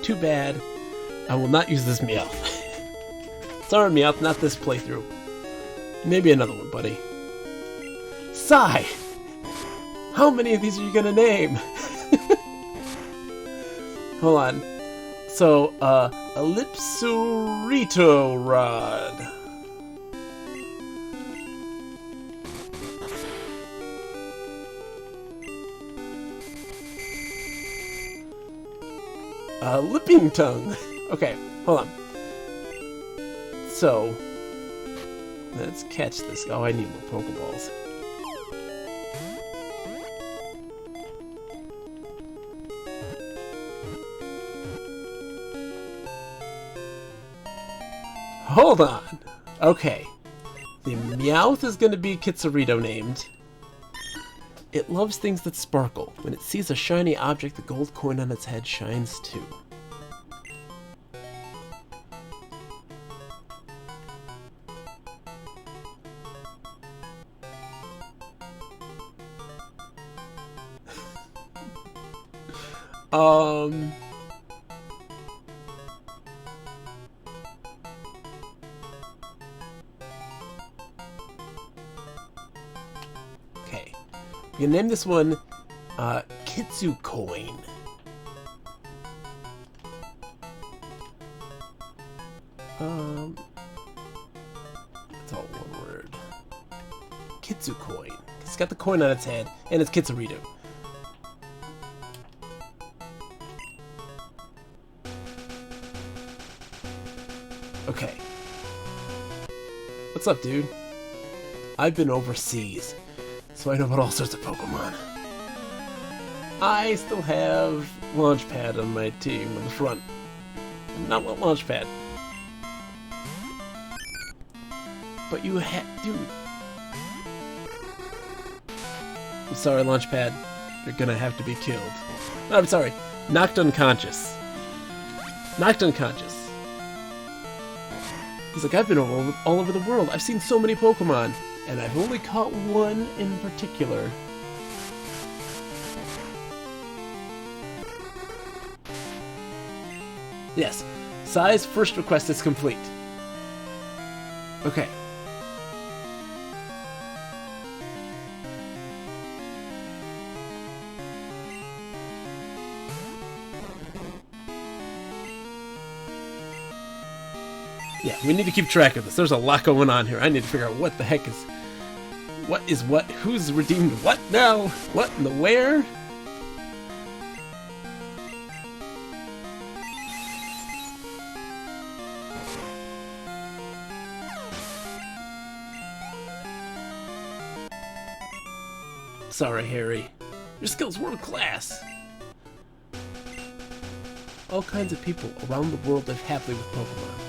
Too bad. I will not use this Meowth. Sorry, Meowth, not this playthrough. Maybe another one, buddy. Sigh! How many of these are you gonna name? Hold on. So, Ellipsurito Rod. Lipping Tongue. Okay, hold on. So, let's catch this. Oh, I need more Pokeballs. Hold on. Okay. The Meowth is going to be Kitsurito named. It loves things that sparkle. When it sees a shiny object, the gold coin on its head shines too. Okay. You can name this one, Kitsu Coin. It's all one word. Kitsu Coin. It's got the coin on its head, and it's Kitsurito. Okay. What's up, dude? I've been overseas, so I know about all sorts of Pokemon. I still have Launchpad on my team in the front. Not what Launchpad. But you dude. I'm sorry, Launchpad. You're gonna have to be killed. No, I'm sorry. Knocked unconscious. Knocked unconscious. He's like, I've been all over the world. I've seen so many Pokemon, and I've only caught one in particular. Yes, Sai's first request is complete. Okay. Yeah, we need to keep track of this. There's a lot going on here. I need to figure out what the heck is... What is what? Who's redeemed what now? What and the where? Sorry, Harry. Your skill's world class. All kinds of people around the world live happily with Pokemon.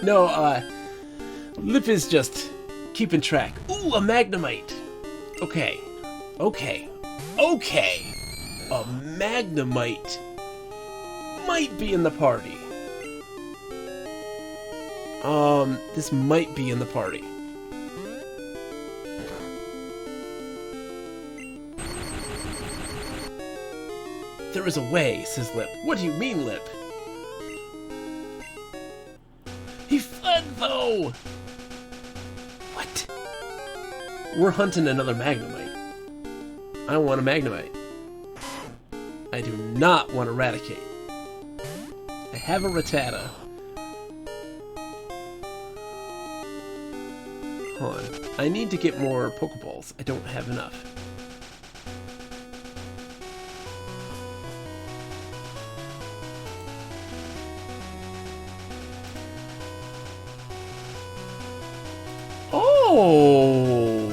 No, Lip is just keeping track. Ooh, a Magnemite! Okay. Okay. Okay! A Magnemite might be in the party. This might be in the party. There is a way, says Lip. What do you mean, Lip? He fled, though! What? We're hunting another Magnemite. I want a Magnemite. I do not want Eradicate. I have a Rattata. Hold on. I need to get more Pokeballs. I don't have enough. Oh!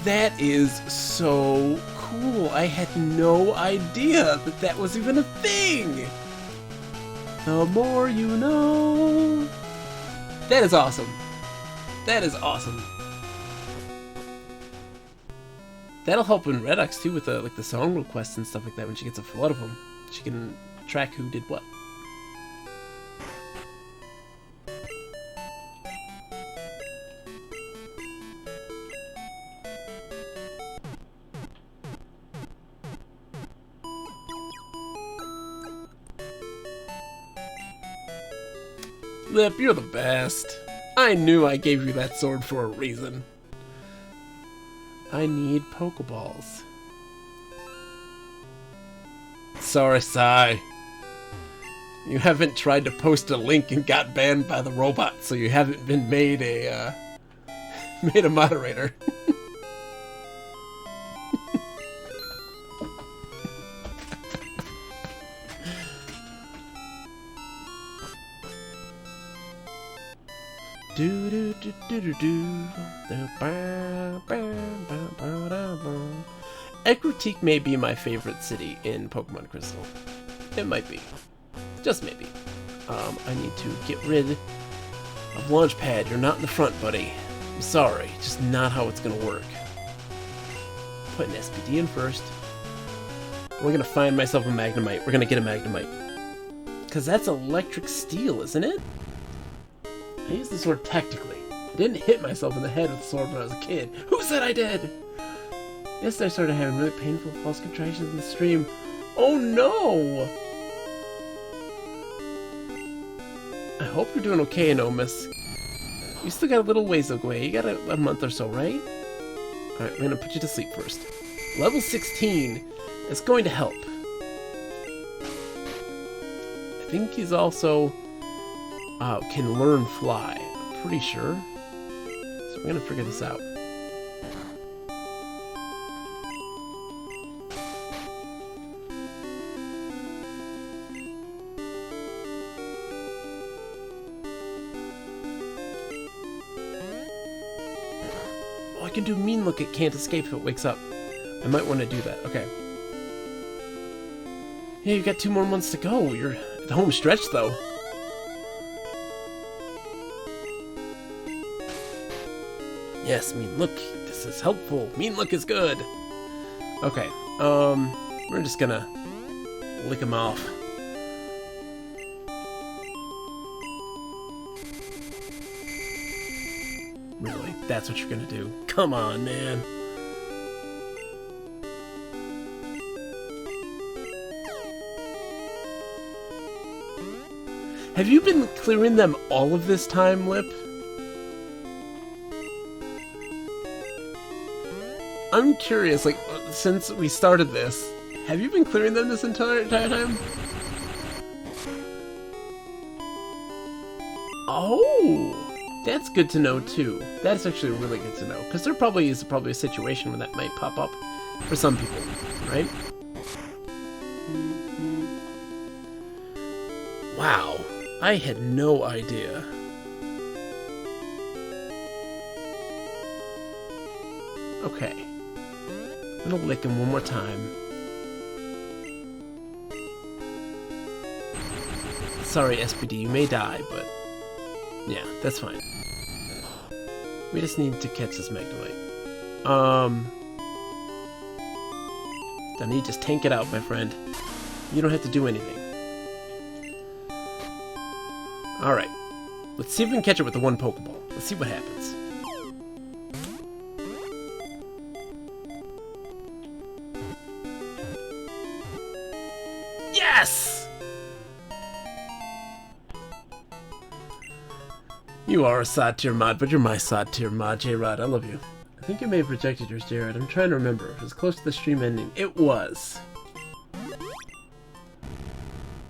That is so cool. I had no idea that that was even a thing. The more you know. That is awesome. That is awesome. That'll help in Redux too with the like the song requests and stuff like that. When she gets a flood of them, she can track who did what. Lip, you're the best. I knew I gave you that sword for a reason. I need Pokeballs. Sorry, Sai. You haven't tried to post a link and got banned by the robot, so you haven't been made a moderator. Do do do do do do. Ecruteak may be my favorite city in Pokemon Crystal. It might be. Just maybe. I need to get rid of Launchpad. You're not in the front, buddy. I'm sorry. Just not how it's gonna work. Putting SPD in first. We're gonna find myself a Magnemite. We're gonna get a Magnemite. Because that's electric steel, isn't it? I used the sword tactically. I didn't hit myself in the head with the sword when I was a kid. Who said I did? Yes, I started having really painful false contractions in the stream. Oh no! I hope you're doing okay, Anomus. You still got a little ways away. You got a month or so, right? Alright, we're gonna put you to sleep first. Level 16 is going to help. I think he's also can learn fly. I'm pretty sure. So we're gonna figure this out. Oh, I can do mean look. It can't escape if it wakes up. I might want to do that. Okay. Yeah, you got 2 more months to go. You're at the home stretch, though. Yes, mean look. This is helpful. Mean look is good. Okay. We're just gonna lick him off. Really? That's what you're gonna do? Come on, man. Have you been clearing them all of this time, Lip? I'm curious, like, since we started this, have you been clearing them this entire time? Oh, that's good to know too. That's actually really good to know, because there probably is a situation where that might pop up for some people, right? Wow, I had no idea. Okay. I'm gonna lick him one more time. Sorry, SPD, you may die, but yeah, that's fine. We just need to catch this Magnemite. Then you just tank it out, my friend. You don't have to do anything. Alright. Let's see if we can catch it with the one Pokeball. Let's see what happens. Yes! You are a sod tier mod, but you're my sod tier mod, J-Rod. I love you. I think you may have rejected yours, J-Rod. I'm trying to remember. It was close to the stream ending. It was.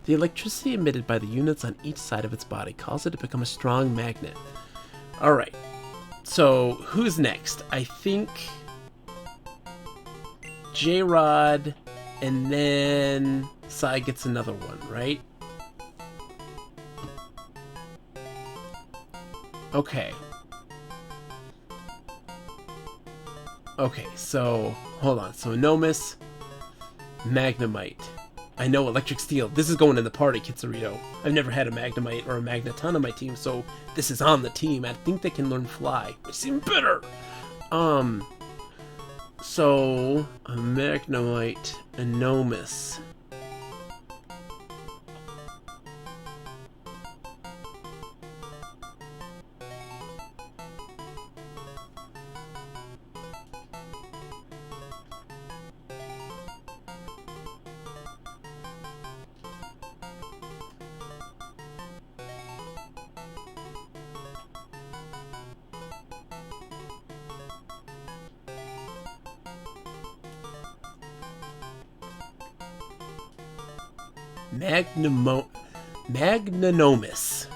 The electricity emitted by the units on each side of its body caused it to become a strong magnet. Alright. So, who's next? I think J-Rod, and then Sai gets another one, right? Okay. Okay, so hold on. So Nomus, Magnemite. I know Electric Steel. This is going in the party, Kitsurito. I've never had a Magnemite or a Magneton on my team, so this is on the team. I think they can learn Fly, which is even better. So a Magnemite, a Nomus. Magnanomus.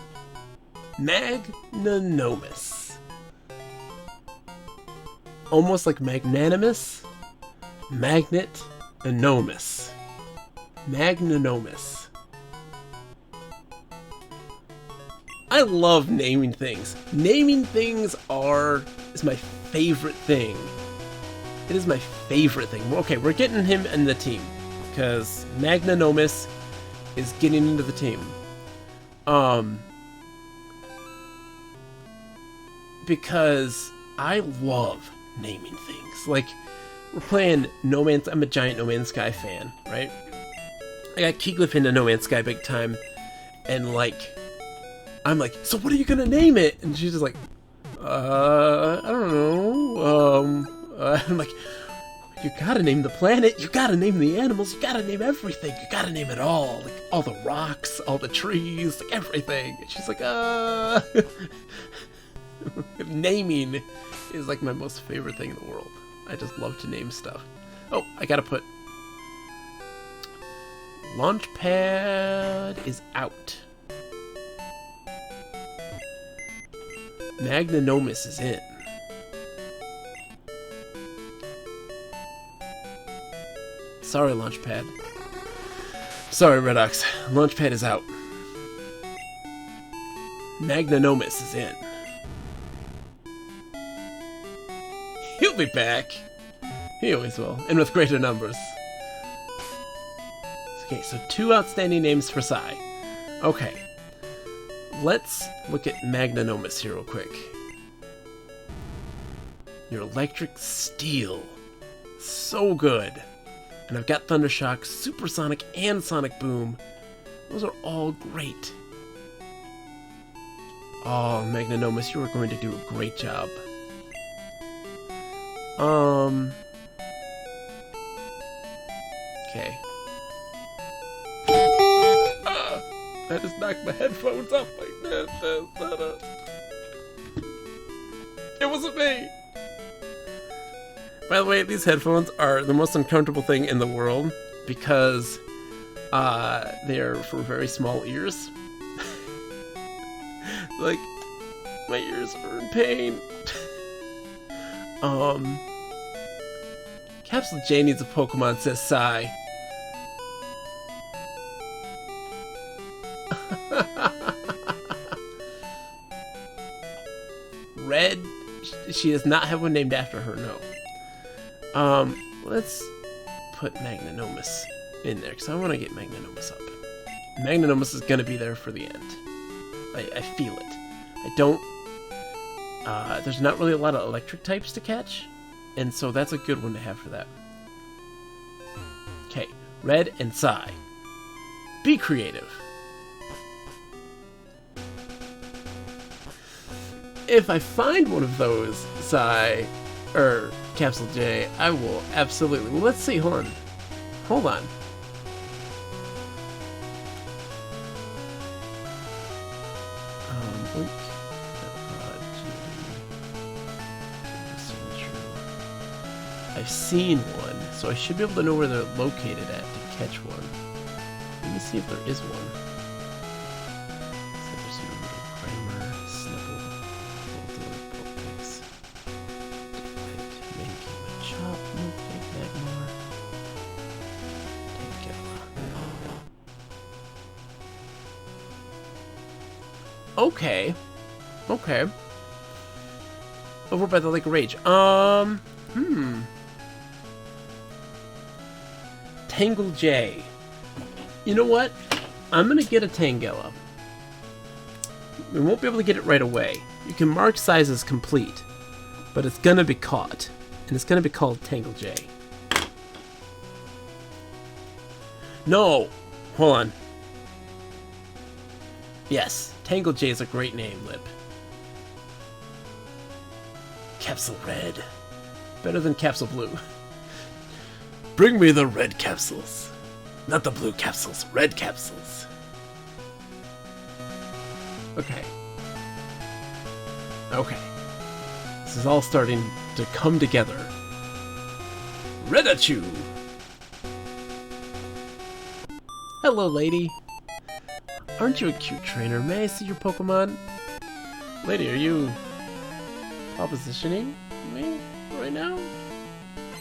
Magnanomus. Almost like magnanimous. Magnet Anomus. Magnanomus. I love naming things. Naming things is my favorite thing. It is my favorite thing. Okay, we're getting him in the team because Magnanomus is getting into the team. Because I love naming things. Like, we're playing No Man's... I'm a giant No Man's Sky fan, right? I got Keyglyph into No Man's Sky big time, and, like, I'm like, so what are you gonna name it? And she's just like, I don't know. I'm like, you gotta name the planet, you gotta name the animals, you gotta name everything, you gotta name it all. Like, all the rocks, all the trees, like, everything. And she's like, Naming is, like, my most favorite thing in the world. I just love to name stuff. Oh, I gotta put... Launchpad is out. Magnanomus is in. Sorry, Launchpad. Sorry, Redox. Launchpad is out. Magnanomus is in. He'll be back. He always will. And with greater numbers. Okay, so 2 outstanding names for Sai. Okay. Let's look at Magnanomus here real quick. Your Electric Steel. So good. And I've got Thundershock, Supersonic, and Sonic Boom. Those are all great. Oh, Magnanomus, you are going to do a great job. Okay. I just knocked my headphones off like that. It wasn't me! By the way, these headphones are the most uncomfortable thing in the world because they're for very small ears. Like, my ears are in pain. Capsule J needs a Pokemon, says Sai. Red, she does not have one named after her, no. Let's put Magnanomus in there, because I want to get Magnanomus up. Magnanomus is going to be there for the end. I feel it. I don't... there's not really a lot of electric types to catch, and so that's a good one to have for that. Okay, Red and Sai. Be creative. If I find one of those, Sai, or Capsule J, I will absolutely... Well, let's see, hold on. Hold on. I've seen one, so I should be able to know where they're located at to catch one. Let me see if there is one. Kramer, Snubble, Voltor, Vulpix, Mankey, Machop, Miltank, Magmar, Tangela. Okay. Okay. Over by the Lake of Rage. Tangle J. You know what? I'm gonna get a Tangela. We won't be able to get it right away. You can mark size as complete, but it's gonna be caught, and it's gonna be called Tangle J. No! Hold on. Yes, Tangle J is a great name, Lip. Capsule Red. Better than Capsule Blue. Bring me the red capsules. Not the blue capsules, red capsules. Okay. Okay. This is all starting to come together. Redachu! Hello, lady. Aren't you a cute trainer? May I see your Pokemon? Lady, are you propositioning me right now?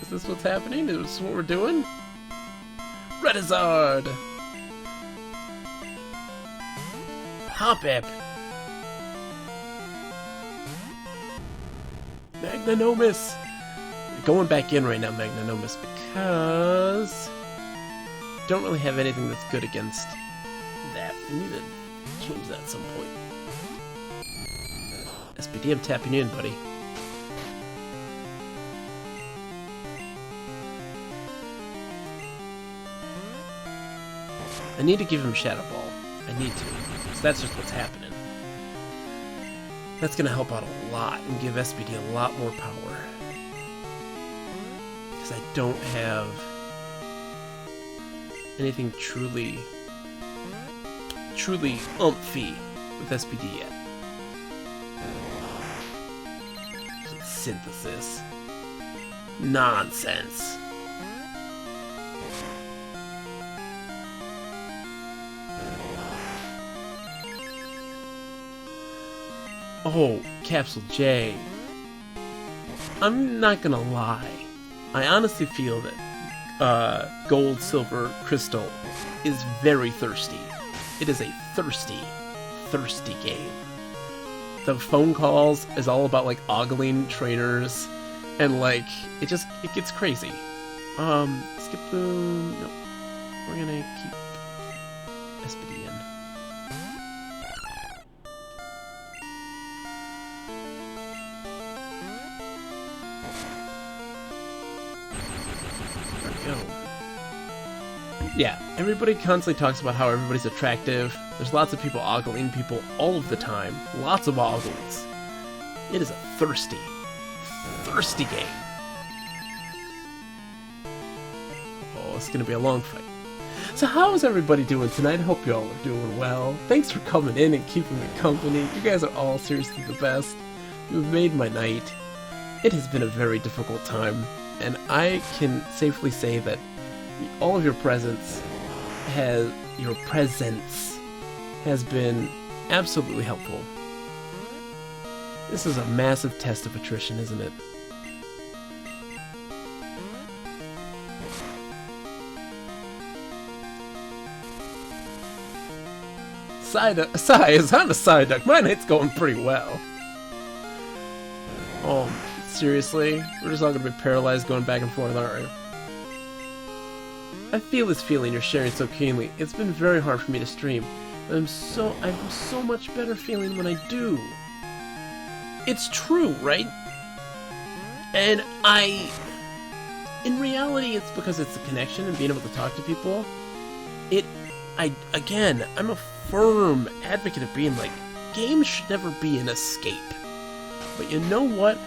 Is this what's happening? Is this what we're doing? Redizard! Hoppip! Magnanomus! Going back in right now, Magnanomus, because don't really have anything that's good against that. We need to change that at some point. SPD, I'm tapping you in, buddy. I need to give him Shadow Ball. I need to. So that's just what's happening. That's going to help out a lot and give SPD a lot more power. Because I don't have anything truly umphy with SPD yet. Synthesis. Nonsense. Oh, Capsule J. I'm not gonna lie. I honestly feel that Gold, Silver, Crystal is very thirsty. It is a thirsty, thirsty game. The phone calls is all about like ogling trainers, and like it gets crazy. Skip Bloom. Nope. We're gonna keep SPD in. There we go. Yeah, everybody constantly talks about how everybody's attractive. There's lots of people ogling people all of the time. Lots of ogles. It is a thirsty, thirsty game. Oh, it's gonna be a long fight. So how is everybody doing tonight? I hope you all are doing well. Thanks for coming in and keeping me company. You guys are all seriously the best. You've made my night. It has been a very difficult time, and I can safely say that all of your presence has been absolutely helpful. This is a massive test of attrition, isn't it? Size, I'm a Psyduck. My night's going pretty well. Oh, seriously? We're just all gonna be paralyzed going back and forth, aren't we? I feel this feeling you're sharing so keenly. It's been very hard for me to stream. But I'm so much better feeling when I do. It's true, right? And in reality, it's because it's the connection and being able to talk to people. I'm a firm advocate of being like, games should never be an escape. But you know what?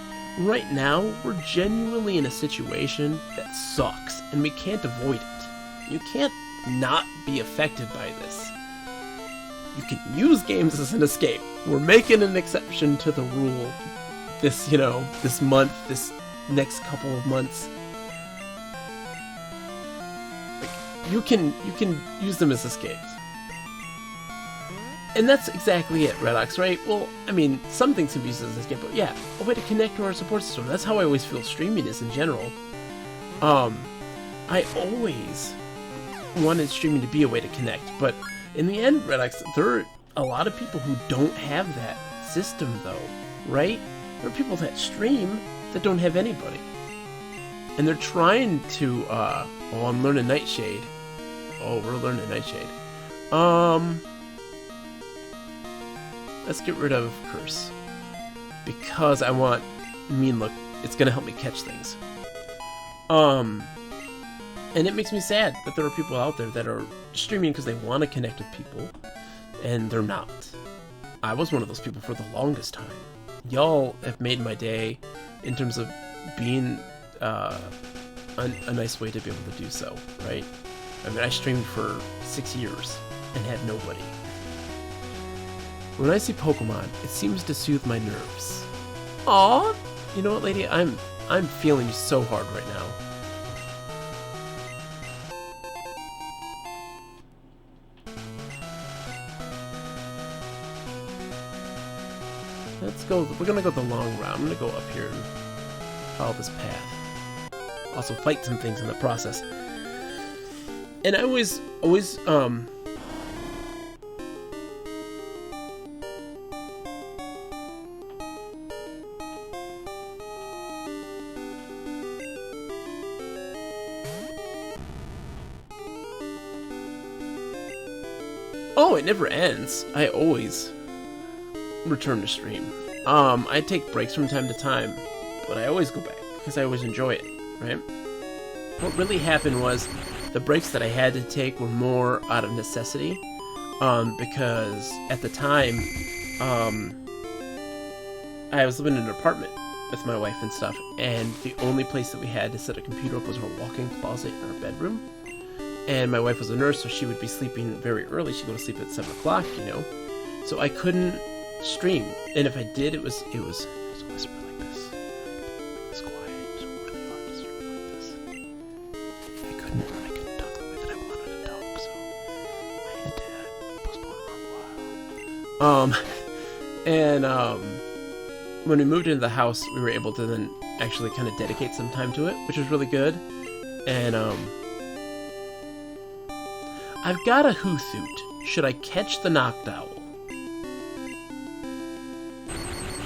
Right now, we're genuinely in a situation that sucks, and we can't avoid it. You can't not be affected by this. You can use games as an escape. We're making an exception to the rule this month, this next couple of months. Like, you can use them as escapes. And that's exactly it, Redox, right? Well, I mean, some things can be used as an escape, but yeah, a way to connect to our support system. That's how I always feel streaming is in general. I always wanted streaming to be a way to connect, but in the end, Redox, there are a lot of people who don't have that system, though, right? There are people that stream that don't have anybody. And they're trying to, oh, I'm learning Nightshade. Oh, we're learning Nightshade. Let's get rid of Curse. Because I want Mean Look. It's gonna help me catch things. And it makes me sad that there are people out there that are streaming because they want to connect with people, and they're not. I was one of those people for the longest time. Y'all have made my day in terms of being a nice way to be able to do so, right? I mean, I streamed for 6 years and had nobody. When I see Pokemon, it seems to soothe my nerves. Aww! You know what, lady? I'm feeling you so hard right now. Let's go. We're gonna go the long route. I'm gonna go up here and follow this path. Also fight some things in the process. And I always oh, it never ends. I always return to stream. I take breaks from time to time, but I always go back because I always enjoy it, right? What really happened was the breaks that I had to take were more out of necessity, because at the time, I was living in an apartment with my wife and stuff, and the only place that we had to set a computer up was our walk-in closet in our bedroom. And my wife was a nurse, so she would be sleeping very early. She'd go to sleep at 7 o'clock, you know. So I couldn't stream, and if I did, it was a whisper like this. It's quiet. It's really hard to stream like this. I couldn't talk the way that I wanted to talk, so I had to postpone for a while. When we moved into the house, we were able to then actually kind of dedicate some time to it, which was really good. And I've got a Hoothoot. Should I catch the Noctowl?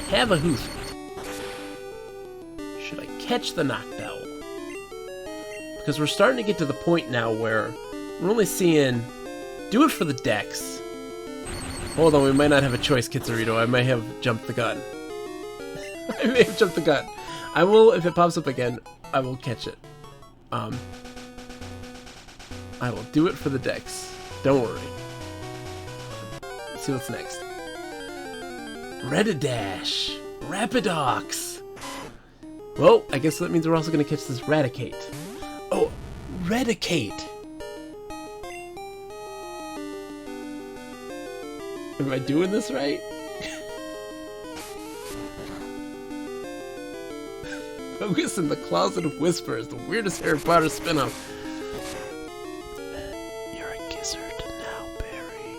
Have a Hoothoot. Should I catch the Noctowl? Because we're starting to get to the point now where we're only seeing... Do it for the Dex. Hold on, we might not have a choice, Kitsurito. I might have jumped the gun. I may have jumped the gun. I will, if it pops up again, I will catch it. I will do it for the Dex. Don't worry. Let's see what's next. Reddidash! Rapidox! Well, I guess that means we're also going to catch this Raticate. Oh, Raticate! Am I doing this right? Focus in the Closet of Whispers, the weirdest Harry Potter spin-off. You're a gizzard now, Barry.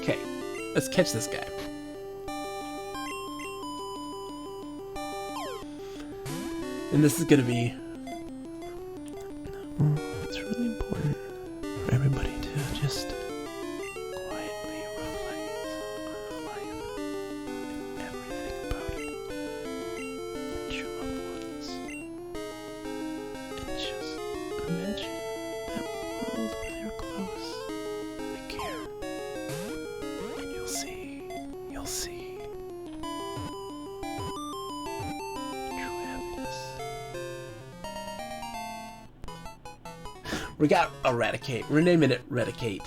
Okay, let's catch this guy. And this is gonna be... It's really important for everybody to just quietly reflect on their life and everything about it. And your loved ones. And just imagine that world where they're close, they care. And you'll see. True happiness. We got Eradicate. We're naming it Redicate.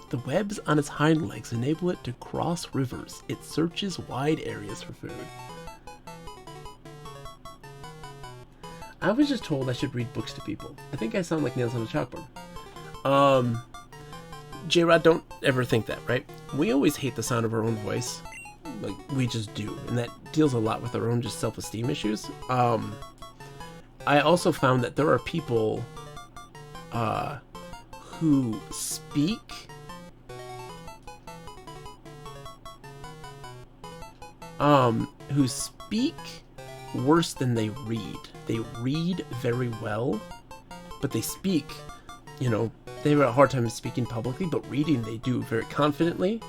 The webs on its hind legs enable it to cross rivers. It searches wide areas for food. I was just told I should read books to people. I think I sound like nails on a chalkboard. J-Rod, don't ever think that, right? We always hate the sound of our own voice. Like, we just do. And that deals a lot with our own just self-esteem issues. I also found that there are people who speak worse than they read. They read very well, but they speak, you know, they have a hard time speaking publicly, but reading they do very confidently,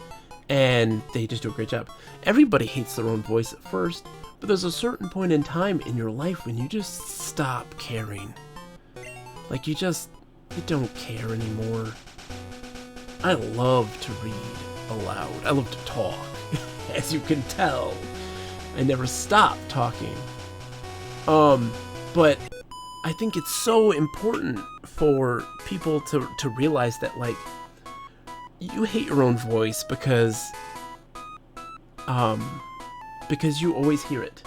and they just do a great job. Everybody hates their own voice at first, but there's a certain point in time in your life when you just stop caring. Like, you don't care anymore. I love to read aloud. I love to talk, as you can tell. I never stop talking. But I think it's so important for people to realize that, like, you hate your own voice because you always hear it.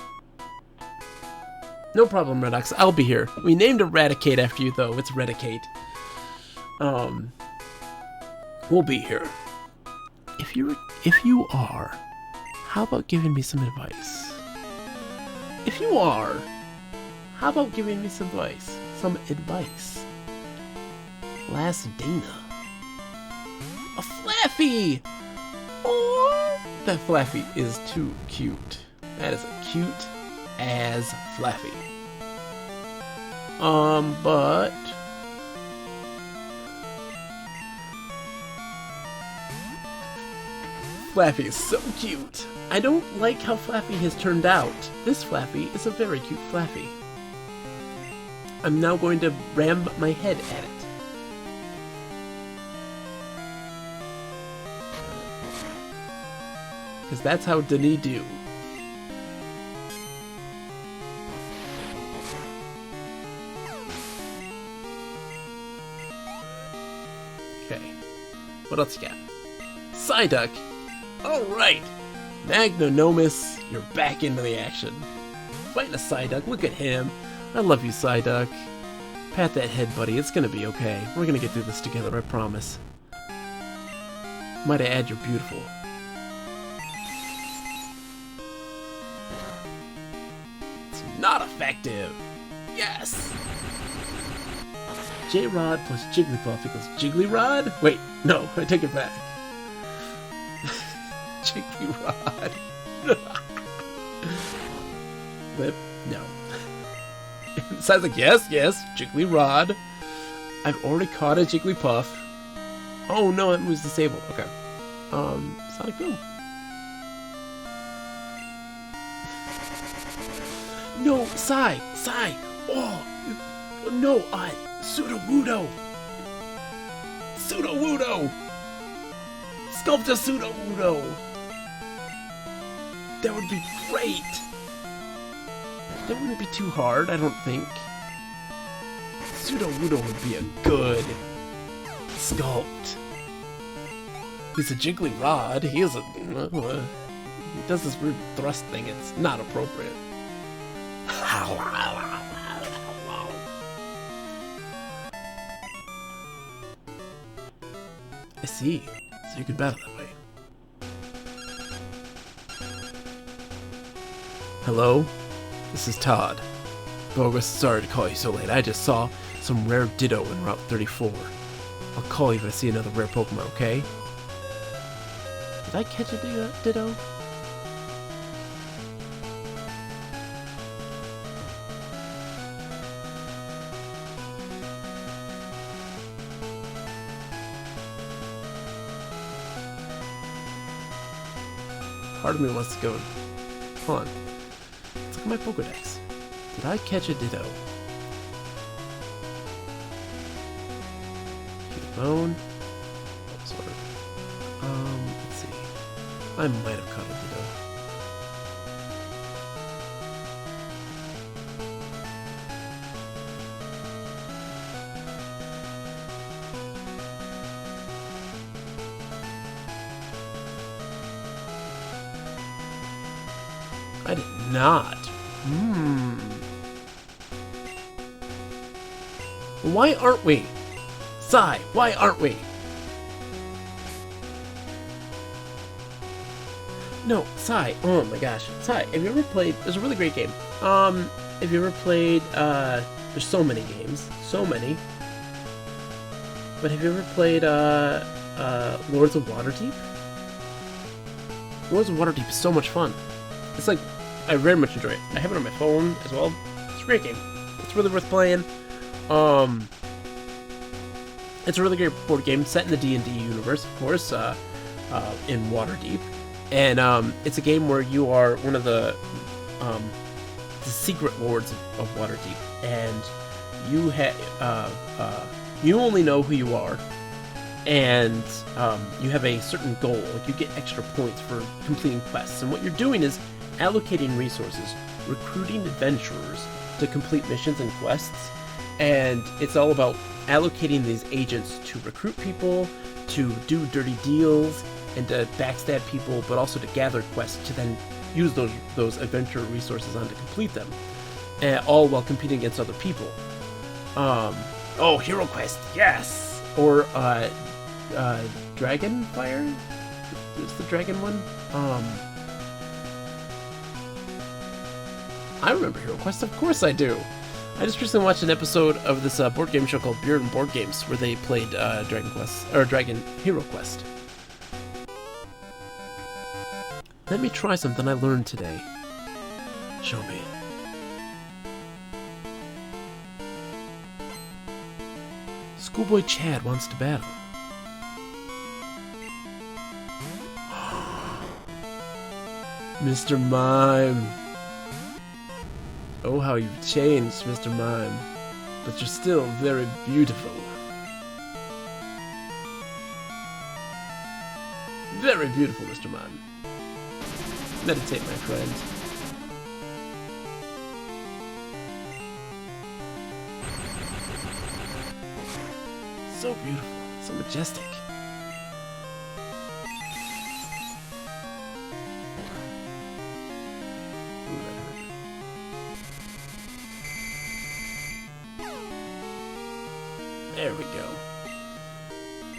No problem, Redox. I'll be here. We named Eradicate after you, though. It's Redicate. We'll be here. If you are, how about giving me some advice? If you are, how about giving me some advice? Last Dana. A Flaffy! Oh, that Flaffy is too cute. That is a cute as Flaffy. But Flaffy is so cute. I don't like how Flaffy has turned out. This Flaffy is a very cute Flaffy. I'm now going to ram my head at it. Because that's how Denis do. Okay. What else you got? Psyduck! Alright! Magnanomus, you're back into the action. Fighting a Psyduck, look at him. I love you, Psyduck. Pat that head, buddy. It's gonna be okay. We're gonna get through this together, I promise. Might I add, you're beautiful. It's not effective. Yes! J-Rod plus Jigglypuff equals Jigglyrod? Wait, no, I take it back. Jigglyrod. But, no. Sounds like yes, Jigglyrod. I've already caught a Jigglypuff. Oh no, that move's disabled. Okay. Sonic Boom. No, Psy! Oh! No, Sudowoodo! Sculpta Sudowoodo! That would be great! That wouldn't be too hard, I don't think. Sudowoodo would be a good sculpt. He's a Jigglyrod. He is a... he does this weird thrust thing. It's not appropriate. I see. So you can battle that way. Hello? This is Todd. Bogus, sorry to call you so late. I just saw some rare Ditto in Route 34. I'll call you if I see another rare Pokemon, okay? Did I catch a Ditto? Part of me wants to go... Hold on. Let's look at my Pokedex. Did I catch a Ditto? Bone. Oh, sorry. Let's see. I might have caught a Ditto. I did not. Why aren't we? Psy, why aren't we? No, Psy, oh my gosh. Psy, have you ever played, there's a really great game. Have you ever played, there's so many games, so many. But have you ever played, Lords of Waterdeep? Lords of Waterdeep is so much fun. It's like I very much enjoy it. I have it on my phone as well. It's a great game. It's really worth playing. It's a really great board game set in the D&D universe, of course, in Waterdeep. And it's a game where you are one of the secret lords of Waterdeep, and you only know who you are, and you have a certain goal. Like, you get extra points for completing quests, and what you're doing is allocating resources, recruiting adventurers to complete missions and quests, and it's all about allocating these agents to recruit people, to do dirty deals, and to backstab people, but also to gather quests to then use those adventure resources on to complete them, all while competing against other people. Oh, Hero Quest, yes! Or, Dragonfire? Is the dragon one? I remember Hero Quest, of course I do! I just recently watched an episode of this board game show called Beard and Board Games, where they played Dragon Hero Quest. Let me try something I learned today. Show me. Schoolboy Chad wants to battle. Mr. Mime. Oh, how you've changed, Mr. Mime. But you're still very beautiful. Very beautiful, Mr. Mime. Meditate, my friend. So beautiful, so majestic. Ooh, that hurt. There we go.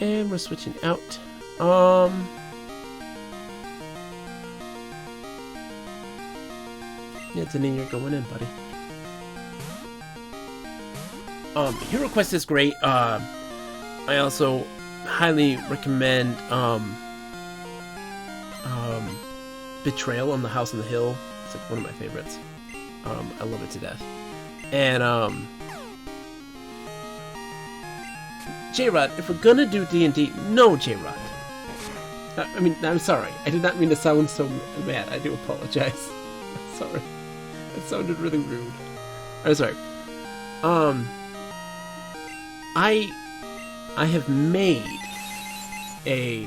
And we're switching out. Yeah, Deneen, you're going in, buddy. Hero Quest is great. I also highly recommend Betrayal on the House on the Hill. It's like one of my favorites. I love it to death. And J-Rod, if we're gonna do D&D, no, J-Rod. I mean, I'm sorry. I did not mean to sound so mad. I do apologize. I'm sorry. That sounded really rude. I'm sorry. I have made a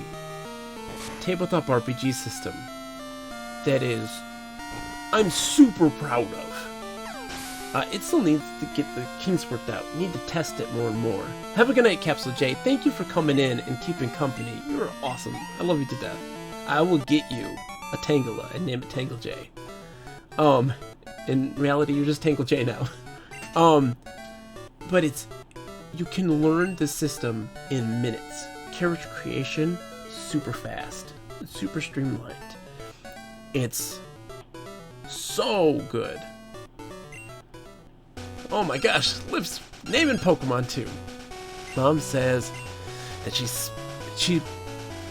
tabletop RPG system that I'm super proud of. It still needs to get the kinks worked out. We need to test it more and more. Have a good night, Capsule J. Thank you for coming in and keeping company. You're awesome. I love you to death. I will get you a Tangela and name it Tangle J. In reality, you're just Tangle J now. But you can learn the system in minutes. Character creation, super fast. It's super streamlined. It's so good. Oh my gosh, Liv's naming Pokemon too. Mom says that I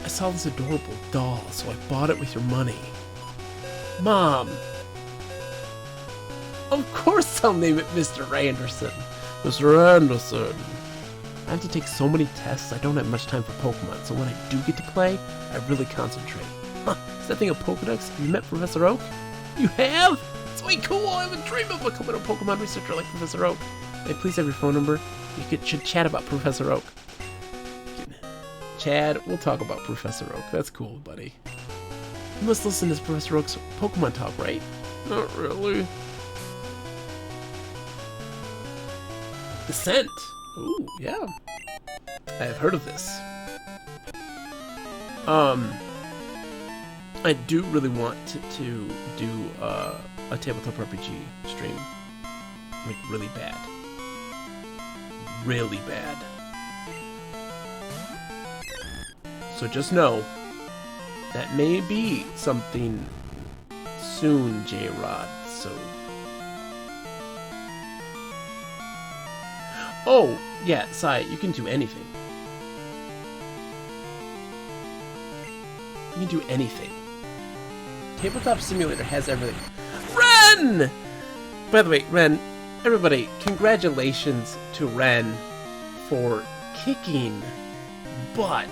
saw this adorable doll, so I bought it with your money. Mom! Of course I'll name it Mr. Anderson. Mr. Anderson. I have to take so many tests, I don't have much time for Pokemon, so when I do get to play, I really concentrate. Huh, is that thing a Pokedex? Have you met Professor Oak? You have? It's way cool, I have a dream of becoming a Pokemon researcher like Professor Oak. May I please have your phone number? You should chat about Professor Oak. Chad, we'll talk about Professor Oak. That's cool, buddy. You must listen to Professor Oak's Pokemon talk, right? Not really. Descent. Ooh, yeah. I have heard of this. I do really want to do a tabletop RPG stream. Like, really bad. Really bad. So just know, that may be something soon, J-Rod, so... Oh, yeah, Sai, you can do anything. You can do anything. Tabletop Simulator has everything. Ren! By the way, Ren, everybody, congratulations to Ren for kicking butt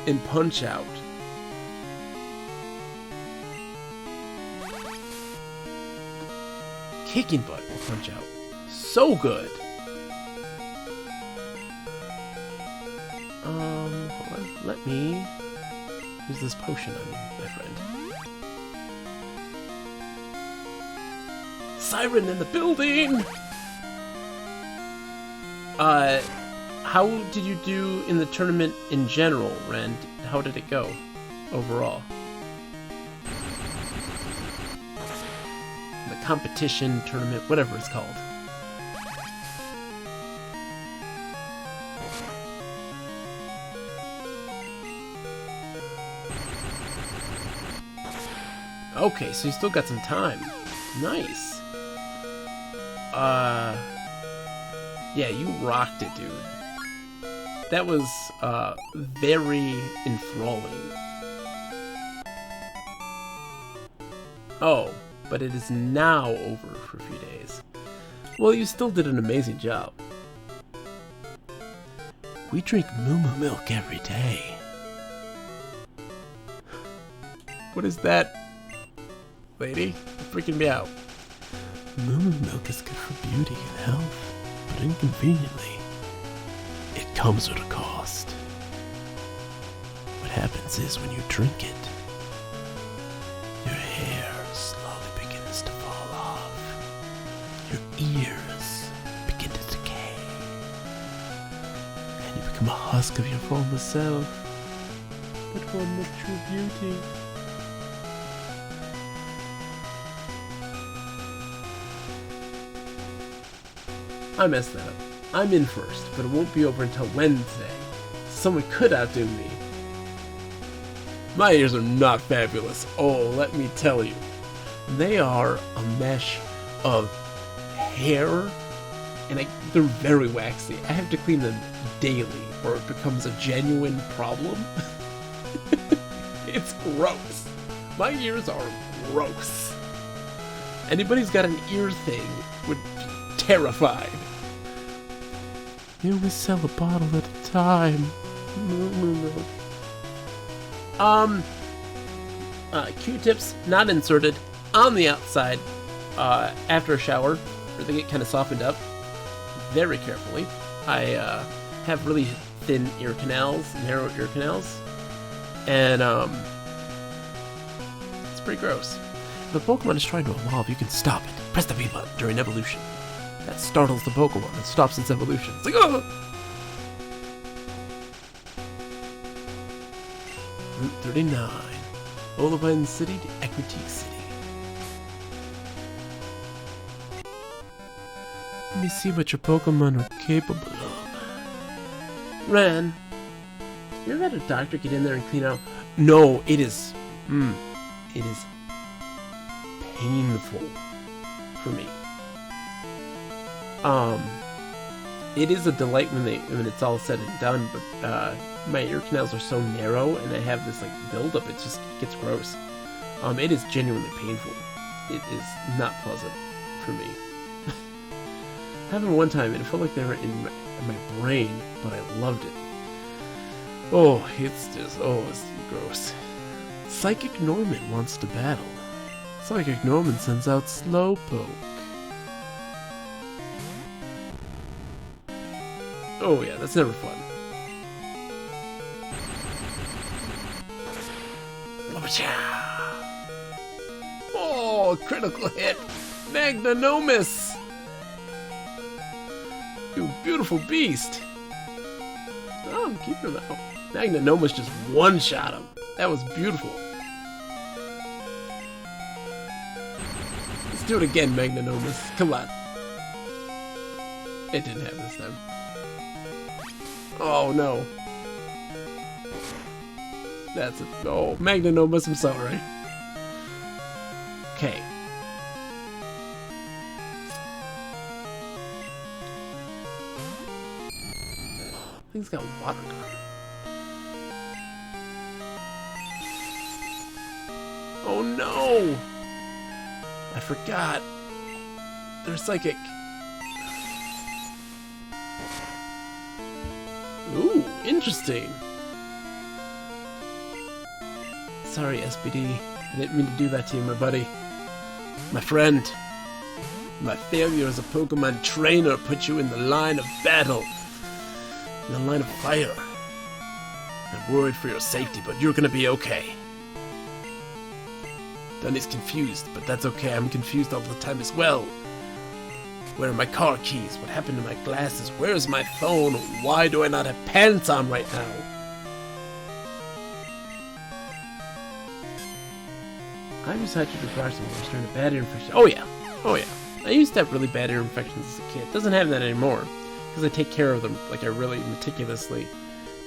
in Punch-Out. Kicking butt in Punch-Out. So good. Hold on. Let me use this potion on you, my friend. Siren in the building! How did you do in the tournament in general, Ren? How did it go overall? The competition, tournament, whatever it's called. Okay, so you still got some time. Nice. Yeah, you rocked it, dude. That was, very enthralling. Oh, but it is now over for a few days. Well, you still did an amazing job. We drink Moo Moo milk every day. What is that, lady? You're freaking me out. Moo Moo milk is good for beauty and health, but inconveniently, it comes at a cost. What happens is when you drink it, your hair slowly begins to fall off. Your ears begin to decay. And you become a husk of your former self, but one with true beauty. I messed that up. I'm in first, but it won't be over until Wednesday. Someone could outdo me. My ears are not fabulous. Oh, let me tell you. They are a mesh of hair, and they're very waxy. I have to clean them daily, or it becomes a genuine problem. It's gross. My ears are gross. Anybody who's got an ear thing would be terrified. You only sell a bottle at a time. Q-tips not inserted on the outside after a shower, where they get kind of softened up very carefully. I have really thin ear canals, narrow ear canals, and it's pretty gross. If a Pokemon is trying to evolve, you can stop it. Press the B button during evolution. That startles the Pokemon and stops its evolution. It's like, oh! Route 39. Olivine City to Equity City. Let me see what your Pokemon are capable of. Ren, you ever had a doctor get in there and clean out? No, it is... it is painful for me. It is a delight when it's all said and done, but my ear canals are so narrow and I have this like buildup, it just gets gross. It is genuinely painful. It is not pleasant for me. Happened one time and it felt like they were in my brain, but I loved it. Oh, it's gross. Psychic Norman wants to battle. Psychic Norman sends out Slowpoke. Oh yeah, that's never fun. Oh, critical hit! Magnanomus! You beautiful beast! Oh, I'm keeping him out. Magnanomus just one-shot him. That was beautiful. Let's do it again, Magnanomus. Come on. It didn't happen this time. Oh no. That's it. Oh, Magnanomus, I'm sorry. Okay. Thing's got water gun. Oh no! I forgot. They're psychic. Ooh, interesting. Sorry, SBD. I didn't mean to do that to you, my buddy. My friend. My failure as a Pokemon trainer put you in the line of battle. In the line of fire. I'm worried for your safety, but you're gonna be okay. Dunny's confused, but that's okay. I'm confused all the time as well. Where are my car keys? What happened to my glasses? Where's my phone? Why do I not have pants on right now? I was such a precaution when I was trying to bad ear infection. Oh yeah. Oh yeah. I used to have really bad ear infections as a kid. Doesn't have that anymore. Because I take care of them. Like I really meticulously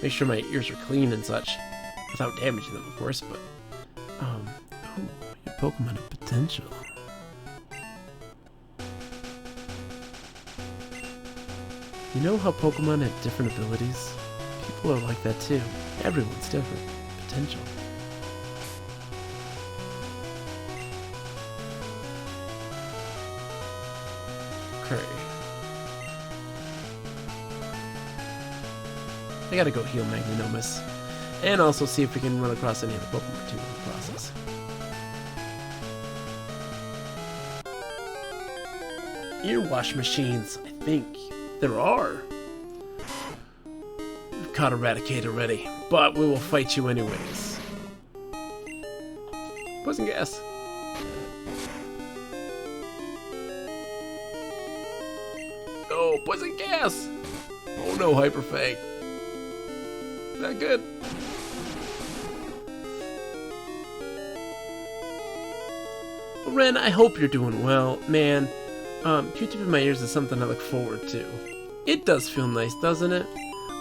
make sure my ears are clean and such. Without damaging them, of course, but... Oh, your Pokemon have potential. You know how Pokemon have different abilities? People are like that too. Everyone's different. Potential. Okay. I gotta go heal Magnanomus. And also see if we can run across any other Pokemon too in the process. Ear wash machines, I think. There are. We've caught Eradicate already, but we will fight you anyways. Poison gas. Oh, poison gas! Oh no, Hyper Fang. Not good. Well, Ren, I hope you're doing well. Man, Q-tip in my ears is something I look forward to. It does feel nice, doesn't it?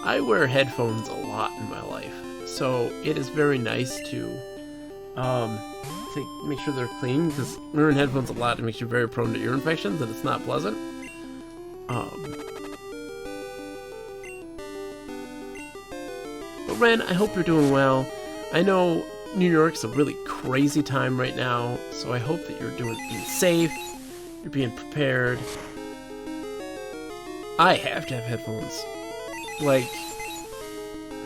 I wear headphones a lot in my life, so it is very nice to make sure they're clean, because wearing headphones a lot makes you very prone to ear infections, and it's not pleasant. But Ren, I hope you're doing well. I know New York's a really crazy time right now, so I hope that you're being safe, you're being prepared. I have to have headphones. Like,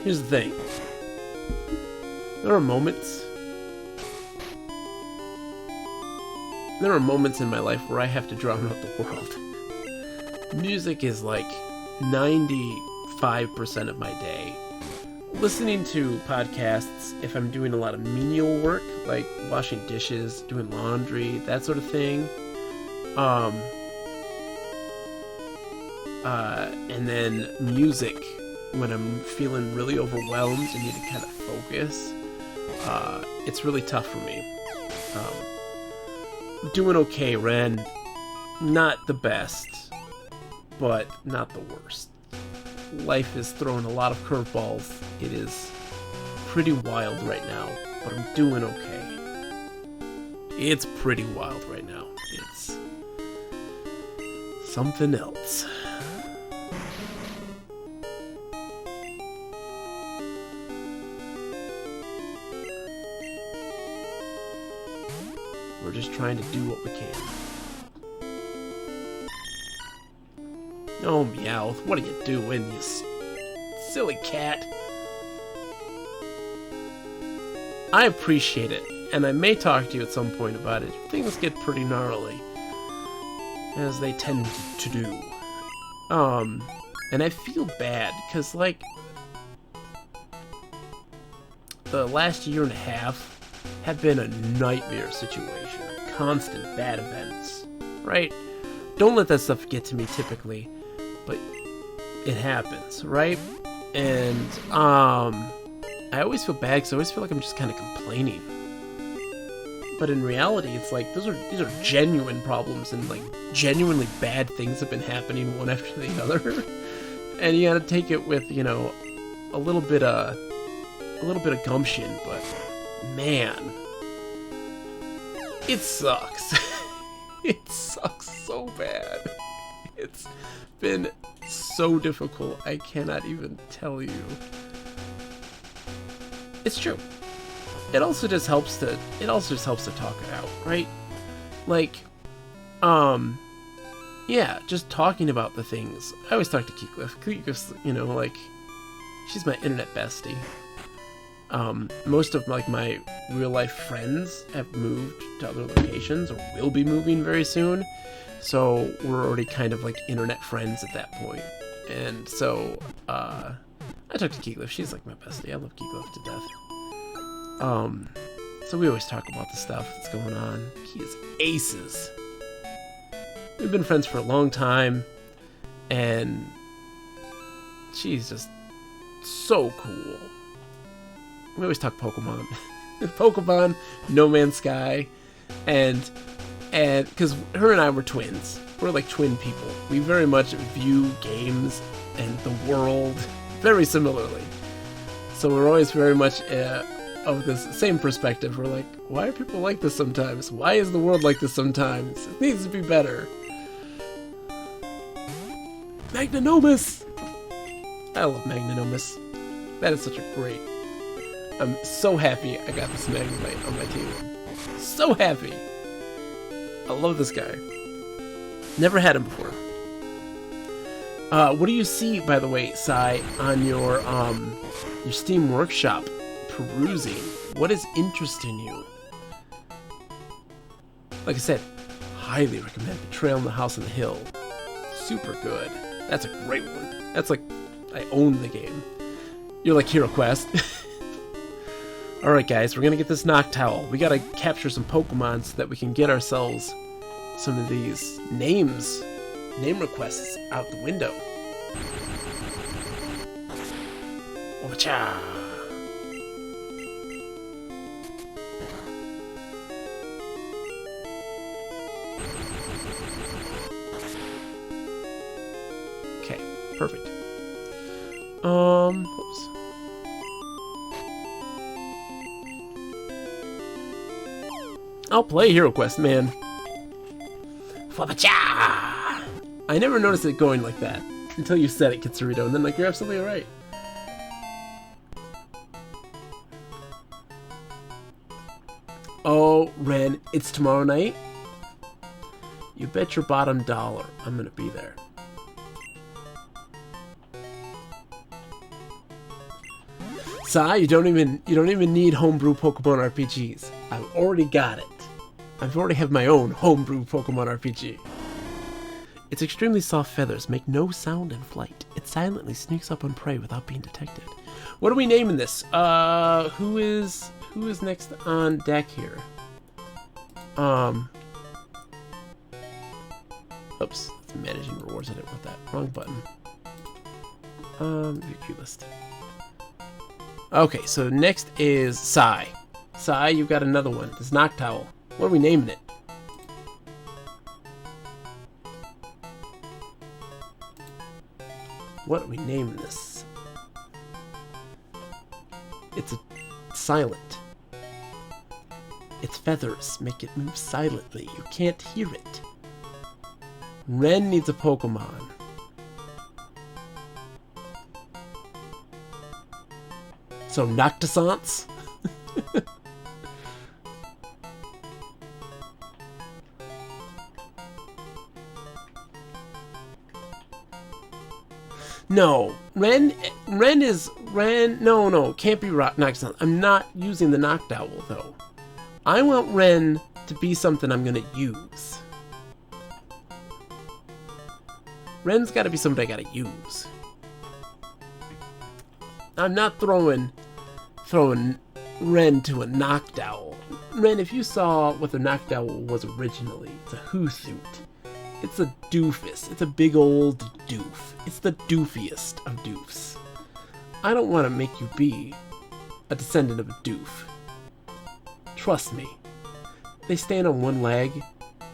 here's the thing. There are moments in my life where I have to drown out the world. Music is like 95% of my day. Listening to podcasts if I'm doing a lot of menial work, like washing dishes, doing laundry, that sort of thing. And then music when I'm feeling really overwhelmed and need to kind of focus. It's really tough for me. I'm doing okay, Ren. Not the best, but not the worst. Life is throwing a lot of curveballs. It is pretty wild right now, but I'm doing okay. It's pretty wild right now. It's something else. We're just trying to do what we can. Oh, Meowth, what are you doing, you silly cat? I appreciate it, and I may talk to you at some point about it. Things get pretty gnarly, as they tend to do. And I feel bad, because, like, the last year and a half have been a nightmare situation. Constant bad events, right? Don't let that stuff get to me typically, but it happens, right? And, I always feel bad because I always feel like I'm just kind of complaining. But in reality, it's like, these are genuine problems, and like, genuinely bad things have been happening one after the other. And you gotta take it with, you know, a little bit of gumption, but man, it sucks. It sucks so bad. It's been so difficult, I cannot even tell you. It's true. It also just helps to talk it out, right? like, yeah, just talking about the things. I always talk to Keecliff. Keecliff's, you know, like, she's my internet bestie. Most of, like, my real-life friends have moved to other locations, or will be moving very soon. So, we're already kind of, like, internet friends at that point. And so, I talk to Keecliff. She's, like, my bestie. I love Keecliff to death. So we always talk about the stuff that's going on. He is aces. We've been friends for a long time, and she's just so cool. We always talk Pokemon. Pokemon, No Man's Sky, and because her and I were twins. We're like twin people. We very much view games and the world very similarly. So we're always very much of this same perspective. We're like, why are people like this sometimes? Why is the world like this sometimes? It needs to be better. Magnanomus! I love Magnanomus. That is such a great... I'm so happy I got this Magnemite on my team. So happy! I love this guy. Never had him before. What do you see, by the way, Sai, on your Steam Workshop perusing? What is interesting you? Like I said, highly recommend Betrayal in the House on the Hill. Super good. That's a great one. That's like, I own the game. You're like Hero Quest. Alright guys, we're gonna get this Noctowl. We gotta capture some Pokemon so that we can get ourselves some of these name requests out the window. Ocha! Okay, perfect. Oops. I'll play Hero Quest, man. I never noticed it going like that until you said it, Kitsurito, and then like, you're absolutely right. Oh, Ren, it's tomorrow night? You bet your bottom dollar I'm gonna be there. Sai, you don't even need homebrew Pokemon RPGs. I've already got it. I've already have my own homebrew Pokemon RPG. Its extremely soft feathers make no sound in flight. It silently sneaks up on prey without being detected. What are we naming this? Who is next on deck here? Oops, managing rewards. I didn't want that. Wrong button. Your queue list. Okay, so next is Sai. Sai, you've got another one. This Noctowl. What are we naming it? What are we naming this? It's silent. Its feathers make it move silently. You can't hear it. Ren needs a Pokemon. So Noctisance? No, Ren, no, can't be Noctisance. I'm not using the Noctowl, though. I want Ren to be something I'm gonna use. Ren's gotta be something I gotta use. I'm not throwing Ren to a Noctowl. Ren, if you saw what the Noctowl was originally, it's a Hoothoot. It's a doofus. It's a big old doof. It's the doofiest of doofs. I don't want to make you be a descendant of a doof. Trust me. They stand on one leg,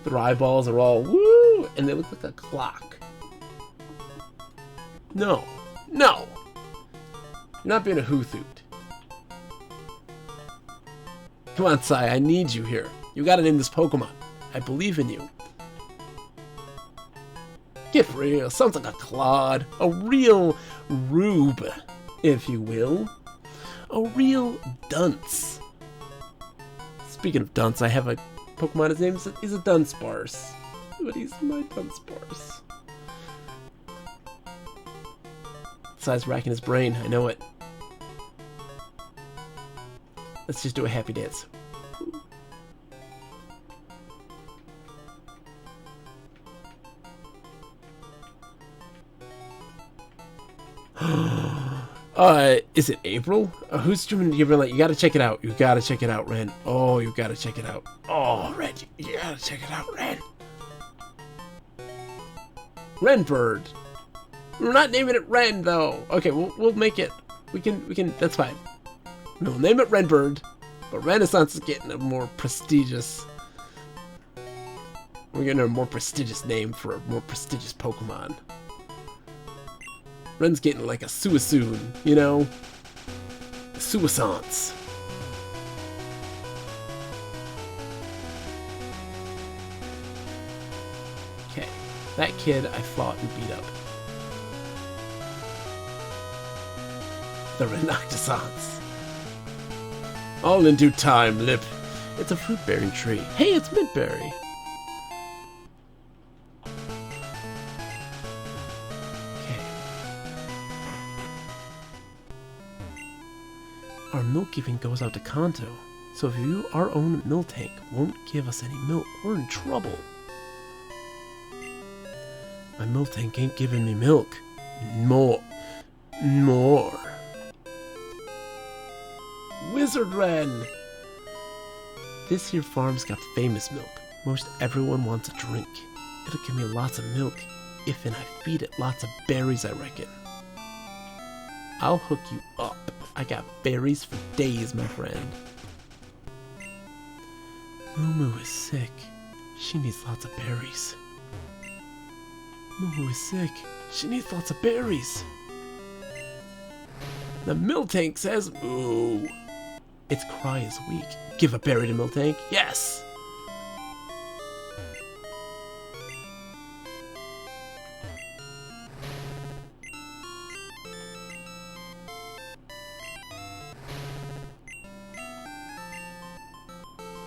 their eyeballs are all woo, and they look like a clock. No. You're not being a Hoothoot. Come on, Sai, I need you here. You gotta name this Pokemon. I believe in you. Get real, sounds like a Claude. A real rube, if you will. A real dunce. Speaking of dunce, I have a Pokemon. His name is a Dunsparce. But he's my Dunsparce. Size racking his brain. I know it. Let's just do a happy dance. Is it April? Who's streaming Gabriel? You gotta check it out. You gotta check it out, Ren. Oh, you gotta check it out. Oh, Ren, you gotta check it out, Ren. Renbird. We're not naming it Ren, though. Okay, we'll make it. We can. That's fine. We'll name it Renbird, but Renaissance is getting a more prestigious. We're getting a more prestigious name for a more prestigious Pokemon. Ren's getting like a Suisoon, you know? Suisance. Okay, that kid I fought and beat up. The Renoctisance. All in due time, Lip. It's a fruit-bearing tree. Hey, it's Mintberry. Our milk giving goes out to Kanto, so if our own Miltank won't give us any milk, we're in trouble. My Miltank ain't giving me milk. More. Wizard Ren! This here farm's got famous milk. Most everyone wants a drink. It'll give me lots of milk, if and I feed it lots of berries, I reckon. I'll hook you up. I got berries for days, my friend. Moo is sick. She needs lots of berries. Moo is sick. She needs lots of berries. The Miltank says moo. Its cry is weak. Give a berry to Miltank. Yes!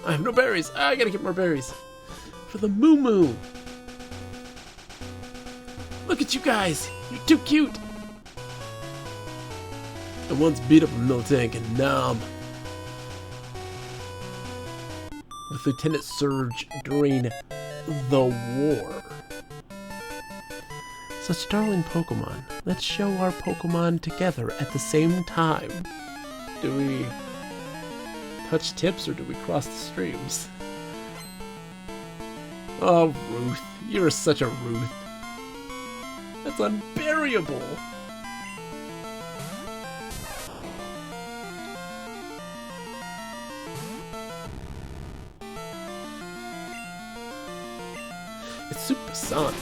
I have no berries. I gotta get more berries. For the Moo Moo. Look at you guys. You're too cute. I once beat up a Miltank and Nom. With Lieutenant Surge during the war. Such darling Pokemon. Let's show our Pokemon together at the same time. Do we touch tips or do we cross the streams? Oh, Ruth. You're such a Ruth. That's unbearable. It's Supersonic.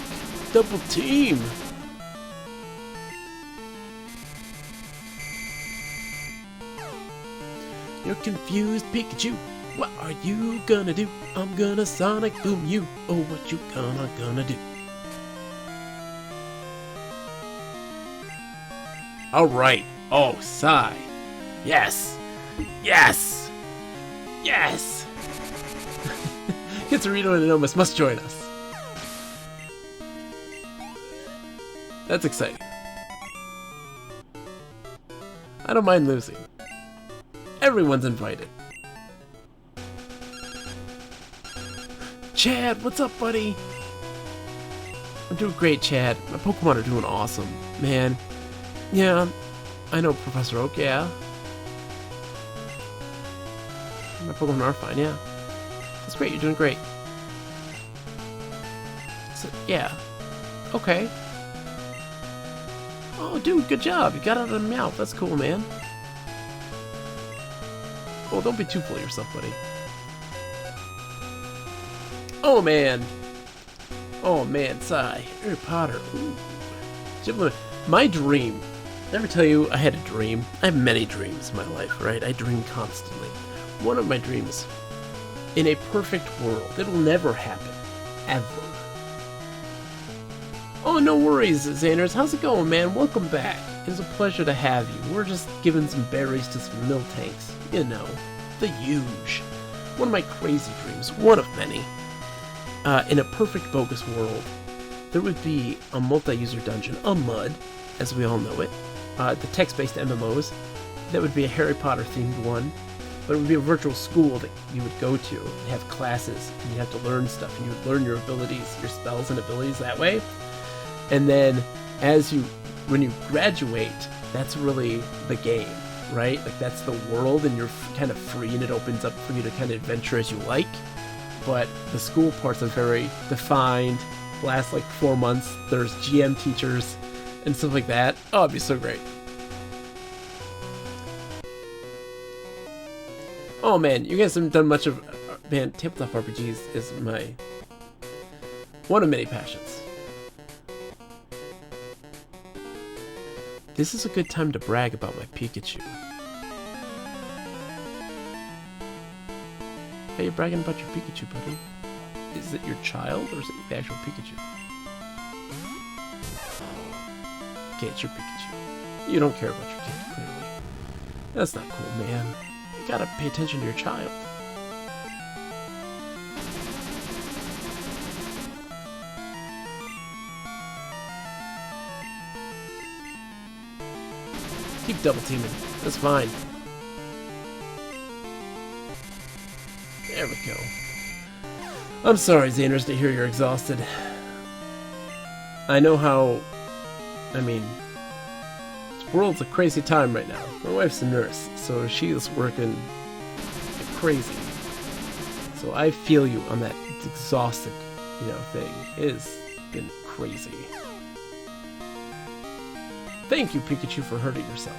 Double team. You're confused, Pikachu. What are you gonna do? I'm gonna Sonic Boom you. Oh, what you gonna do? Alright. Oh, sigh. Yes. Yes. Yes. Kitsurito and Anomus must join us. That's exciting. I don't mind losing. Everyone's invited. Chad, what's up, buddy? I'm doing great, Chad. My Pokemon are doing awesome. Man. Yeah, I know Professor Oak, yeah. My Pokemon are fine, yeah. That's great, you're doing great. So, yeah. Okay. Oh, dude, good job. You got it out of the mouth. That's cool, man. Oh, don't be too full of yourself, buddy. Oh, man. Oh, man, sigh. Harry Potter. Ooh. My dream. Did I ever tell you I had a dream? I have many dreams in my life, right? I dream constantly. One of my dreams, in a perfect world, it'll never happen. Ever. Oh, no worries, Xanders. How's it going, man? Welcome back. It's a pleasure to have you. We're just giving some berries to some Miltanks. You know, the huge. one of my crazy dreams, one of many. In a perfect bogus world, there would be a multi-user dungeon, a MUD, as we all know it. The text-based MMOs. That would be a Harry Potter themed one, but it would be a virtual school that you would go to and have classes, and you'd have to learn stuff, and you would learn your abilities, your spells and abilities that way. And then when you graduate, that's really the game, right? Like that's the world, and you're kind of free, and it opens up for you to kind of adventure as you like. But the school parts are very defined, last like 4 months, there's GM teachers and stuff like that. Oh, it'd be so great. Oh man, you guys haven't done much of... Man, tabletop RPGs is one of many passions. This is a good time to brag about my Pikachu. Are you bragging about your Pikachu, buddy? Is it your child, or is it the actual Pikachu? Okay, it's your Pikachu. You don't care about your kid, clearly. That's not cool, man. You gotta pay attention to your child. Keep double teaming. That's fine. There we go. I'm sorry, Xaners, to hear you're exhausted. I know how... I mean... This world's a crazy time right now. My wife's a nurse, so she's working like crazy. So I feel you on that exhausted, thing. It has been crazy. Thank you, Pikachu, for hurting yourself.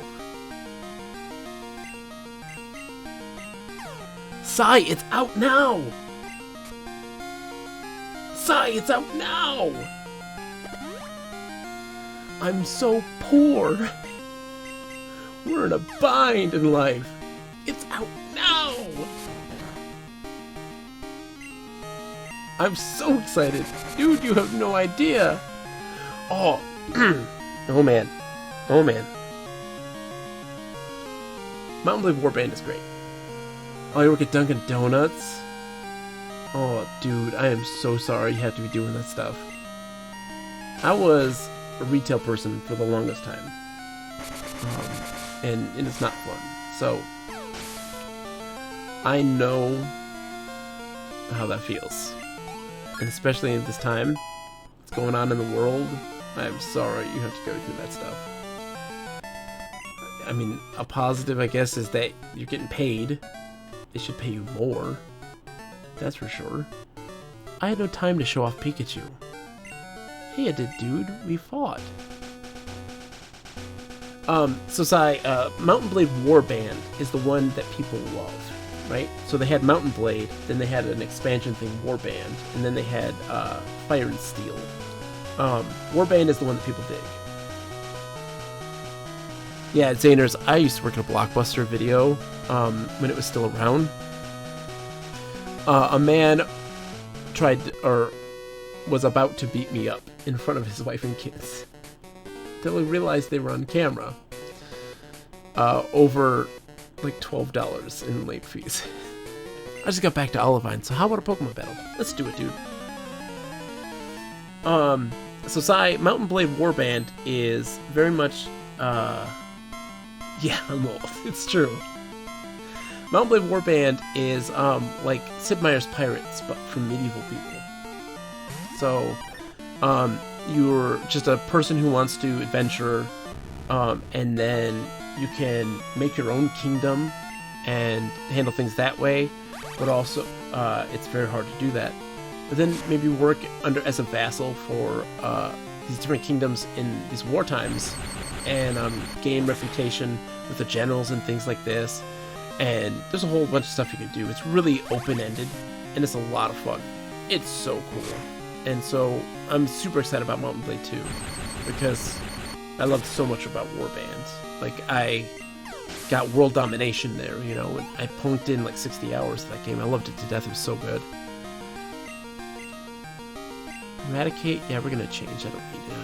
Sai, it's out now! Sai, it's out now! I'm so poor. We're in a bind in life. It's out now! I'm so excited. Dude, you have no idea. Oh, oh man. Oh man. Mountain Blade Warband is great. Oh, you work at Dunkin' Donuts? Oh, dude, I am so sorry you have to be doing that stuff. I was a retail person for the longest time. And it's not fun. So, I know how that feels. And especially at this time, what's going on in the world, I'm sorry you have to go through that stuff. I mean, a positive, I guess, is that you're getting paid. They should pay you more. That's for sure. I had no time to show off Pikachu. Hey, I did, dude. We fought. So Sai, Mountain Blade Warband is the one that people love, right? So they had Mountain Blade, then they had an expansion thing, Warband, and then they had Fire and Steel. Warband is the one that people dig. Yeah, Xaners, I used to work in a Blockbuster video when it was still around. A man was about to beat me up in front of his wife and kids. Until he realized they were on camera. Over like $12 in late fees. I just got back to Olivine, so how about a Pokemon battle? Let's do it, dude. So Sai, Mountain Blade Warband is very much, yeah, I'm old. It's true. Mountain Blade Warband is, like Sid Meier's Pirates, but for medieval people. So, you're just a person who wants to adventure, and then you can make your own kingdom and handle things that way, but also, it's very hard to do that. But then maybe work as a vassal for, these different kingdoms in these war times, and, gain reputation with the generals and things like this. And there's a whole bunch of stuff you can do. It's really open-ended, and it's a lot of fun. It's so cool. And so I'm super excited about Mountain Blade 2, because I loved so much about Warband. Like, I got world domination there, and I punked in like 60 hours of that game. I loved it to death. It was so good. Eradicate? Yeah, we're gonna change. I don't need to.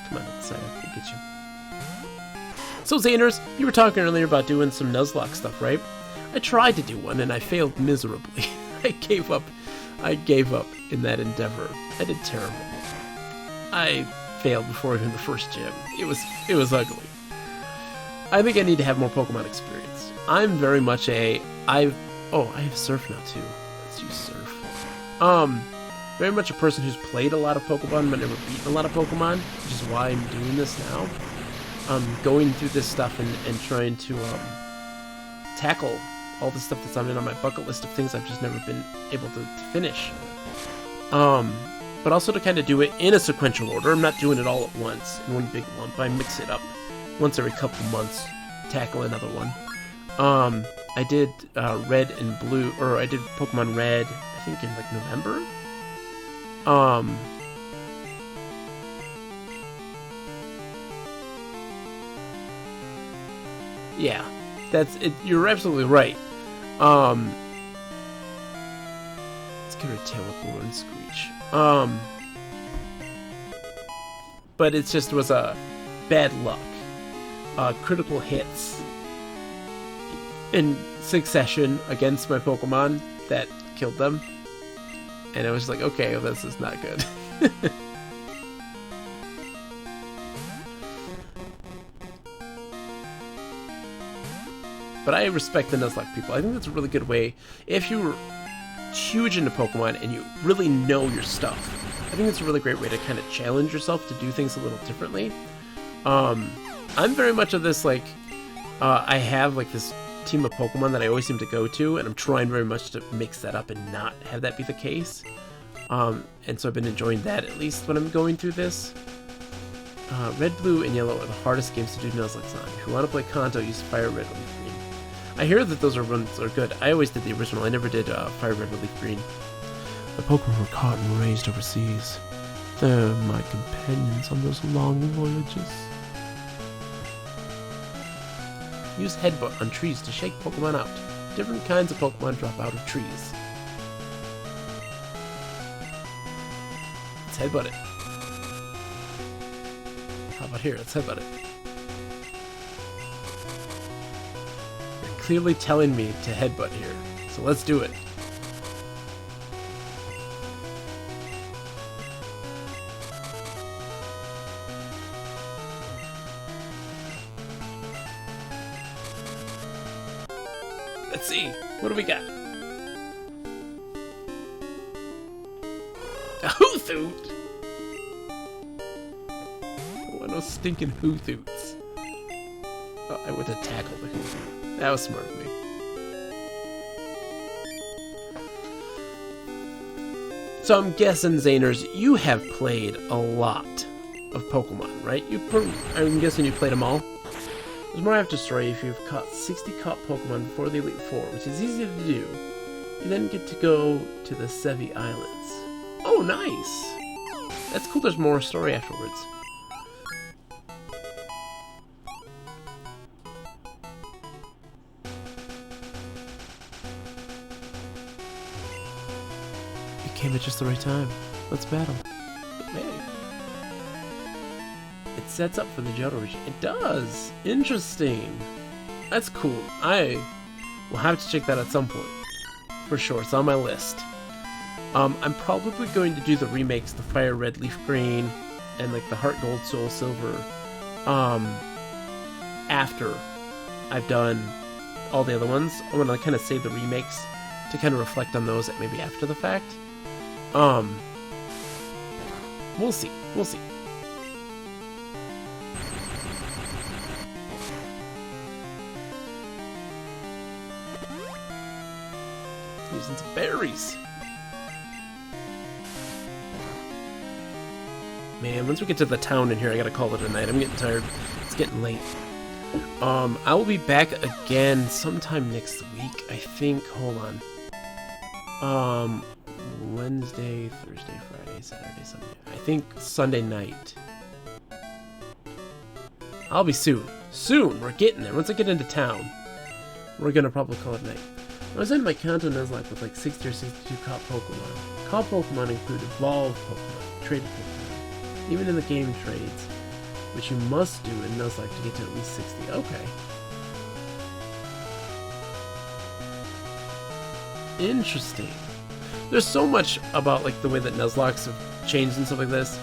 Come on, outside. I can get you. So Xaners, you were talking earlier about doing some Nuzlocke stuff, right? I tried to do one and I failed miserably. I gave up in that endeavor. I did terrible. I failed before even the first gym. It was ugly. I think I need to have more Pokemon experience. I'm very much I have Surf now too. Let's use Surf. Very much a person who's played a lot of Pokemon but never beaten a lot of Pokemon, which is why I'm doing this now. Going through this stuff and trying to tackle all the stuff that's on my bucket list of things I've just never been able to finish. But also to kind of do it in a sequential order. I'm not doing it all at once in one big lump. I mix it up once every couple months, tackle another one. I did Red and Blue, or I did Pokemon Red, I think in like November. Yeah, that's it. You're absolutely right. Let's get her tail up and Screech. But it just was a bad luck. Critical hits in succession against my Pokemon that killed them. And I was like, okay, well, this is not good. But I respect the Nuzlocke people. I think that's a really good way. If you're huge into Pokemon and you really know your stuff, I think it's a really great way to kind of challenge yourself to do things a little differently. I'm very much of this, like, I have like this team of Pokemon that I always seem to go to, and I'm trying very much to mix that up and not have that be the case. And so I've been enjoying that, at least when I'm going through this. Red, Blue, and Yellow are the hardest games to do Nuzlocke on. If you want to play Kanto, use Fire Red, Leaf Green. I hear that those runs are good. I always did the original. I never did Fire Red, Leaf Green. The Pokemon were caught and raised overseas. They're my companions on those long voyages. Use Headbutt on trees to shake Pokemon out. Different kinds of Pokemon drop out of trees. Let's Headbutt it. How about here? Let's Headbutt it. You're clearly telling me to Headbutt here, so let's do it. Let's see. What do we got? A Hoothoot? I want no stinking Hoothoots. Oh, I would have tackled the Hoothoot. That was smart of me. So I'm guessing, Xaners, you have played a lot of Pokemon, right? I'm guessing you played them all? There's more after story. If you've caught 60 caught Pokemon before the Elite Four, which is easy to do, you then get to go to the Sevi Islands. Oh, nice! That's cool, there's more story afterwards. You came at just the right time. Let's battle. Hey. It sets up for the Johto region. It does! Interesting! That's cool. I will have to check that at some point. For sure, it's on my list. I'm probably going to do the remakes, the Fire Red, Leaf Green, and like the Heart Gold, Soul Silver, after I've done all the other ones. I'm gonna kind of save the remakes to kind of reflect on those maybe after the fact. We'll see. We'll see. Using some berries. Man, once we get to the town in here, I gotta call it a night. I'm getting tired. It's getting late. I will be back again sometime next week, I think. Hold on. Wednesday, Thursday, Friday, Saturday, Sunday. I think Sunday night. I'll be soon. Soon! We're getting there. Once I get into town, we're gonna probably call it night. I was in my Kanto Nuzlocke with like 60 or 62 caught Pokemon. Caught Pokemon include evolved Pokemon, traded Pokemon. Even in the game trades, which you must do in Nuzlocke to get to at least 60. Okay. Interesting. There's so much about like the way that Nuzlockes have changed and stuff like this.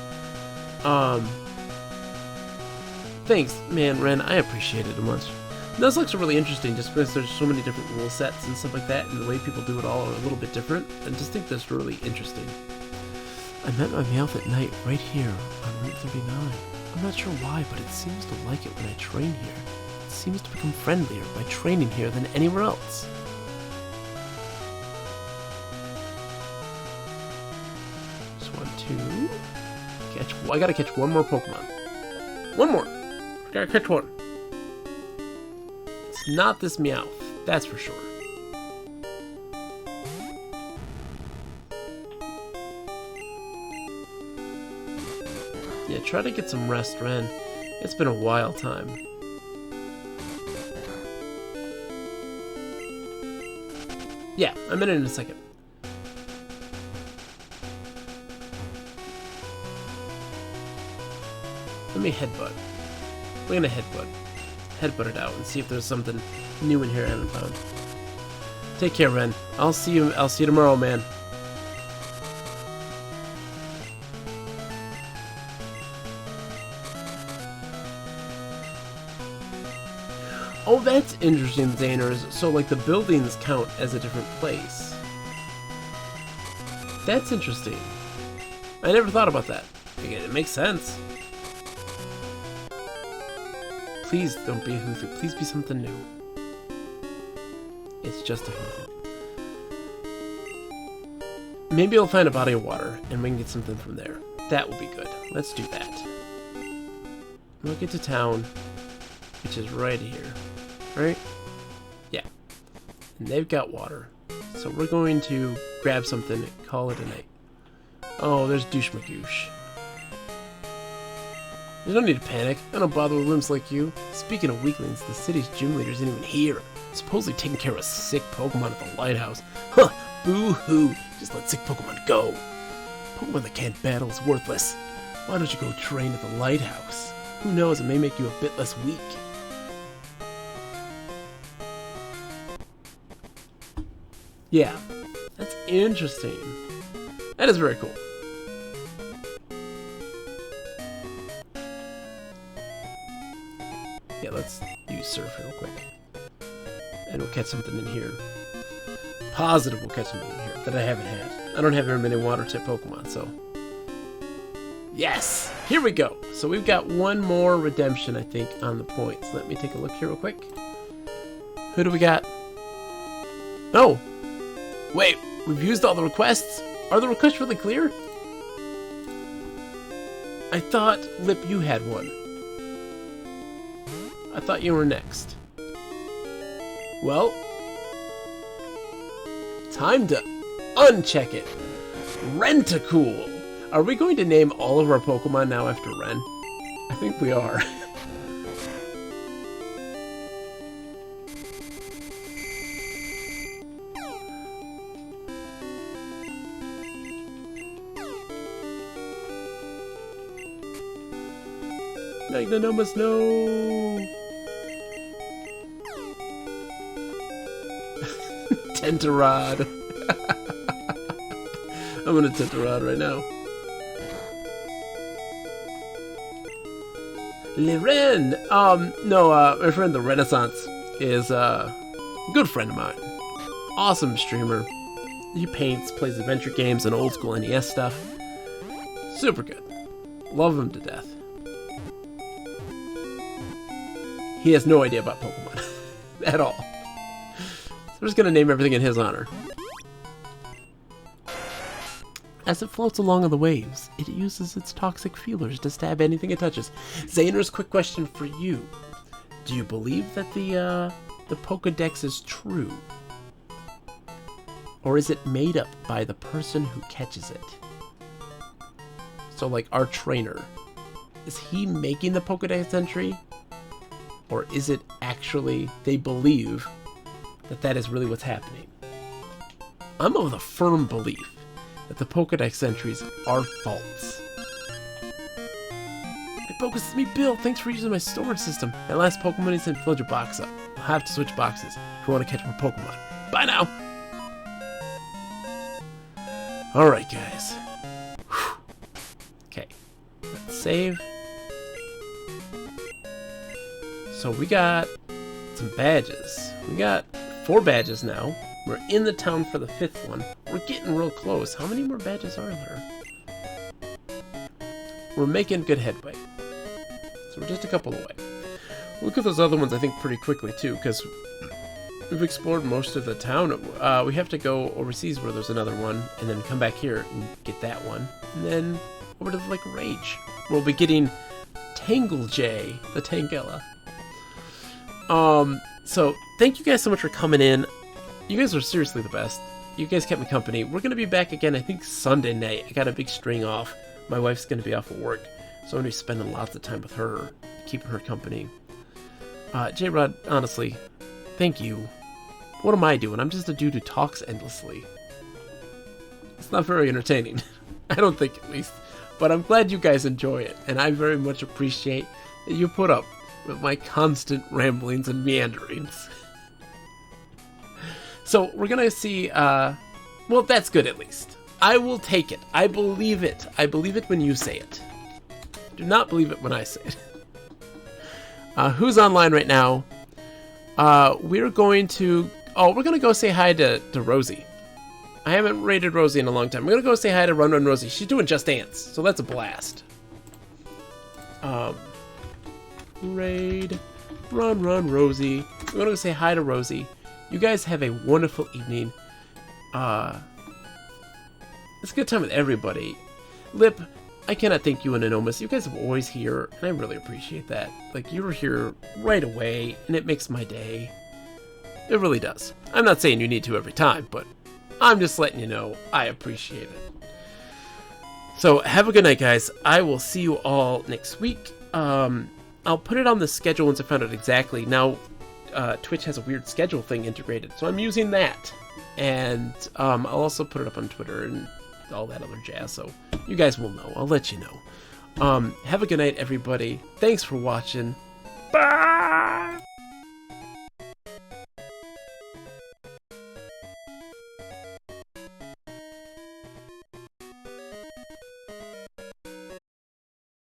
Thanks, man, Ren. I appreciate it a bunch. Nuzlocke are really interesting just because there's so many different rule sets and stuff like that, and the way people do it all are a little bit different. I just think that's really interesting. I met my Meowth at night, right here, on Route 39. I'm not sure why, but it seems to like it when I train here. It seems to become friendlier by training here than anywhere else. Just want to catch... I gotta catch one more Pokemon. One more! Gotta catch one. It's not this Meowth, that's for sure. Yeah, try to get some rest, Ren. It's been a wild time. Yeah, I'm in it in a second. Let me headbutt. We're gonna headbutt. Headbutt it out and see if there's something new in here I haven't found. Take care, Ren. I'll see you tomorrow, man. Oh, that's interesting, Zaners. So, like, the buildings count as a different place. That's interesting. I never thought about that. Again, it makes sense. Please don't be a Hoothoot. Please be something new. It's just a Hoothoot. Maybe I'll find a body of water, and we can get something from there. That will be good. Let's do that. We'll get to town, which is right here. Right? Yeah. And they've got water. So we're going to grab something and call it a night. Oh, there's Douche Magoosh. There's no need to panic. I don't bother with limbs like you. Speaking of weaklings, the city's gym leader isn't even here. Supposedly taking care of a sick Pokemon at the lighthouse. Huh! Boo-hoo! Just let sick Pokemon go. Pokemon that can't battle is worthless. Why don't you go train at the lighthouse? Who knows, it may make you a bit less weak. Yeah, that's interesting. That is very cool. Yeah, let's use Surf real quick. And we'll catch something in here. Positive we'll catch something in here that I haven't had. I don't have very many water type Pokemon, so... Yes! Here we go! So we've got one more redemption, I think, on the points. Let me take a look here real quick. Who do we got? Oh! Wait, we've used all the requests? Are the requests really clear? I thought, Lip, you had one. I thought you were next. Well, time to uncheck it. Rentacool. Are we going to name all of our Pokemon now after Ren? I think we are. Magnanimous, no! Tentarod. I'm gonna Tentarod right now. Liren! No, my friend the Renaissance is a good friend of mine. Awesome streamer. He paints, plays adventure games, and old school NES stuff. Super good. Love him to death. He has no idea about Pokemon. At all. So I'm just gonna name everything in his honor. As it floats along on the waves, it uses its toxic feelers to stab anything it touches. Zaner's quick question for you. Do you believe that the Pokedex is true? Or is it made up by the person who catches it? So like our trainer, is he making the Pokedex entry? Or is it actually, they believe that that is really what's happening? I'm of the firm belief that the Pokedex entries are false. It focuses me, Bill. Thanks for using my storage system. My last Pokemon is in filled your box up. I'll have to switch boxes if you want to catch more Pokemon. Bye now. Alright, guys. Okay. Let's save. So we got some badges. We got 4 badges now. We're in the town for the 5th one. We're getting real close. How many more badges are there? We're making good headway. So we're just a couple away. Look at those other ones, I think, pretty quickly, too, because we've explored most of the town. We have to go overseas where there's another one, and then come back here and get that one. And then over to the Lake Rage. We'll be getting Tanglejay, the Tangela. So thank you guys so much for coming in. You guys are seriously the best. You guys kept me company. We're going to be back again, I think, Sunday night. I got a big string off. My wife's going to be off of work, so I'm going to be spending lots of time with her, keeping her company. J-Rod, honestly, thank you. What am I doing? I'm just a dude who talks endlessly. It's not very entertaining. I don't think, at least. But I'm glad you guys enjoy it, and I very much appreciate that you put up with my constant ramblings and meanderings. So, we're gonna see, well, that's good at least. I will take it. I believe it. I believe it when you say it. Do not believe it when I say it. Who's online right now? We're going to... Oh, we're going to go say hi to Rosie. I haven't raided Rosie in a long time. We're going to go say hi to Run Run Rosie. She's doing Just Dance, so that's a blast. Raid Run Run Rosie. We're going to go say hi to Rosie. You guys have a wonderful evening. It's a good time with everybody. Lip, I cannot thank you and Anomus. You guys are always here, and I really appreciate that. Like, you were here right away, and it makes my day. It really does. I'm not saying you need to every time, but I'm just letting you know I appreciate it. So, have a good night, guys. I will see you all next week. I'll put it on the schedule once I found out exactly. Now, Twitch has a weird schedule thing integrated, so I'm using that. And I'll also put it up on Twitter and all that other jazz, so you guys will know. I'll let you know. Have a good night, everybody. Thanks for watching.